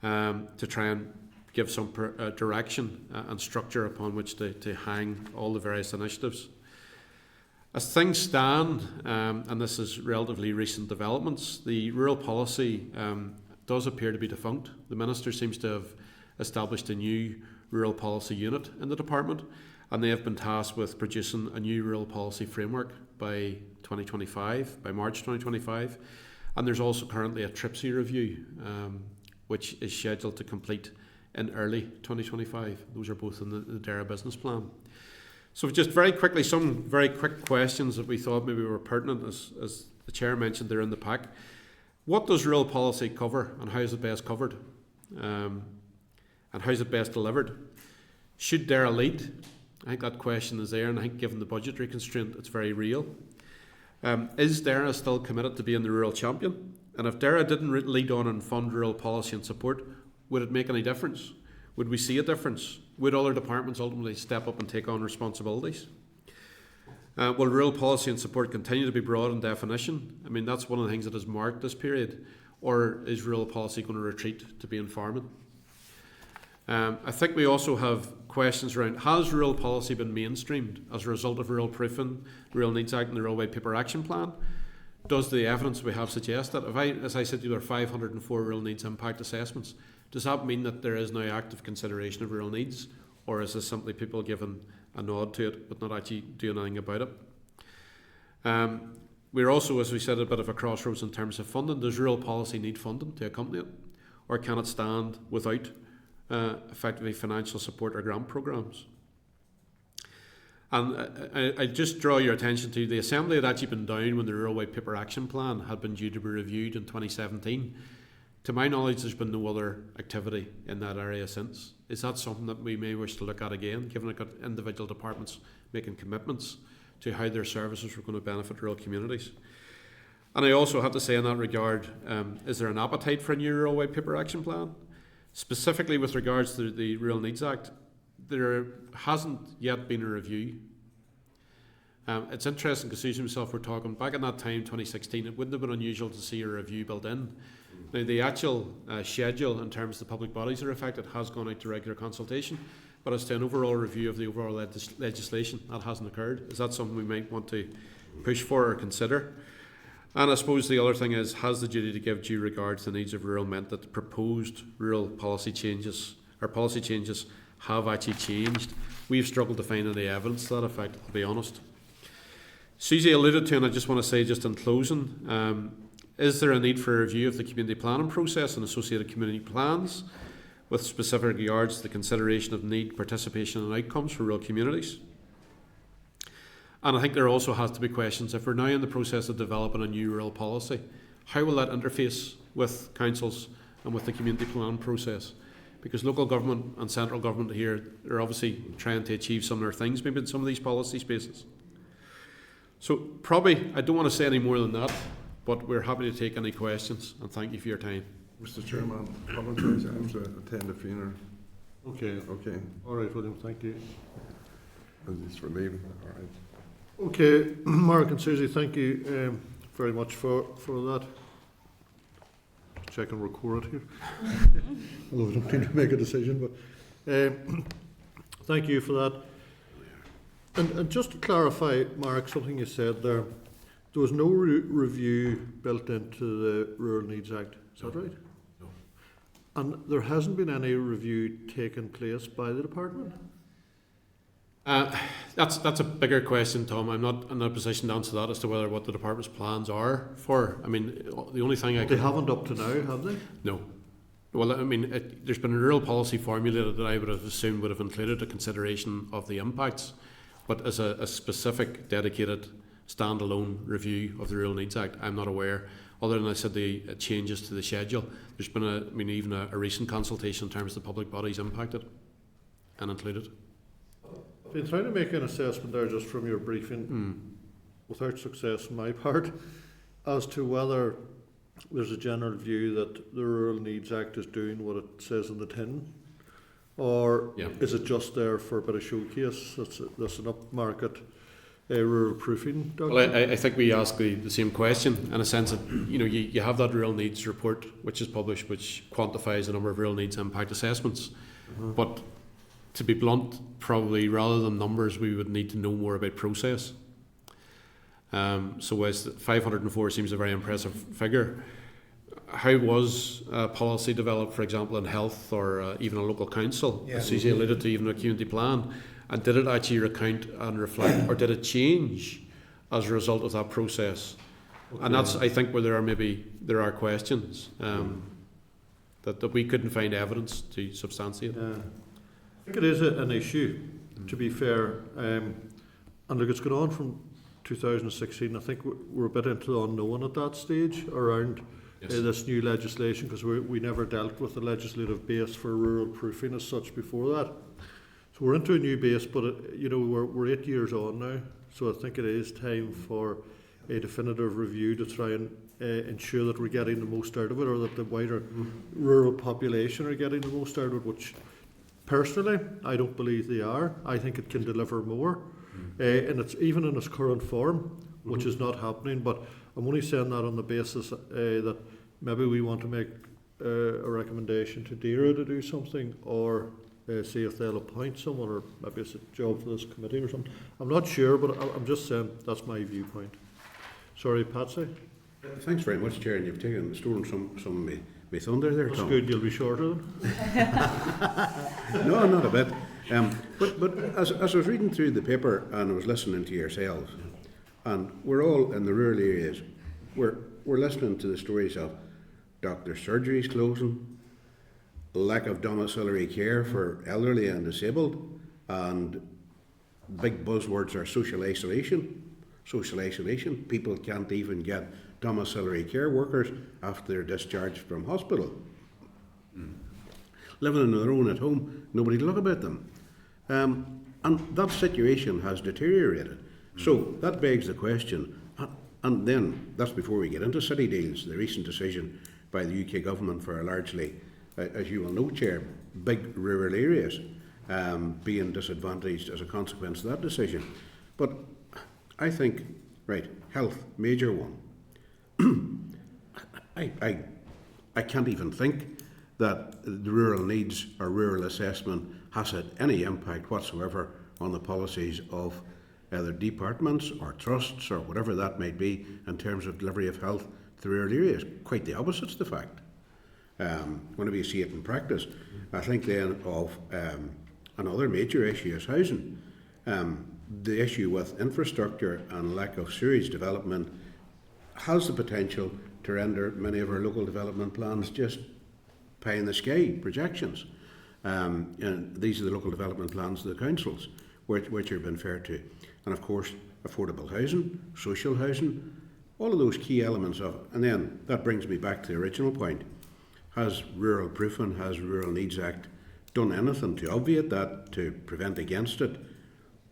to try and give some direction and structure upon which to hang all the various initiatives. As things stand, and this is relatively recent developments, the rural policy does appear to be defunct. The Minister seems to have established a new rural policy unit in the department, and they have been tasked with producing a new rural policy framework by 2025, by March 2025. And there's also currently a TRIPSI review, which is scheduled to complete in early 2025. Those are both in the DAERA business plan. So just very quickly, some very quick questions that we thought maybe were pertinent, as the Chair mentioned, they're in the pack. What does rural policy cover, and how is it best covered? And how is it best delivered? Should DAERA lead? I think that question is there, and I think given the budgetary constraint, it's very real. Is DAERA still committed to being the rural champion? And if DAERA didn't lead on and fund rural policy and support, would it make any difference? Would we see a difference? Would other departments ultimately step up and take on responsibilities? Will rural policy and support continue to be broad in definition? I mean, that's one of the things that has marked this period. Or is rural policy going to retreat to being farming? I think we also have questions around, has rural policy been mainstreamed as a result of rural proofing, the Rural Needs Act and the Rural White Paper Action Plan? Does the evidence we have suggest that? As I said, there are 504 rural needs impact assessments. Does that mean that there is now active consideration of rural needs, or is this simply people giving a nod to it but not actually doing anything about it? We're also, as we said, a bit of a crossroads in terms of funding. Does rural policy need funding to accompany it, or can it stand without effectively financial support or grant programmes? And I just draw your attention to the Assembly had actually been down when the Rural White Paper Action Plan had been due to be reviewed in 2017. To my knowledge, there's been no other activity in that area since. Is that something that we may wish to look at again, given we've got individual departments making commitments to how their services are going to benefit rural communities? And I also have to say in that regard, is there an appetite for a new Rural White Paper Action Plan? Specifically with regards to the Rural Needs Act, there hasn't yet been a review. It's interesting because Susan and myself were talking, back in that time, 2016, it wouldn't have been unusual to see a review built in. Now, the actual schedule in terms of the public bodies that are affected has gone out to regular consultation, but as to an overall review of the overall legislation, that hasn't occurred. Is that something we might want to push for or consider? And I suppose the other thing is, has the duty to give due regard to the needs of rural meant that the proposed rural policy changes, or policy changes, have actually changed? We've struggled to find any evidence to that effect, to be honest. Susie alluded to, and I just want to say just in closing, is there a need for a review of the community planning process and associated community plans with specific regards to the consideration of need, participation and outcomes for rural communities? And I think there also has to be questions, if we're now in the process of developing a new rural policy, how will that interface with councils and with the community plan process? Because local government and central government here are obviously trying to achieve similar things, maybe in some of these policy spaces. So probably, I don't want to say any more than that, but we're happy to take any questions, and thank you for your time. Mr. Chairman, I apologise, I have to attend a funeral. Okay. Okay. All right, William, thank you. And it's for leaving, all right. Okay, Mark and Susie, thank you very much for that. Check and record it here. Although we don't need to make a decision, but thank you for that. And just to clarify, Mark, something you said there was no review built into the Rural Needs Act, is that right? No. And there hasn't been any review taken place by the department? That's a bigger question, Tom. I'm not in a position to answer that as to whether what the department's plans are for. I mean, the only thing They haven't up to now, have they? No. Well, I mean, there's been a rural policy formulated that I would have assumed would have included a consideration of the impacts, but as a specific, dedicated, standalone review of the Rural Needs Act, I'm not aware. Other than I said the changes to the schedule, there's been even a recent consultation in terms of the public bodies impacted and included. I've been trying to make an assessment there just from your briefing, without success on my part, as to whether there's a general view that the Rural Needs Act is doing what it says in the tin, or is it just there for a bit of showcase? That's an upmarket rural proofing document? Well, I think we ask the same question in a sense that you have that rural needs report which is published, which quantifies the number of rural needs impact assessments. But to be blunt, probably rather than numbers, we would need to know more about process. So as 504 seems a very impressive figure, how was policy developed, for example, in health or even a local council? As CC alluded to, even a community plan. And did it actually recount and reflect, or did it change as a result of that process? Okay. And that's, I think, where there are questions that we couldn't find evidence to substantiate. I think it is an issue, to be fair. And look, it's gone on from 2016. I think we're a bit into the unknown at that stage around this new legislation, because we never dealt with the legislative base for rural proofing as such before that. So we're into a new base, but we're 8 years on now. So I think it is time for a definitive review to try and ensure that we're getting the most out of it, or that the wider rural population are getting the most out of it, which personally I don't believe they are. I think it can deliver more, and it's even in its current form, which is not happening. But I'm only saying that on the basis that maybe we want to make a recommendation to DERA to do something, or see if they'll appoint someone, or maybe it's a job for this committee or something. I'm not sure, but I'm just saying that's my viewpoint. Sorry, Patsy. Thanks very much, Chair, and you've stolen some of my thunder there, Tom. That's good. You'll be shorter then. No, not a bit. But as I was reading through the paper and I was listening to yourselves, and we're all in the rural areas, we're listening to the stories of doctor surgeries closing, lack of domiciliary care for elderly and disabled, and big buzzwords are social isolation. Social isolation. People can't even get domiciliary care workers after they're discharged from hospital. Living on their own at home, nobody to look about them. And that situation has deteriorated. So that begs the question, and then that's before we get into city deals, the recent decision by the UK government for a largely, as you will know, Chair, big rural areas being disadvantaged as a consequence of that decision. But I think, right, health, major one. I can't even think that the rural needs or rural assessment has had any impact whatsoever on the policies of either departments or trusts or whatever that may be in terms of delivery of health to rural areas. Quite the opposite's the fact. Whenever you see it in practice, I think then of another major issue is housing. The issue with infrastructure and lack of sewage development has the potential to render many of our local development plans just pie in the sky projections. And these are the local development plans of the councils, which are being fair to. And of course, affordable housing, social housing, all of those key elements of it. And then that brings me back to the original point. Has Rural Proofing, has Rural Needs Act done anything to obviate that, to prevent against it,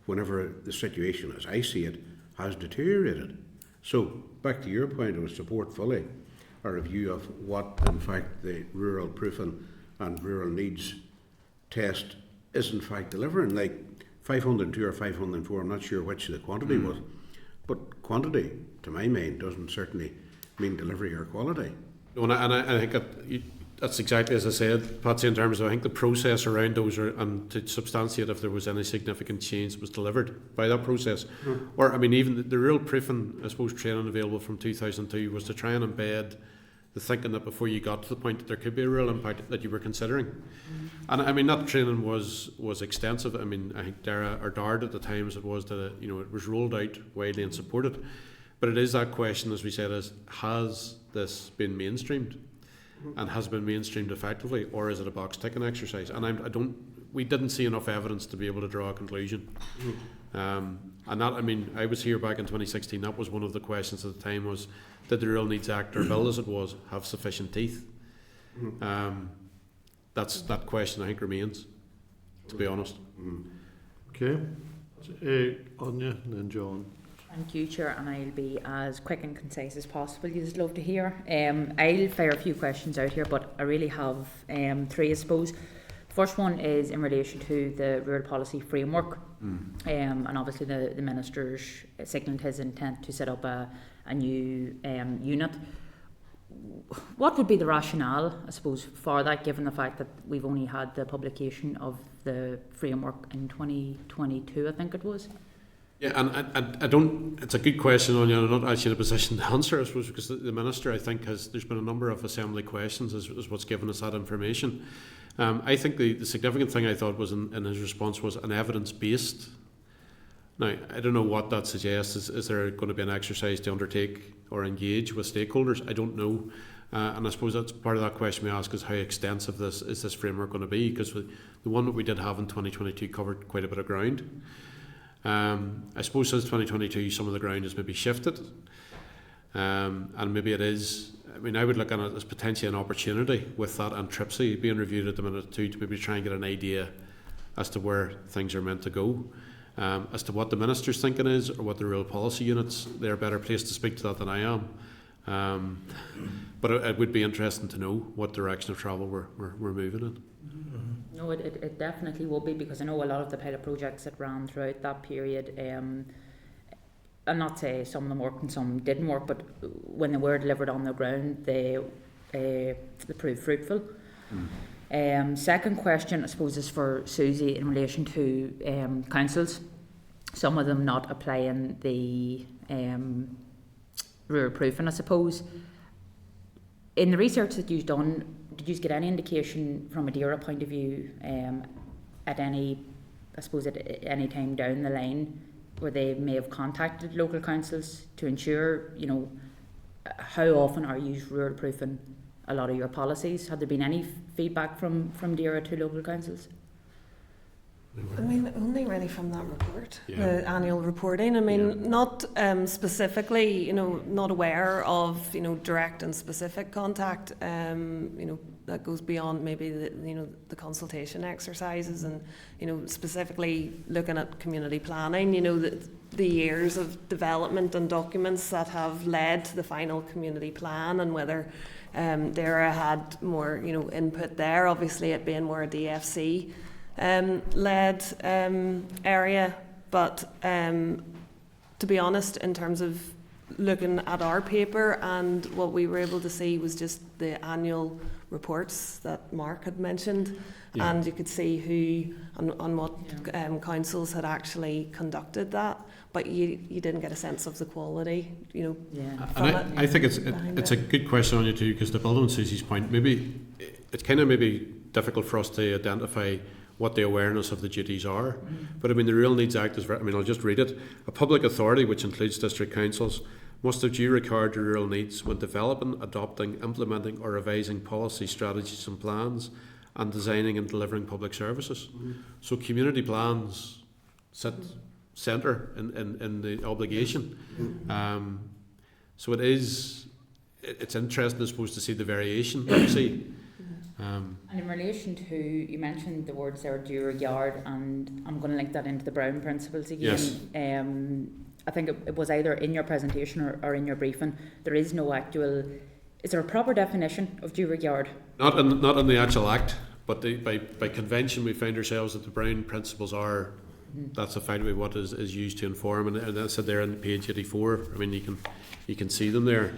whenever the situation, as I see it, has deteriorated? So, back to your point, I would support fully a review of what, in fact, the Rural Proofing and Rural Needs test is, in fact, delivering. Like 502 or 504, I'm not sure which the quantity was, but quantity, to my mind, doesn't certainly mean delivery or quality. And I think that's exactly as I said, Patsy, in terms of I think the process around those and to substantiate if there was any significant change that was delivered by that process. Or, I mean, even the Rural Proofing, I suppose, training available from 2002 was to try and embed the thinking that before you got to the point that there could be a real impact that you were considering. And I mean, that training was extensive. I mean, I think DARA or DARD at the time as it was that it was rolled out widely and supported. But it is that question, as we said, has this been mainstreamed? And has been mainstreamed effectively, or is it a box ticking exercise? And we didn't see enough evidence to be able to draw a conclusion. And that, I mean, I was here back in 2016. That was one of the questions at the time: was did the Rural Needs Act, or bill as it was, have sufficient teeth? That question I think remains, to be honest. Okay, Anya and then John. Thank you, Chair, and I'll be as quick and concise as possible. You'd love to hear. I'll fire a few questions out here, but I really have three, I suppose. The first one is in relation to the rural policy framework, and obviously the Minister's signalled his intent to set up a new unit. What would be the rationale, I suppose, for that, given the fact that we've only had the publication of the framework in 2022, I think it was? Yeah, and I don't. It's a good question, Anya. I'm not actually in a position to answer, I suppose, because the Minister, I think, there's been a number of Assembly questions as what's given us that information. I think the significant thing I thought was in his response was an evidence-based. Now, I don't know what that suggests. Is there going to be an exercise to undertake or engage with stakeholders? I don't know. And I suppose that's part of that question we ask is how extensive is this framework going to be? Because the one that we did have in 2022 covered quite a bit of ground. I suppose since 2022 some of the ground has maybe shifted, and maybe it is. I mean, I would look at it as potentially an opportunity with that and TRIPSI being reviewed at the minute too, to maybe try and get an idea as to where things are meant to go. As to what the Minister's thinking is, or what the rural policy units, they're better placed to speak to that than I am. But it would be interesting to know what direction of travel we're moving in. No, it definitely will be, because I know a lot of the pilot projects that ran throughout that period, I'm not saying some of them worked and some didn't work, but when they were delivered on the ground, they proved fruitful. Second question, I suppose, is for Susie in relation to councils. Some of them not applying the rural proofing, I suppose. In the research that you've done, did you get any indication from a DERA point of view at any time down the line where they may have contacted local councils to ensure, how often are you rural proofing a lot of your policies? Had there been any feedback from DERA to local councils? I mean, only really from that report, Yeah. the annual reporting. I mean, not specifically, not aware of, direct and specific contact, that goes beyond maybe the consultation exercises and, specifically looking at community planning, the years of development and documents that have led to the final community plan, and whether DERA had more, input there, obviously it being more a DFC led area, but to be honest, in terms of looking at our paper, and what we were able to see was just the annual reports that Mark had mentioned, and you could see who on what councils had actually conducted that, but you didn't get a sense of the quality, from and I think it's a good question on you too, because to build on Susie's point, maybe it's kind of maybe difficult for us to identify what the awareness of the duties are. But I mean, the Rural Needs Act is, I'll just read it. A public authority, which includes district councils, must have due regard to rural needs when developing, adopting, implementing or revising policy, strategies and plans, and designing and delivering public services. So community plans sit centre in the obligation. So it's interesting, I suppose, to see the variation that we see. And in relation to, you mentioned the words there, due regard, and I'm going to link that into the Brown principles again. Yes. I think it was either in your presentation or in your briefing. There is no actual. Is there a proper definition of due regard? Not in the actual act, but by convention we find ourselves that the Brown principles are. That's effectively what is used to inform, and that's said there on page 84. I mean, you can see them there.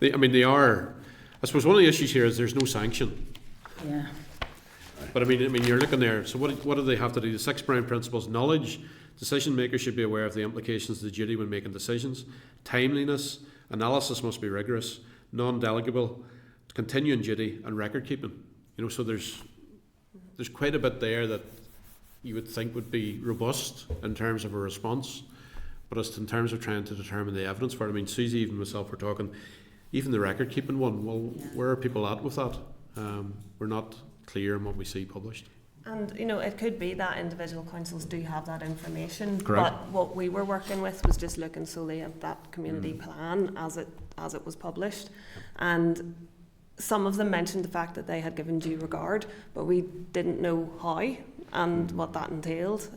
They are. I suppose one of the issues here is there's no sanction. Yeah. But I mean, you're looking there. So what do they have to do? The 6 Brown principles: knowledge. Decision makers should be aware of the implications of the duty when making decisions. Timeliness. Analysis must be rigorous. Non-delegable. Continuing duty and record keeping. So there's quite a bit there that you would think would be robust in terms of a response, but it's in terms of trying to determine the evidence for it. I mean, Susie, even myself, were talking. Even the record keeping one, well, where are people at with that? We're not clear in what we see published. And it could be that individual councils do have that information. Correct. But what we were working with was just looking solely at that community plan as it was published. And some of them mentioned the fact that they had given due regard, but we didn't know how and what that entailed.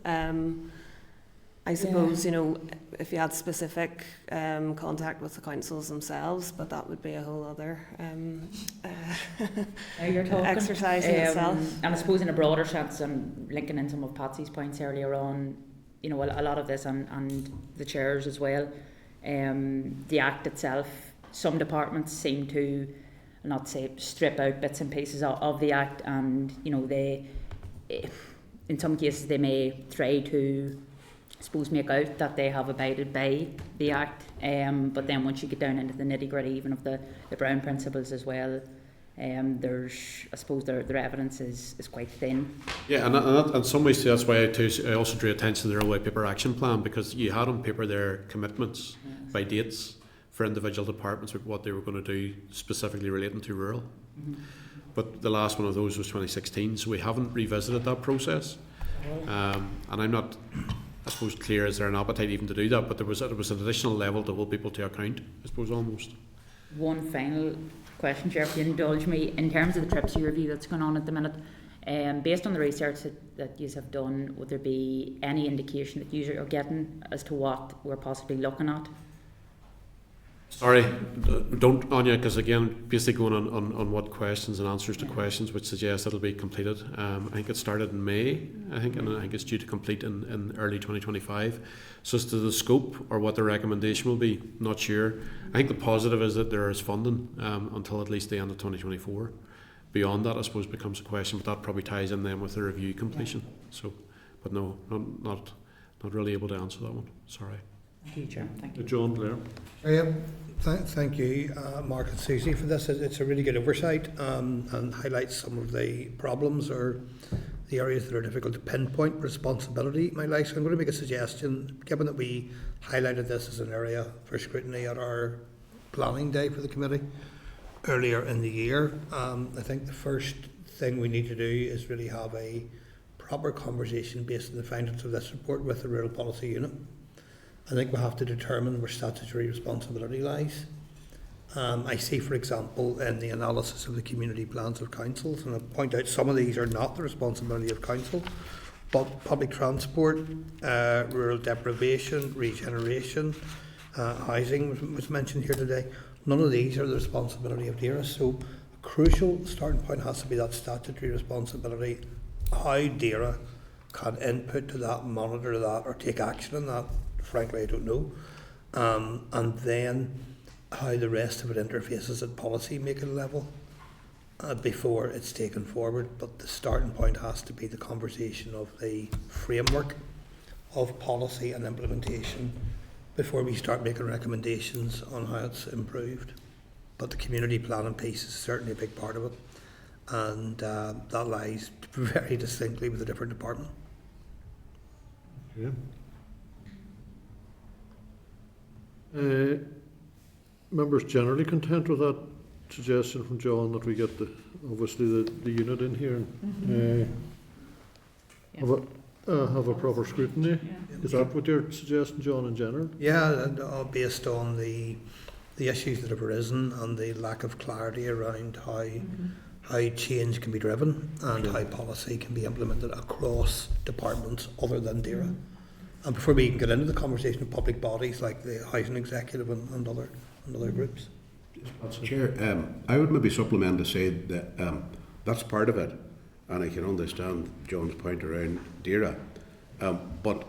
I suppose, you know, if you had specific contact with the councils themselves, but that would be a whole other You're talking, exercise in itself. And I suppose in a broader sense, and linking in some of Patsy's points earlier on, you know, a lot of this, and the chairs as well, the Act itself, some departments seem to, not say strip out bits and pieces of the Act, and, you know, they, in some cases, they may try to, I suppose, make out that they have abided by the Act, but then once you get down into the nitty gritty, even of the Brown principles as well, there's, I suppose, their evidence is quite thin. Yeah, and in some ways that's why I also drew attention to their white paper action plan, because you had on paper their commitments by dates for individual departments with what they were going to do specifically relating to rural. But the last one of those was 2016, so we haven't revisited that process, and I'm not, I suppose, clear is there an appetite even to do that, but there was an additional level to hold people to account, I suppose, almost. One final question, Chair, if you indulge me, in terms of the TRIPS review that's going on at the minute, based on the research that you have done, would there be any indication that you are getting as to what we're possibly looking at? Sorry, don't, Anya, because again, basically going on what questions and answers to questions, which suggests it'll be completed. I think it started in May, and I think it's due to complete in early 2025. So as to the scope or what the recommendation will be, not sure. I think the positive is that there is funding until at least the end of 2024. Beyond that, I suppose, becomes a question, but that probably ties in then with the review completion. So, but no, not really able to answer that one. Sorry. Thank you, Chair. Thank you. John Blair. Thank you, Mark and Susie, for this. It's a really good oversight and highlights some of the problems or the areas that are difficult to pinpoint. Responsibility, my life. So I'm going to make a suggestion, given that we highlighted this as an area for scrutiny at our planning day for the committee earlier in the year. I think the first thing we need to do is really have a proper conversation based on the findings of this report with the Rural Policy Unit. I think we have to determine where statutory responsibility lies. I see, for example, in the analysis of the community plans of councils, and I point out some of these are not the responsibility of council, but public transport, rural deprivation, regeneration, housing was mentioned here today. None of these are the responsibility of DAERA, so a crucial starting point has to be that statutory responsibility, how DAERA can input to that, monitor that, or take action on that. Frankly, I don't know. And then how the rest of it interfaces at policy making level before it's taken forward. But the starting point has to be the conversation of the framework of policy and implementation before we start making recommendations on how it's improved. But the community planning piece is certainly a big part of it, and that lies very distinctly with a different department. Yeah. Members generally content with that suggestion from John that we get obviously the unit in here and have a proper scrutiny. Is that what you're suggesting, John, in general? Yeah, and, based on the issues that have arisen and the lack of clarity around how change can be driven and how policy can be implemented across departments other than DAERA. And before we even get into the conversation of public bodies like the Housing Executive and other groups. Chair, I would maybe supplement to say that that's part of it, and I can understand John's point around DAERA, but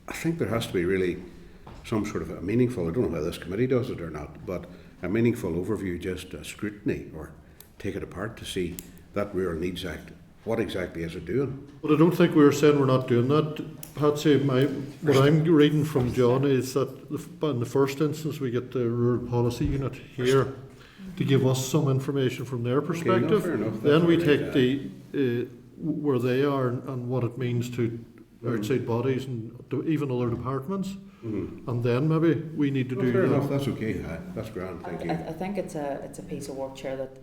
I think there has to be really some sort of a meaningful, I don't know whether this committee does it or not, but a meaningful overview, just a scrutiny, or take it apart to see that Rural Needs Act. What exactly is it doing? But I don't think we were saying we're not doing that. Patsy, what I'm reading from John is that in the first instance we get the Rural Policy Unit here to give us some information from their perspective. Okay, no, fair enough. Then we take the where they are and what it means to outside bodies and even other departments. And then maybe we need to do fair that. enough, that's okay. That's grand, thank you. I think it's a piece of work, Chair, that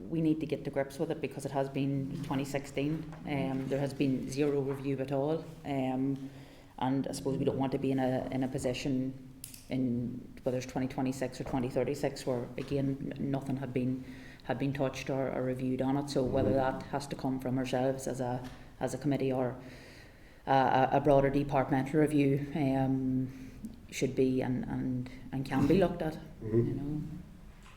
we need to get to grips with it, because it has been 2016. There has been zero review at all, and I suppose we don't want to be in a position in whether it's 2026 or 2036 where again nothing had been touched or reviewed on it. So whether that has to come from ourselves as a committee or a broader departmental review should be and can be looked at. You know.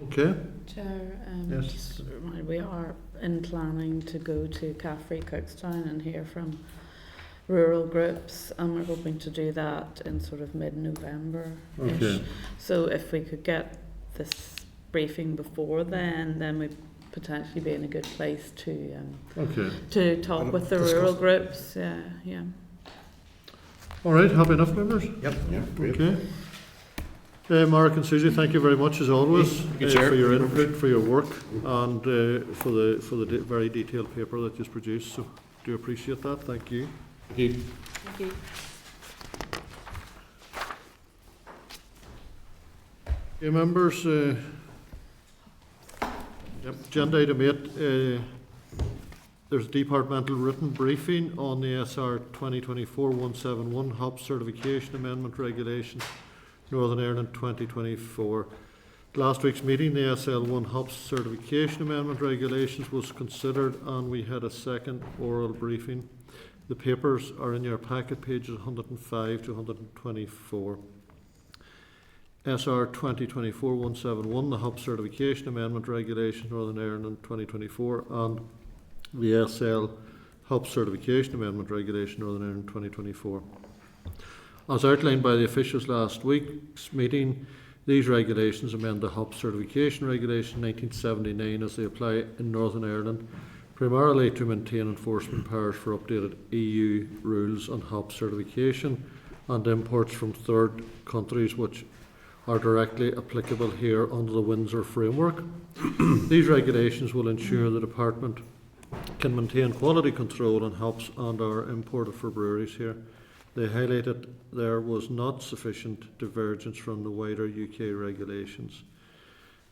Okay. Chair, Yes. just a reminder, we are in planning to go to Caffrey, Cookstown and hear from rural groups, and we're hoping to do that in sort of mid-November. Okay. So if we could get this briefing before then we'd potentially be in a good place to talk with the rural groups. Yeah. All right, happy enough, members? Yep. Great. Okay. Mark and Susie, thank you very much as always for your input, for your work, and for the very detailed paper that you've produced. So do appreciate that. Thank you. Thank you. Thank you. Okay, members. Agenda item 8. There's a departmental written briefing on the SR 2024-171 HOP Certification Amendment Regulations, Northern Ireland 2024. Last week's meeting, the SL1 HOP Certification Amendment Regulations was considered, and we had a second oral briefing. The papers are in your packet, pages 105 to 124. SR 2024-171, the HOP Certification Amendment Regulation, Northern Ireland 2024, and the SL HOP Certification Amendment Regulation, Northern Ireland 2024. As outlined by the officials last week's meeting, these regulations amend the HOP Certification Regulation 1979 as they apply in Northern Ireland, primarily to maintain enforcement powers for updated EU rules on HOP certification and imports from third countries which are directly applicable here under the Windsor Framework. These regulations will ensure the Department can maintain quality control on hops and are imported for breweries here. They highlighted there was not sufficient divergence from the wider UK regulations.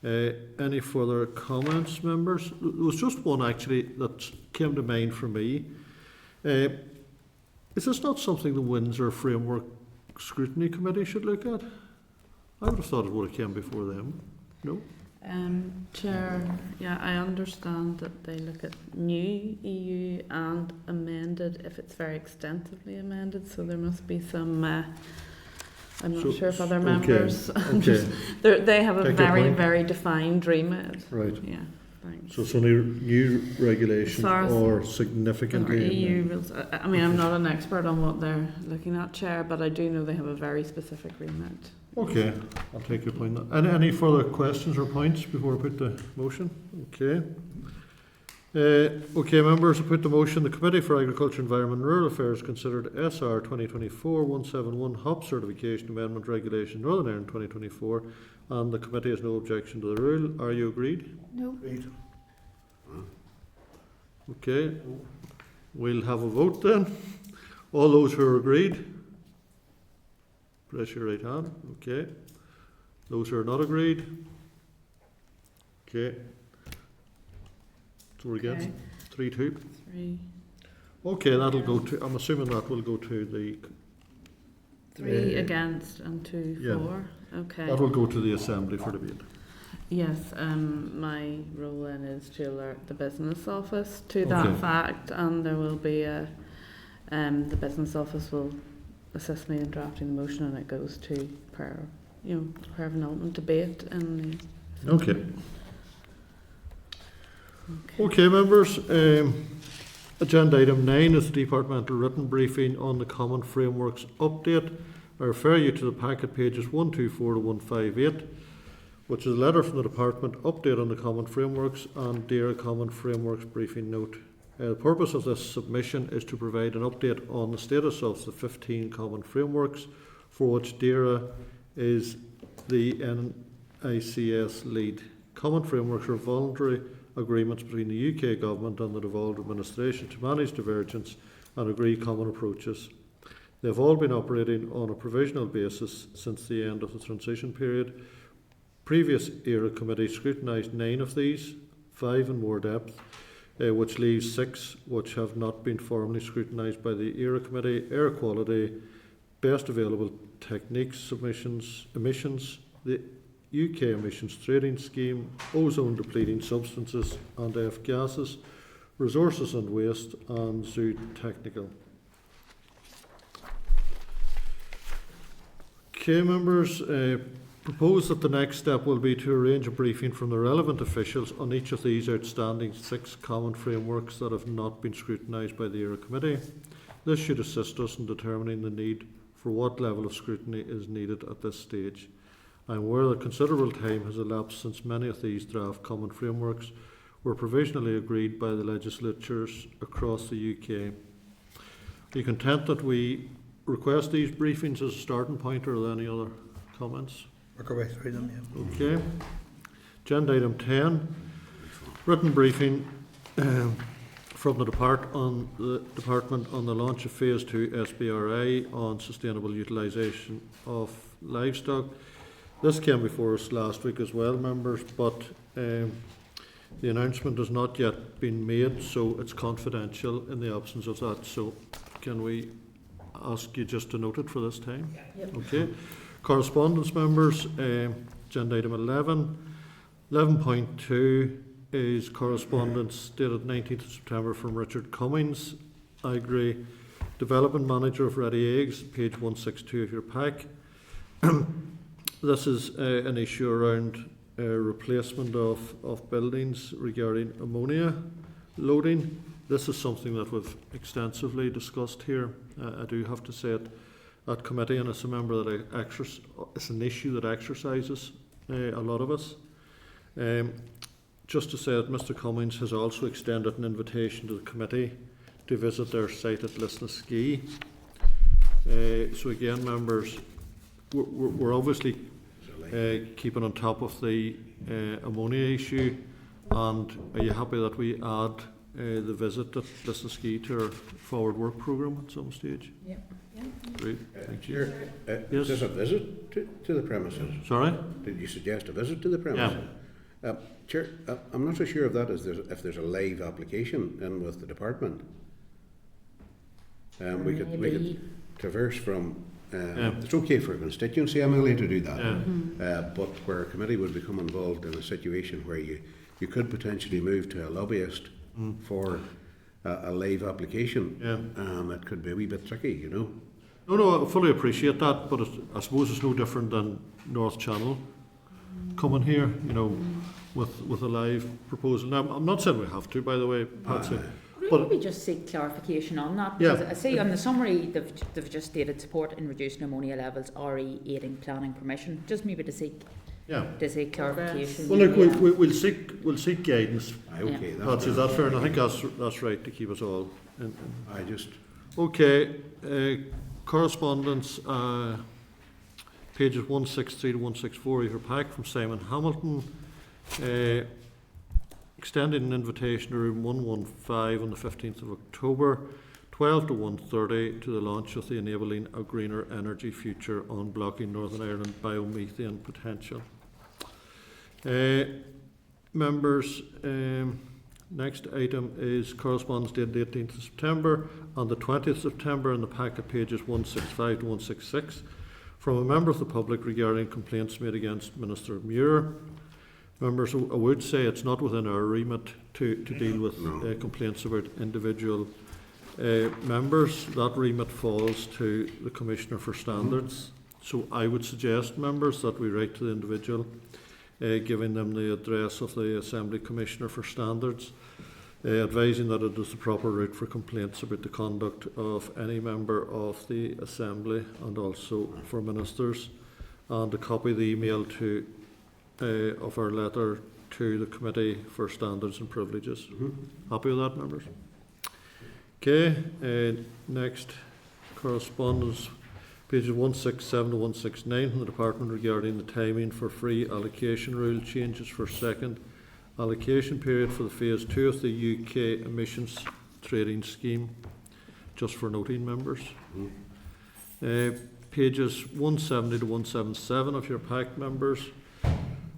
Any further comments, members? There was just one actually that came to mind for me. Is this not something the Windsor Framework Scrutiny Committee should look at? I would have thought it would have come before them. No? Chair, I understand that they look at new EU and amended if it's very extensively amended, so there must be some, I'm not sure if other members, they have a very defined remit. Right. Yeah, thanks. So it's only new regulations or significantly EU rules. I mean, I'm not an expert on what they're looking at, Chair, but I do know they have a very specific remit. Okay, I'll take your point. Any further questions or points before I put the motion? Okay. Okay, members, I put the motion. The Committee for Agriculture, Environment and Rural Affairs considered SR 2024-171 HOP Certification Amendment Regulation, Northern Ireland 2024, and the Committee has no objection to the rule. Are you agreed? No. Agreed. Okay, we'll have a vote then. All those who are agreed, press your right hand. Okay. Those who are not agreed. Okay. So we're against 3-2. 3. Okay, that'll go to. I'm assuming that will go to the. 3 against and 2 for. Okay. That will go to the Assembly for debate. Yes, my role then is to alert the business office to that fact, and there will be a. The business office will assist me in drafting the motion, and it goes to prayer development debate and. Okay. Okay, members. Agenda item 9 is the departmental written briefing on the Common Frameworks update. I refer you to the packet pages 124 to 158, which is a letter from the department, update on the Common Frameworks, and DAERA Common Frameworks briefing note. The purpose of this submission is to provide an update on the status of the 15 common frameworks for which DAERA is the NICS lead. Common frameworks are voluntary agreements between the UK Government and the devolved administration to manage divergence and agree common approaches. They have all been operating on a provisional basis since the end of the transition period. Previous ERA committees scrutinised 9 of these, 5 in more depth, which leaves 6 which have not been formally scrutinised by the ERA committee: air quality, best available techniques, emissions, the UK emissions trading scheme, ozone depleting substances and F gases, resources and waste, and zoo technical. Okay, members, propose that the next step will be to arrange a briefing from the relevant officials on each of these outstanding 6 common frameworks that have not been scrutinised by the ERA Committee. This should assist us in determining the need for what level of scrutiny is needed at this stage. I am aware that considerable time has elapsed since many of these draft common frameworks were provisionally agreed by the legislatures across the UK. Are you content that we request these briefings as a starting point, or are there any other comments? Work our way through them, yeah. Okay. Agenda item 10, written briefing from the department on the launch of Phase 2 SBRI on sustainable utilisation of livestock. This came before us last week as well, members, but the announcement has not yet been made, so it's confidential in the absence of that. So can we ask you just to note it for this time? Yep. Okay. Correspondence, members, agenda item 11. 11.2 is correspondence dated 19th of September from Richard Cummings, Agri Development Manager of Ready Eggs, page 162 of your pack. This is an issue around replacement of buildings regarding ammonia loading. This is something that we've extensively discussed here. I do have to say it at committee, and it's a member that it's an issue that exercises a lot of us. Just to say that Mr. Cummings has also extended an invitation to the committee to visit their site at Lisnaskea. So again, members, we're obviously keeping on top of the ammonia issue, and are you happy that we add the visit at Lisnaskea to our forward work programme at some stage? Yep. Great, thank you. Chair, Yes? is this a visit to the premises? Sorry? Did you suggest a visit to the premises? Yeah. Chair, I'm not so sure of that, if there's a live application in with the department. We could traverse from. It's okay for a constituency MLA to do that, but where a committee would become involved in a situation where you could potentially move to a lobbyist for a live application, it could be a wee bit tricky, you know. No, I fully appreciate that, but I suppose it's no different than North Channel coming here, you know, with a live proposal. Now, I'm not saying we have to, by the way, Patsy. But maybe just seek clarification on that, because I see on the summary they've just stated support in reducing ammonia levels, RE aiding planning permission. Just maybe to seek clarification. Well, look, we'll seek guidance. Okay, Patsy, is that fair? And I think that's right to keep us all. Okay. Correspondence, pages 163 to 164 of your pack from Simon Hamilton. Extending an invitation to room 115 on the 15th of October, 12 to 1:30, to the launch of the Enabling a Greener Energy Future on Blocking Northern Ireland Biomethane Potential. Members, next item is correspondence dated 18th of September. On the 20th of September, in the packet pages 165 to 166, from a member of the public regarding complaints made against Minister Muir. Members, I would say it's not within our remit to deal with complaints about individual members. That remit falls to the Commissioner for Standards. So I would suggest, members, that we write to the individual, giving them the address of the Assembly Commissioner for Standards, advising that it is the proper route for complaints about the conduct of any member of the Assembly and also for ministers, and to copy the email to of our letter to the Committee for Standards and Privileges. Happy with that, members? Okay, next correspondence, pages 167 to 169 from the Department regarding the timing for free allocation rule changes for second allocation period for the Phase 2 of the UK emissions trading scheme, just for noting, members. Pages 170 to 177 of your pack, members.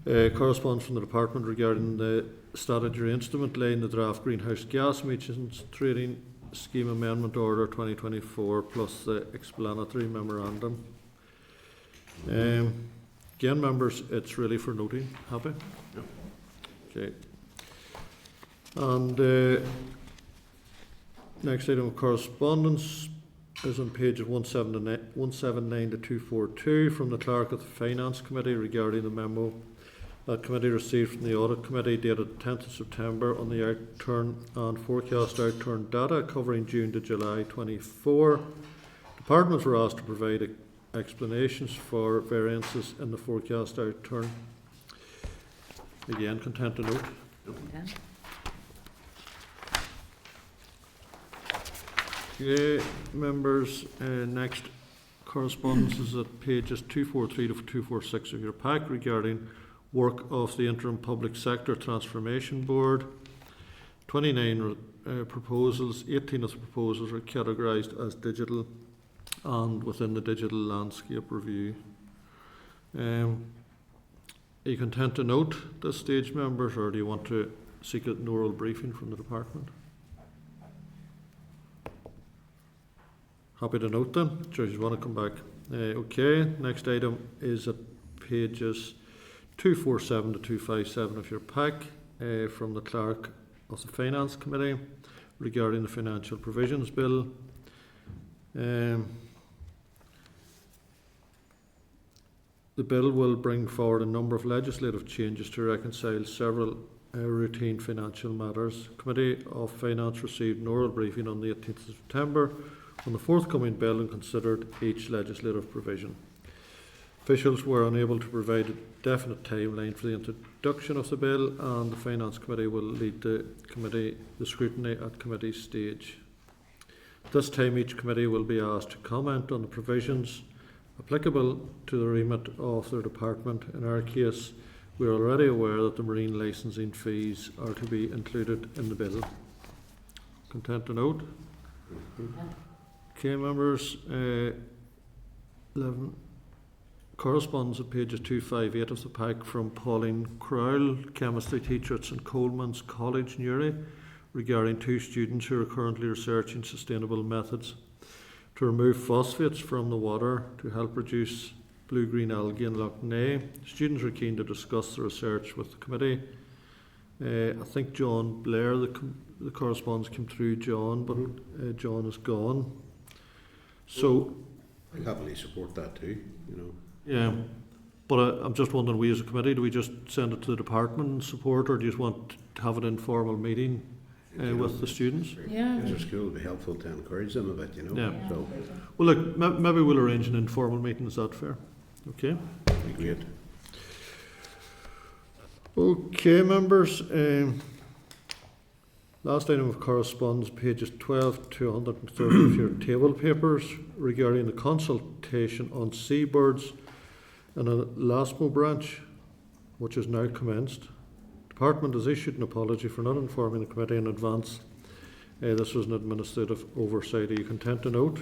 Corresponds from the Department regarding the statutory instrument laying the draft greenhouse gas emissions trading scheme amendment order 2024 plus the explanatory memorandum. Again, members, it's really for noting. Happy? Okay. And next item of correspondence, is on pages 179 to 242 from the Clerk of the Finance Committee regarding the memo that committee received from the Audit Committee dated 10th of September on the outturn and forecast outturn data covering June to July 24. Departments were asked to provide explanations for variances in the forecast outturn. Again, content to note. Okay, members, next correspondence is at pages 243 to 246 of your pack regarding work of the Interim Public Sector Transformation Board. 29 proposals, 18 of the proposals are categorised as digital and within the digital landscape review. Are you content to note this stage, members, or do you want to seek an oral briefing from the department? Happy to note them. Judges want to come back. Okay, next item is at pages 247 to 257 of your pack from the Clerk of the Finance Committee regarding the Financial Provisions Bill. The bill will bring forward a number of legislative changes to reconcile several routine financial matters. Committee of Finance received an oral briefing on the 18th of September on the forthcoming bill and considered each legislative provision. Officials were unable to provide a definite timeline for the introduction of the bill, and the Finance Committee will lead the scrutiny at committee stage. This time each committee will be asked to comment on the provisions applicable to the remit of their department. In our case, we are already aware that the marine licensing fees are to be included in the bill. Content to note? Okay, members, 11 corresponds at pages 258 of the pack from Pauline Crowell, chemistry teacher at St Coleman's College, Newry, regarding 2 students who are currently researching sustainable methods to remove phosphates from the water to help reduce blue-green algae in Loch Ness. Students are keen to discuss the research with the committee. I think John Blair, the correspondence came through John, but John is gone. So I happily support that too, you know. Yeah, but I'm just wondering, we as a committee, do we just send it to the department and support, or do you just want to have an informal meeting with the students? Yeah. As a school, it would be helpful to encourage them a bit, you know. Yeah. So. Well, look, maybe we'll arrange an informal meeting. Is that fair? Okay. Great. Okay, members. Last item of correspondence, pages 12 to 130 of your table papers regarding the consultation on seabirds in a LASMO branch, which is now commenced. Department has issued an apology for not informing the committee in advance. This was an administrative oversight. Are you content to note?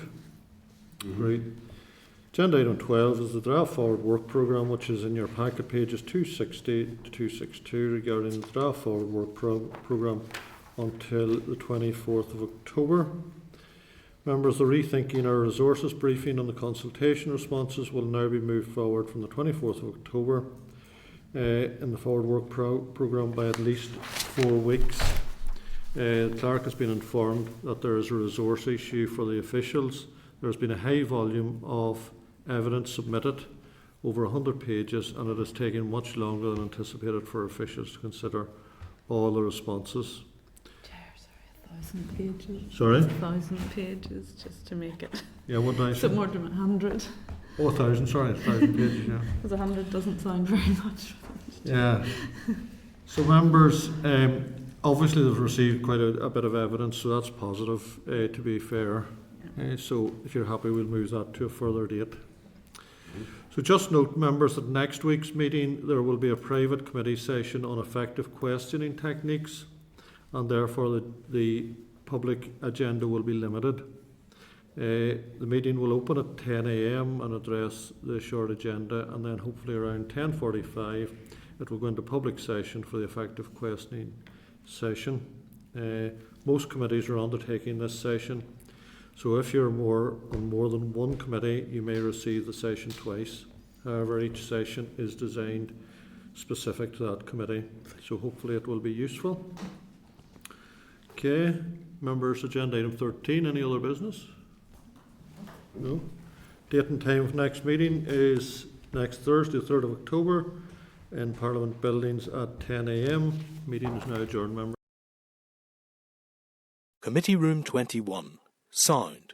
Right. Agenda item 12 is the draft forward work programme, which is in your packet, pages 260 to 262, regarding the draft forward work programme until the 24th of October. Members, the Rethinking Our Resources briefing on the consultation responses will now be moved forward from the 24th of October in the forward work programme by at least 4 weeks. The clerk has been informed that there is a resource issue for the officials. There has been a high volume of evidence submitted, over 100 pages, and it has taken much longer than anticipated for officials to consider all the responses. 1,000 pages. Sorry? 1,000 pages just to make it. Yeah, what did I say? So more than 100. Oh, 1,000, sorry, 1,000 pages, yeah. Because 100 doesn't sound very much. Yeah. So members, obviously they've received quite a bit of evidence, so that's positive, to be fair. So if you're happy, we'll move that to a further date. So just note, members, that next week's meeting there will be a private committee session on effective questioning techniques, and therefore the public agenda will be limited. The meeting will open at 10 a.m. and address the short agenda, and then hopefully around 10:45 it will go into public session for the effective questioning session. Most committees are undertaking this session, so if you're on more than one committee, you may receive the session twice. However, each session is designed specific to that committee, so hopefully it will be useful. Okay, members, agenda item 13, any other business? No. Date and time of next meeting is next Thursday, 3rd of October, in Parliament Buildings at 10 a.m. Meeting is now adjourned, members. Committee Room 21. Sound.